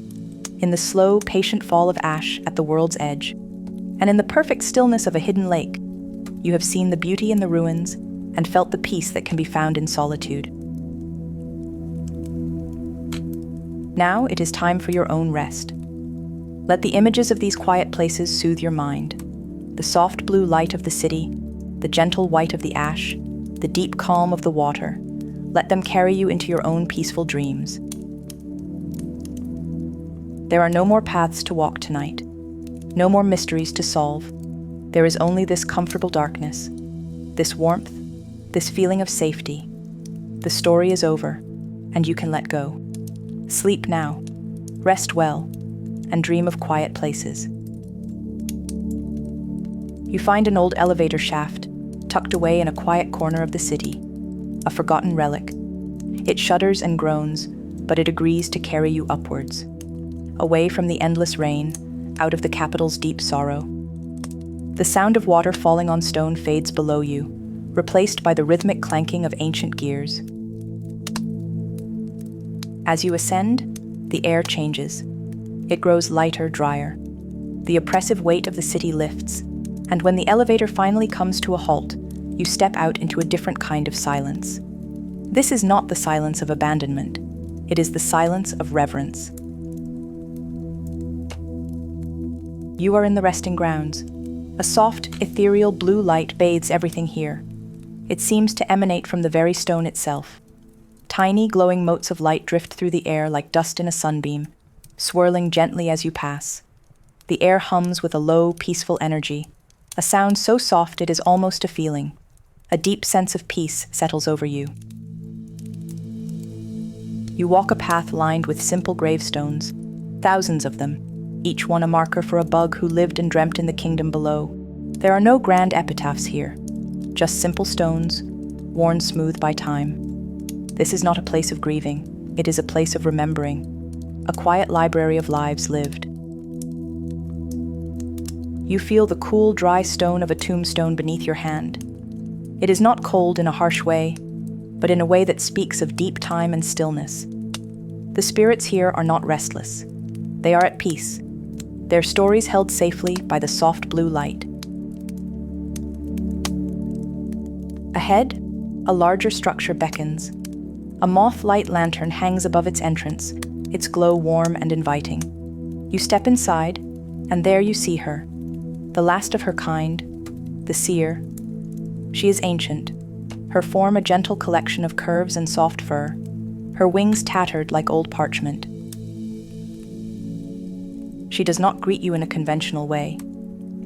in the slow, patient fall of ash at the world's edge, and in the perfect stillness of a hidden lake. You have seen the beauty in the ruins and felt the peace that can be found in solitude. Now it is time for your own rest. Let the images of these quiet places soothe your mind. The soft blue light of the city, the gentle white of the ash, the deep calm of the water. Let them carry you into your own peaceful dreams. There are no more paths to walk tonight, no more mysteries to solve. There is only this comfortable darkness, this warmth, this feeling of safety. The story is over, and you can let go. Sleep now, rest well, and dream of quiet places. You find an old elevator shaft, tucked away in a quiet corner of the city, a forgotten relic. It shudders and groans, but it agrees to carry you upwards, away from the endless rain, out of the capital's deep sorrow. The sound of water falling on stone fades below you, replaced by the rhythmic clanking of ancient gears. As you ascend, the air changes. It grows lighter, drier. The oppressive weight of the city lifts, and when the elevator finally comes to a halt, you step out into a different kind of silence. This is not the silence of abandonment. It is the silence of reverence. You are in the resting grounds. A soft, ethereal blue light bathes everything here. It seems to emanate from the very stone itself. Tiny, glowing motes of light drift through the air like dust in a sunbeam, swirling gently as you pass. The air hums with a low, peaceful energy, a sound so soft it is almost a feeling. A deep sense of peace settles over you. You walk a path lined with simple gravestones, thousands of them, each one a marker for a bug who lived and dreamt in the kingdom below. There are no grand epitaphs here, just simple stones, worn smooth by time. This is not a place of grieving, it is a place of remembering, a quiet library of lives lived. You feel the cool, dry stone of a tombstone beneath your hand. It is not cold in a harsh way, but in a way that speaks of deep time and stillness. The spirits here are not restless. They are at peace, their stories held safely by the soft blue light. Ahead, a larger structure beckons. A moth-light lantern hangs above its entrance, its glow warm and inviting. You step inside, and there you see her, the last of her kind, the seer. She is ancient, her form a gentle collection of curves and soft fur, her wings tattered like old parchment. She does not greet you in a conventional way.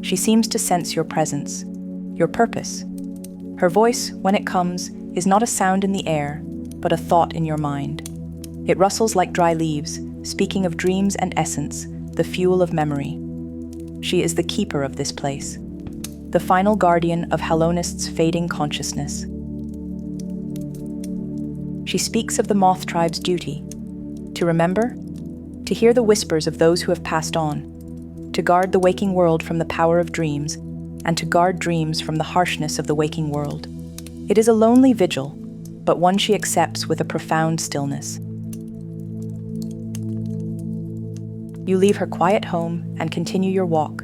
She seems to sense your presence, your purpose. Her voice, when it comes, is not a sound in the air, but a thought in your mind. It rustles like dry leaves, speaking of dreams and essence, the fuel of memory. She is the keeper of this place, the final guardian of Hallownest's fading consciousness. She speaks of the moth tribe's duty, to remember, to hear the whispers of those who have passed on, to guard the waking world from the power of dreams, and to guard dreams from the harshness of the waking world. It is a lonely vigil, but one she accepts with a profound stillness. You leave her quiet home and continue your walk.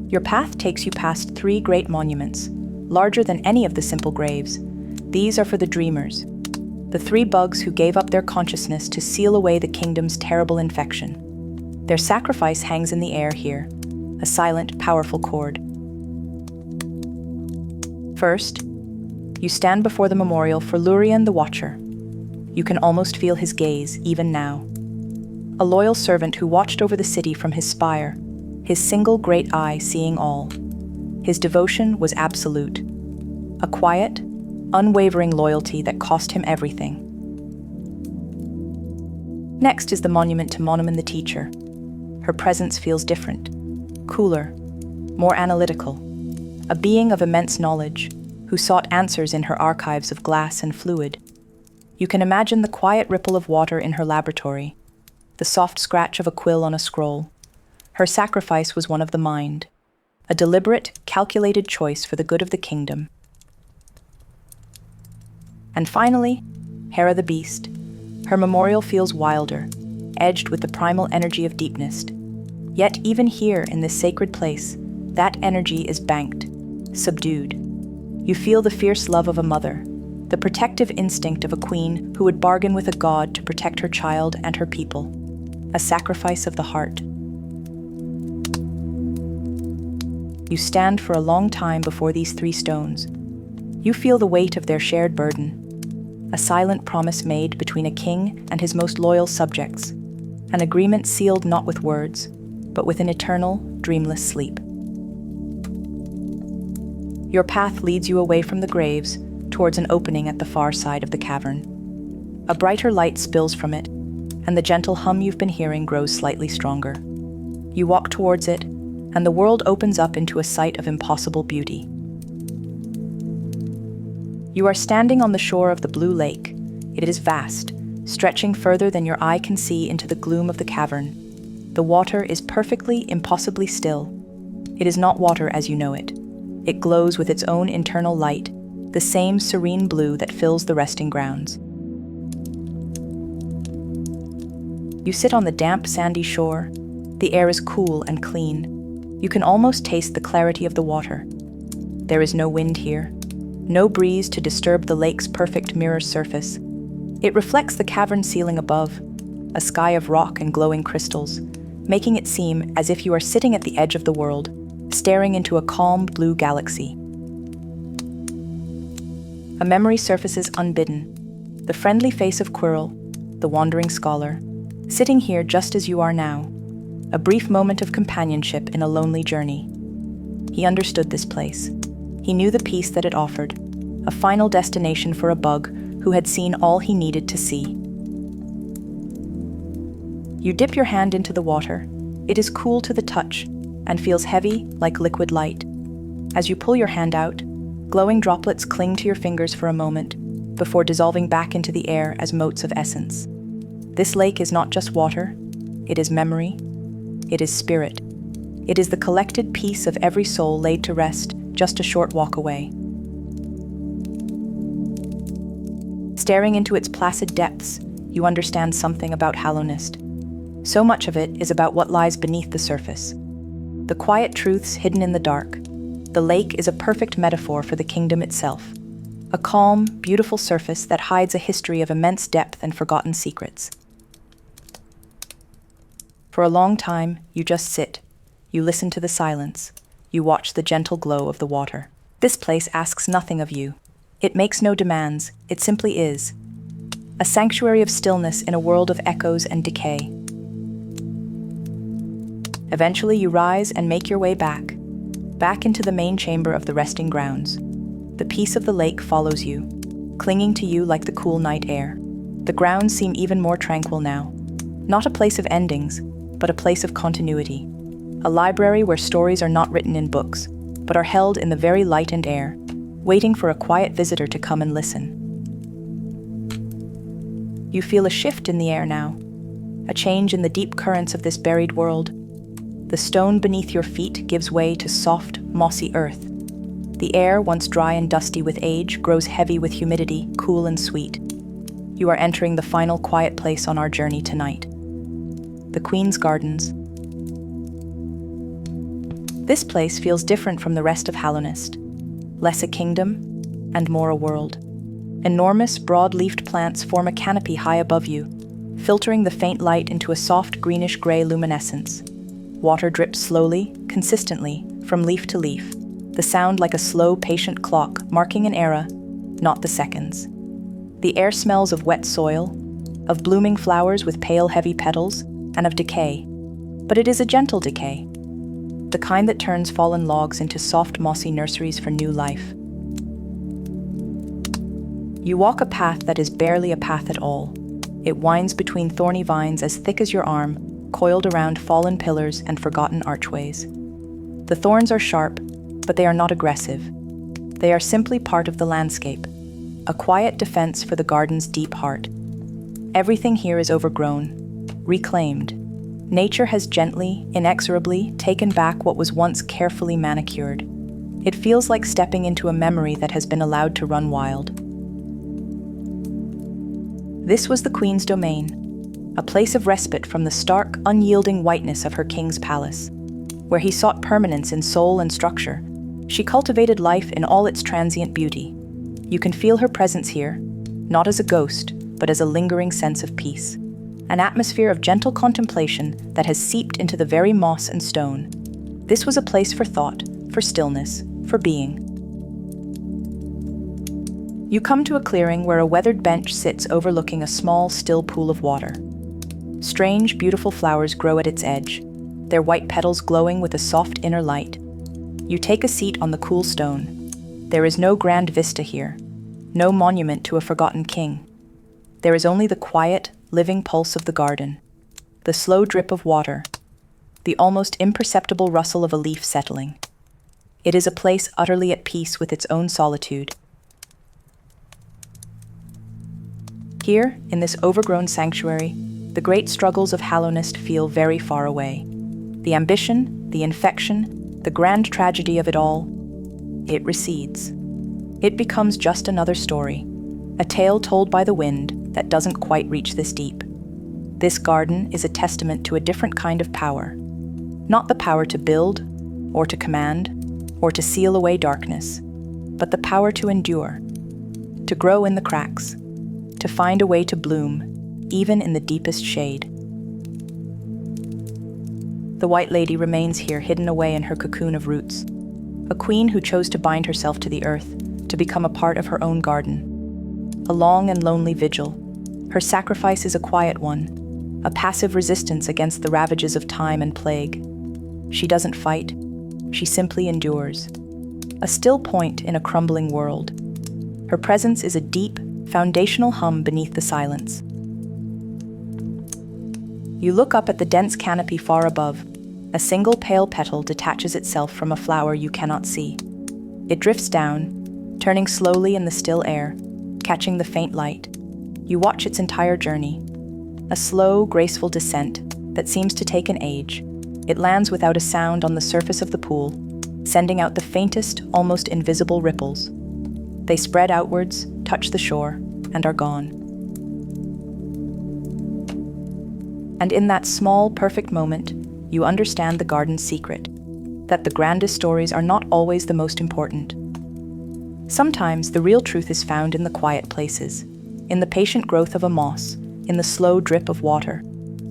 Your path takes you past 3 great monuments, larger than any of the simple graves. These are for the dreamers, the 3 bugs who gave up their consciousness to seal away the kingdom's terrible infection. Their sacrifice hangs in the air here, a silent, powerful chord. First, you stand before the memorial for Lurian the Watcher. You can almost feel his gaze, even now. A loyal servant who watched over the city from his spire, his single great eye seeing all. His devotion was absolute. A quiet, unwavering loyalty that cost him everything. Next is the monument to Monoman the Teacher. Her presence feels different, cooler, more analytical. A being of immense knowledge, who sought answers in her archives of glass and fluid. You can imagine the quiet ripple of water in her laboratory, the soft scratch of a quill on a scroll. Her sacrifice was one of the mind, a deliberate, calculated choice for the good of the kingdom. And finally, Hera the Beast. Her memorial feels wilder, edged with the primal energy of deepness. Yet even here in this sacred place, that energy is banked, subdued. You feel the fierce love of a mother, the protective instinct of a queen who would bargain with a god to protect her child and her people. A sacrifice of the heart. You stand for a long time before these 3 stones. You feel the weight of their shared burden, a silent promise made between a king and his most loyal subjects, an agreement sealed not with words, but with an eternal, dreamless sleep. Your path leads you away from the graves towards an opening at the far side of the cavern. A brighter light spills from it, and the gentle hum you've been hearing grows slightly stronger. You walk towards it, and the world opens up into a sight of impossible beauty. You are standing on the shore of the blue lake. It is vast, stretching further than your eye can see into the gloom of the cavern. The water is perfectly, impossibly still. It is not water as you know it. It glows with its own internal light, the same serene blue that fills the resting grounds. You sit on the damp, sandy shore. The air is cool and clean. You can almost taste the clarity of the water. There is no wind here, no breeze to disturb the lake's perfect mirror surface. It reflects the cavern ceiling above, a sky of rock and glowing crystals, making it seem as if you are sitting at the edge of the world, staring into a calm blue galaxy. A memory surfaces unbidden, the friendly face of Quirrell, the wandering scholar, sitting here just as you are now. a brief moment of companionship in a lonely journey. He understood this place. He knew the peace that it offered, a final destination for a bug who had seen all he needed to see. You dip your hand into the water. It is cool to the touch and feels heavy like liquid light. As you pull your hand out, glowing droplets cling to your fingers for a moment before dissolving back into the air as motes of essence. This lake is not just water, it is memory, it is spirit. It is the collected peace of every soul laid to rest just a short walk away. Staring into its placid depths, you understand something about Hallownest. So much of it is about what lies beneath the surface. The quiet truths hidden in the dark. The lake is a perfect metaphor for the kingdom itself. A calm, beautiful surface that hides a history of immense depth and forgotten secrets. For a long time, you just sit. You listen to the silence. You watch the gentle glow of the water. This place asks nothing of you. It makes no demands. It simply is. A sanctuary of stillness in a world of echoes and decay. Eventually, you rise and make your way back into the main chamber of the resting grounds. The peace of the lake follows you, clinging to you like the cool night air. The grounds seem even more tranquil now. Not a place of endings, but a place of continuity. A library where stories are not written in books, but are held in the very light and air, waiting for a quiet visitor to come and listen. You feel a shift in the air now, a change in the deep currents of this buried world. The stone beneath your feet gives way to soft, mossy earth. The air, once dry and dusty with age, grows heavy with humidity, cool and sweet. You are entering the final quiet place on our journey tonight. The Queen's Gardens. This place feels different from the rest of Hallownest. Less a kingdom, and more a world. Enormous, broad-leafed plants form a canopy high above you, filtering the faint light into a soft greenish-gray luminescence. Water drips slowly, consistently, from leaf to leaf, the sound like a slow, patient clock marking an era, not the seconds. The air smells of wet soil, of blooming flowers with pale, heavy petals, and of decay. But it is a gentle decay, the kind that turns fallen logs into soft, mossy nurseries for new life. You walk a path that is barely a path at all. It winds between thorny vines as thick as your arm, coiled around fallen pillars and forgotten archways. The thorns are sharp, but they are not aggressive. They are simply part of the landscape, a quiet defense for the garden's deep heart. Everything here is overgrown, reclaimed. Nature has gently, inexorably taken back what was once carefully manicured. It feels like stepping into a memory that has been allowed to run wild. This was the Queen's domain, a place of respite from the stark, unyielding whiteness of her king's palace. Where he sought permanence in soul and structure, she cultivated life in all its transient beauty. You can feel her presence here, not as a ghost, but as a lingering sense of peace. An atmosphere of gentle contemplation that has seeped into the very moss and stone. This was a place for thought, for stillness, for being. You come to a clearing where a weathered bench sits overlooking a small, still pool of water. Strange, beautiful flowers grow at its edge, their white petals glowing with a soft inner light. You take a seat on the cool stone. There is no grand vista here, no monument to a forgotten king. There is only the quiet, living pulse of the garden, the slow drip of water, the almost imperceptible rustle of a leaf settling. It is a place utterly at peace with its own solitude. Here, in this overgrown sanctuary, the great struggles of Hallownest feel very far away. The ambition, the infection, the grand tragedy of it all, it recedes. It becomes just another story, a tale told by the wind that doesn't quite reach this deep. This garden is a testament to a different kind of power. Not the power to build, or to command, or to seal away darkness, but the power to endure, to grow in the cracks, to find a way to bloom, even in the deepest shade. The White Lady remains here, hidden away in her cocoon of roots. A queen who chose to bind herself to the earth, to become a part of her own garden. A long and lonely vigil. Her sacrifice is a quiet one, a passive resistance against the ravages of time and plague. She doesn't fight, she simply endures. A still point in a crumbling world. Her presence is a deep, foundational hum beneath the silence. You look up at the dense canopy far above. A single pale petal detaches itself from a flower you cannot see. It drifts down, turning slowly in the still air, catching the faint light. You watch its entire journey. A slow, graceful descent that seems to take an age. It lands without a sound on the surface of the pool, sending out the faintest, almost invisible ripples. They spread outwards, touch the shore, and are gone. And in that small, perfect moment, you understand the garden's secret, that the grandest stories are not always the most important. Sometimes the real truth is found in the quiet places, in the patient growth of a moss, in the slow drip of water,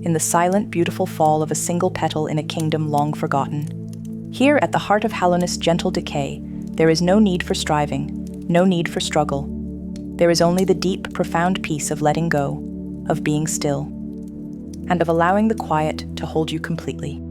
in the silent, beautiful fall of a single petal in a kingdom long forgotten. Here, at the heart of Hallownest's gentle decay, there is no need for striving, no need for struggle. There is only the deep, profound peace of letting go, of being still, and of allowing the quiet to hold you completely.